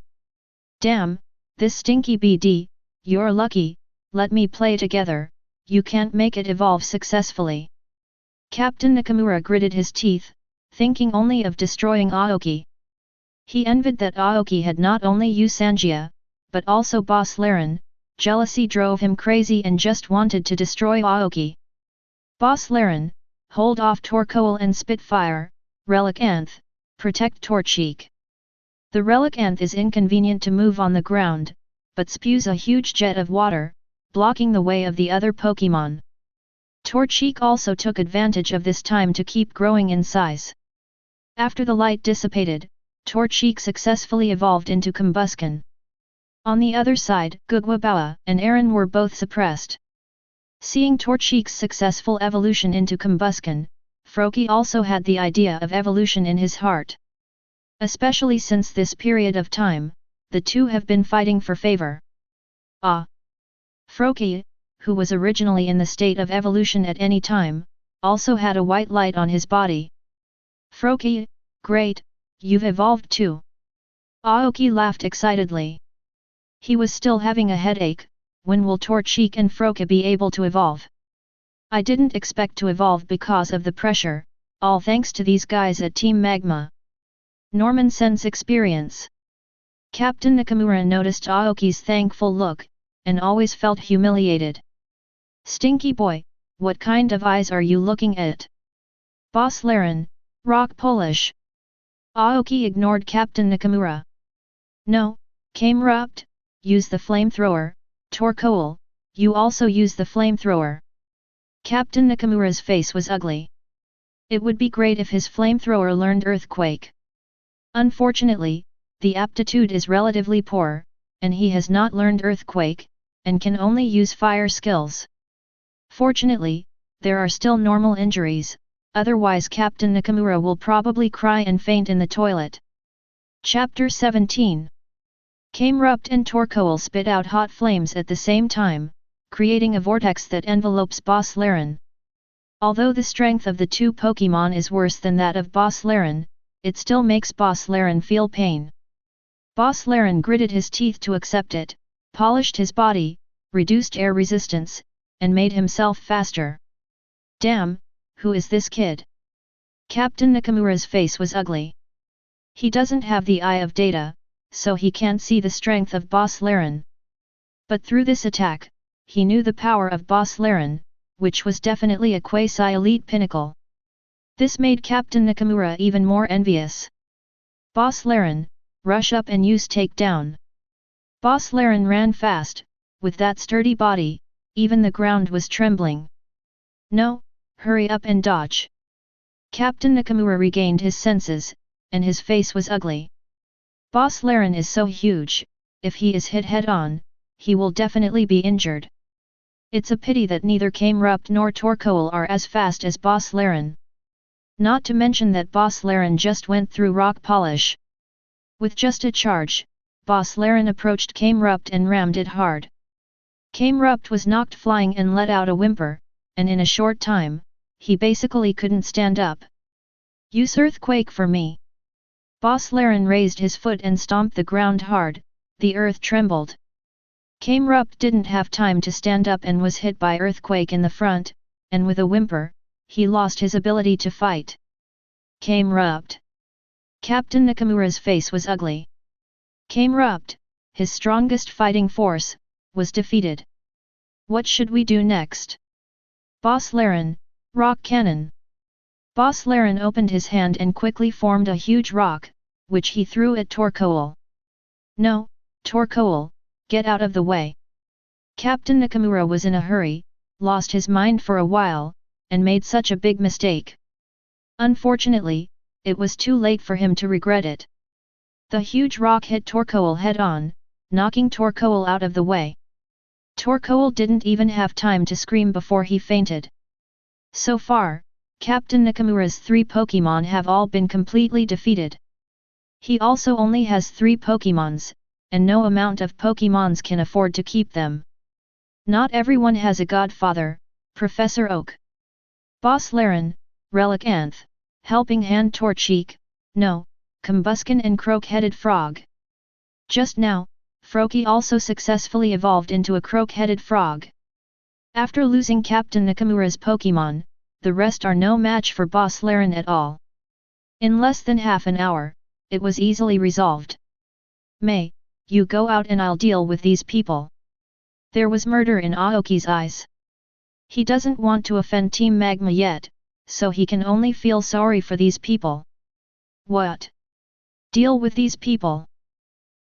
Damn, this stinky BD, you're lucky, let me play together, you can't make it evolve successfully. Captain Nakamura gritted his teeth, thinking only of destroying Aoki. He envied that Aoki had not only Usangia, but also Boss Laren. Jealousy drove him crazy and just wanted to destroy Aoki. Boss Laren, hold off Torkoal and Spitfire, Relicanth, protect Torchic. The Relicanth is inconvenient to move on the ground, but spews a huge jet of water, blocking the way of the other Pokémon. Torchic also took advantage of this time to keep growing in size. After the light dissipated, Torchic successfully evolved into Combusken. On the other side, Gugwabawa and Aaron were both suppressed. Seeing Torchic's successful evolution into Combusken, Froakie also had the idea of evolution in his heart. Especially since this period of time, the two have been fighting for favor. Froakie, who was originally in the state of evolution at any time, also had a white light on his body. Froakie, great, you've evolved too. Aoki laughed excitedly. He was still having a headache. When will Torchic and Froakie be able to evolve? I didn't expect to evolve because of the pressure, all thanks to these guys at Team Magma. Norman Sen's experience. Captain Nakamura noticed Aoki's thankful look, and always felt humiliated. Stinky boy, what kind of eyes are you looking at? Boss Laren, rock Polish. Aoki ignored Captain Nakamura. No, Kamrupt, use the flamethrower. Torkoal, you also use the flamethrower. Captain Nakamura's face was ugly. It would be great if his flamethrower learned Earthquake. Unfortunately, the aptitude is relatively poor, and he has not learned Earthquake, and can only use fire skills. Fortunately, there are still normal injuries, otherwise Captain Nakamura will probably cry and faint in the toilet. Chapter 17. Kamrupt and Torkoal spit out hot flames at the same time, creating a vortex that envelopes Boss Laren. Although the strength of the two Pokémon is worse than that of Boss Laren, it still makes Boss Laren feel pain. Boss Laren gritted his teeth to accept it, polished his body, reduced air resistance, and made himself faster. Damn, who is this kid? Captain Nakamura's face was ugly. He doesn't have the eye of data, so he can't see the strength of Boss Laren. But through this attack, he knew the power of Boss Laren, which was definitely a quasi-elite pinnacle. This made Captain Nakamura even more envious. Boss Laren, rush up and use takedown. Boss Laren ran fast, with that sturdy body, even the ground was trembling. No, hurry up and dodge. Captain Nakamura regained his senses, and his face was ugly. Boss Laren is so huge, if he is hit head-on, he will definitely be injured. It's a pity that neither Kamrupt nor Torkoal are as fast as Boss Laren. Not to mention that Boss Laren just went through rock polish. With just a charge, Boss Laren approached Kamrupt and rammed it hard. Kamrupt was knocked flying and let out a whimper, and in a short time, he basically couldn't stand up. Use earthquake for me. Boss Laren raised his foot and stomped the ground hard, the earth trembled. Kamrupt didn't have time to stand up and was hit by earthquake in the front, and with a whimper, he lost his ability to fight. Kamrupt. Captain Nakamura's face was ugly. Kamrupt, his strongest fighting force, was defeated. What should we do next? Boss Laren, rock cannon. Boss Laren opened his hand and quickly formed a huge rock, which he threw at Torkoal. No, Torkoal, get out of the way. Captain Nakamura was in a hurry, lost his mind for a while, and made such a big mistake. Unfortunately, it was too late for him to regret it. The huge rock hit Torkoal head-on, knocking Torkoal out of the way. Torkoal didn't even have time to scream before he fainted. So far, Captain Nakamura's 3 Pokémon have all been completely defeated. He also only has 3 Pokémons, and no amount of Pokémons can afford to keep them. Not everyone has a godfather, Professor Oak. Boss Laren, Relic Anth, Helping Hand Torchic, no, Combuskin and Croak-Headed Frog. Just now, Froakie also successfully evolved into a croak-headed frog. After losing Captain Nakamura's Pokémon, the rest are no match for Boss Laren at all. In less than half an hour, it was easily resolved. May, you go out and I'll deal with these people. There was murder in Aoki's eyes. He doesn't want to offend Team Magma yet, so he can only feel sorry for these people. What? Deal with these people?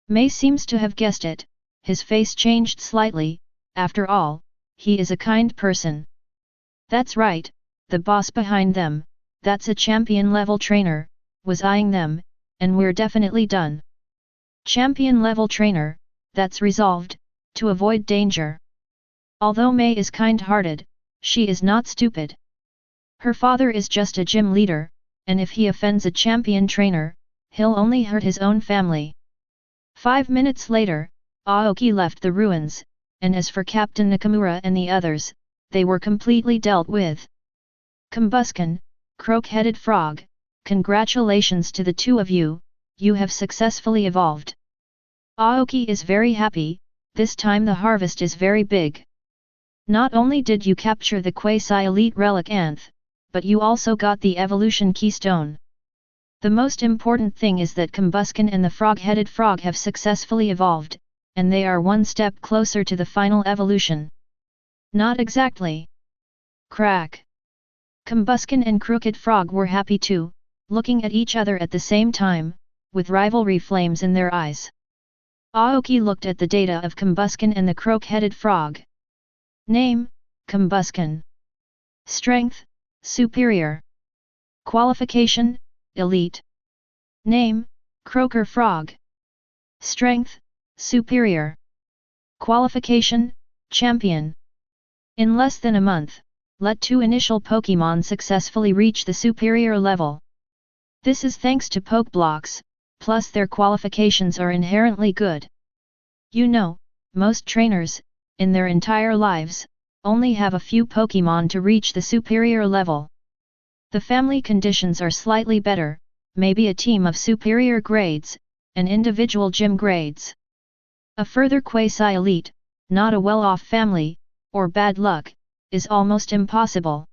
May seems to have guessed it, his face changed slightly, after all, he is a kind person. That's right, the boss behind them, that's a champion-level trainer, was eyeing them, and we're definitely done. Champion-level trainer, that's resolved, to avoid danger. Although May is kind-hearted, she is not stupid. Her father is just a gym leader, and if he offends a champion trainer, he'll only hurt his own family. 5 minutes later, Aoki left the ruins, and as for Captain Nakamura and the others, they were completely dealt with. Combuskin, Croak-Headed Frog, congratulations to the two of you, you have successfully evolved. Aoki is very happy, this time the harvest is very big. Not only did you capture the quasi-elite Relic Anth, but you also got the evolution keystone. The most important thing is that Combuskin and the frog-headed frog have successfully evolved, and they are one step closer to the final evolution. Not exactly. Crack. Combuskin and Crooked Frog were happy too, looking at each other at the same time, with rivalry flames in their eyes. Aoki looked at the data of Combuskin and the Croak-Headed Frog. Name, Combuskin. Strength, Superior. Qualification, Elite. Name, Croaker Frog. Strength, Superior. Qualification, Champion. In less than a month, let 2 initial Pokémon successfully reach the superior level. This is thanks to Pokeblocks, plus their qualifications are inherently good. You know, most trainers, in their entire lives, only have a few Pokémon to reach the superior level. The family conditions are slightly better, maybe a team of superior grades, and individual gym grades. A further quasi-elite, not a well-off family, or bad luck, is almost impossible.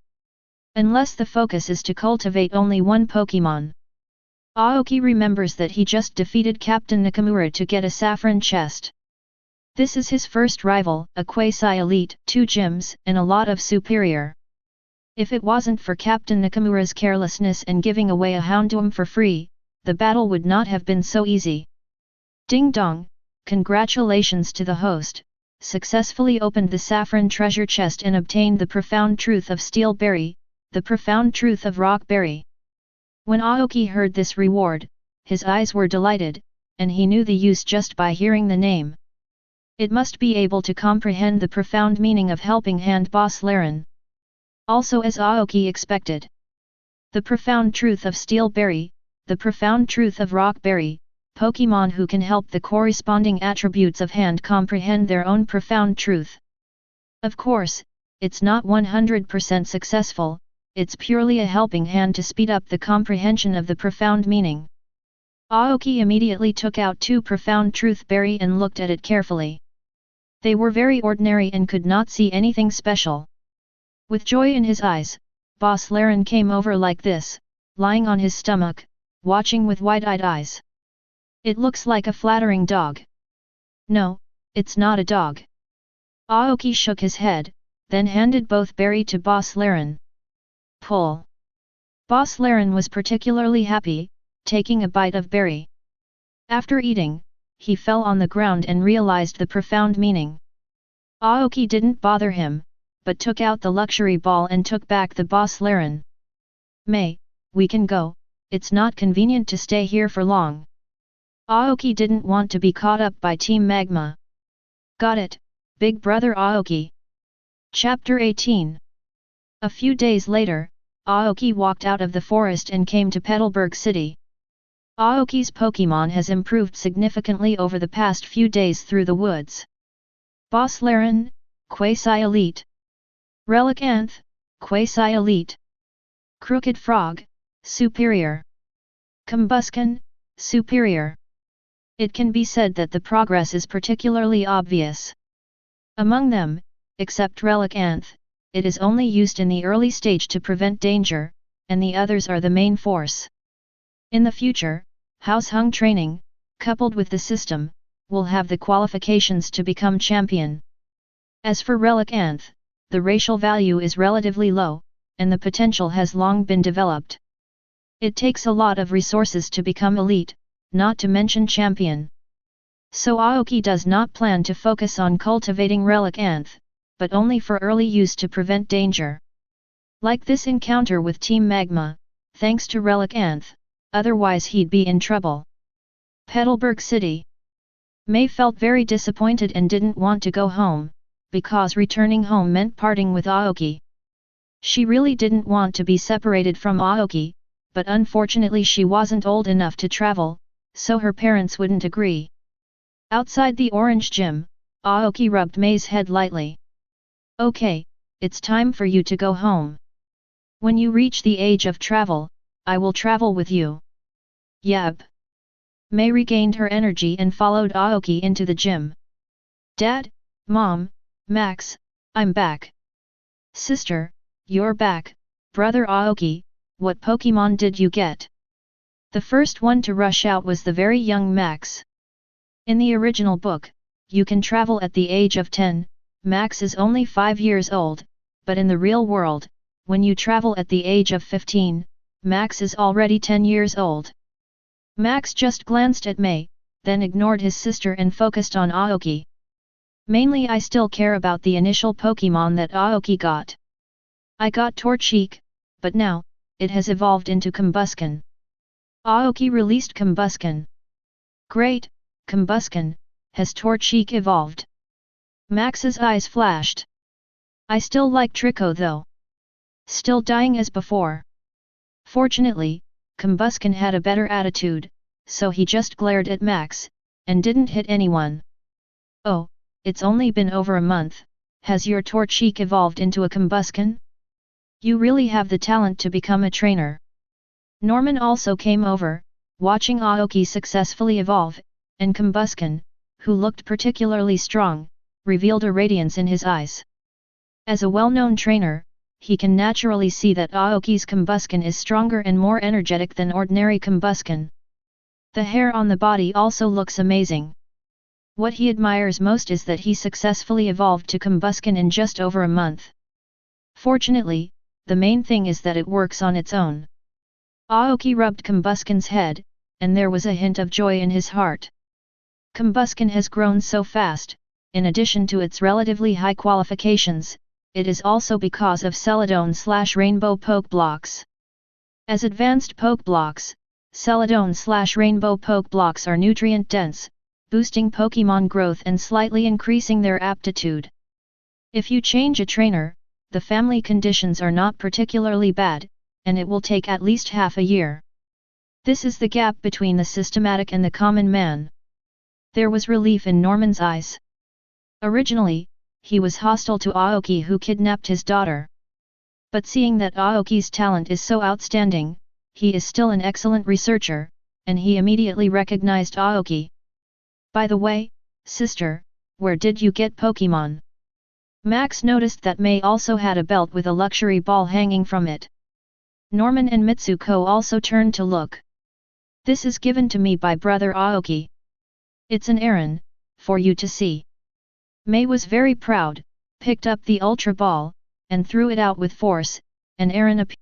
Unless the focus is to cultivate only one Pokémon. Aoki remembers that he just defeated Captain Nakamura to get a saffron chest. This is his first rival, a quasi-elite, 2 gyms, and a lot of superior. If it wasn't for Captain Nakamura's carelessness and giving away a Houndoom for free, the battle would not have been so easy. Ding dong, congratulations to the host, successfully opened the saffron treasure chest and obtained the profound truth of Steel Berry, the profound truth of Rock Berry. When Aoki heard this reward, his eyes were delighted, and he knew the use just by hearing the name. It must be able to comprehend the profound meaning of Helping Hand Boss Laren. Also as Aoki expected. The profound truth of Steel Berry, the profound truth of Rock Berry, Pokémon who can help the corresponding attributes of hand comprehend their own profound truth. Of course, it's not 100% successful, it's purely a helping hand to speed up the comprehension of the profound meaning. Aoki immediately took out 2 profound truth berry and looked at it carefully. They were very ordinary and could not see anything special. With joy in his eyes, Boss Laren came over like this, lying on his stomach, watching with wide-eyed eyes. It looks like a flattering dog. No, it's not a dog. Aoki shook his head, then handed both berry to Boss Laren. Pull. Boss Laren was particularly happy, taking a bite of berry. After eating, he fell on the ground and realized the profound meaning. Aoki didn't bother him, but took out the luxury ball and took back the Boss Laren. May, we can go, it's not convenient to stay here for long. Aoki didn't want to be caught up by Team Magma. Got it, big brother Aoki. Chapter 18. A few days later, Aoki walked out of the forest and came to Petalburg City. Aoki's Pokémon has improved significantly over the past few days through the woods. Boss Laren, quasi-elite. Relicanth, quasi-elite. Crooked Frog, superior. Combuskin, superior. It can be said that the progress is particularly obvious. Among them, except Relicanth, it is only used in the early stage to prevent danger, and the others are the main force. In the future, house-hung training, coupled with the system, will have the qualifications to become champion. As for Relicanth, the racial value is relatively low, and the potential has long been developed. It takes a lot of resources to become elite, not to mention champion. So Aoki does not plan to focus on cultivating Relicanth, but only for early use to prevent danger. Like this encounter with Team Magma, thanks to Relicanth, otherwise he'd be in trouble. Petalburg City. May felt very disappointed and didn't want to go home, because returning home meant parting with Aoki. She really didn't want to be separated from Aoki, but unfortunately she wasn't old enough to travel, so her parents wouldn't agree. Outside the orange gym, Aoki rubbed May's head lightly. Okay, it's time for you to go home. When you reach the age of travel, I will travel with you. Yep. May regained her energy and followed Aoki into the gym. Dad, Mom, Max, I'm back. Sister, you're back. Brother Aoki, what Pokémon did you get? The first one to rush out was the very young Max. In the original book, you can travel at the age of 10, Max is only 5 years old, but in the real world, when you travel at the age of 15, Max is already 10 years old. Max just glanced at May, then ignored his sister and focused on Aoki. Mainly I still care about the initial Pokémon that Aoki got. I got Torchic, but now, it has evolved into Combuskin. Aoki released Combuskin. Great, Combuskin, has Torchic evolved? Max's eyes flashed. I still like Trico though. still dying as before. Fortunately, Combusken had a better attitude, so he just glared at Max, and didn't hit anyone. Oh, it's only been over a month, has your Torchic evolved into a Combusken? You really have the talent to become a trainer. Norman also came over, watching Aoki successfully evolve, and Combusken, who looked particularly strong, revealed a radiance in his eyes. As a well-known trainer, he can naturally see that Aoki's Combusken is stronger and more energetic than ordinary Combusken. The hair on the body also looks amazing. What he admires most is that he successfully evolved to Combusken in just over a month. Fortunately, the main thing is that it works on its own. Aoki rubbed Combusken's head, and there was a hint of joy in his heart. Combusken has grown so fast, in addition to its relatively high qualifications, it is also because of Celadon/Rainbow Poke Blocks. As advanced Poke Blocks, Celadon/Rainbow Poke Blocks are nutrient-dense, boosting Pokémon growth and slightly increasing their aptitude. If you change a trainer, the family conditions are not particularly bad, and it will take at least half a year. This is the gap between the systematic and the common man. There was relief in Norman's eyes. Originally, he was hostile to Aoki who kidnapped his daughter. But seeing that Aoki's talent is so outstanding, he is still an excellent researcher, and he immediately recognized Aoki. By the way, sister, where did you get Pokémon? Max noticed that Mei also had a belt with a luxury ball hanging from it. Norman and Mitsuko also turned to look. This is given to me by brother Aoki. It's an errand, for you to see. Mei was very proud, picked up the Ultra Ball, and threw it out with force, and Aaron appeared.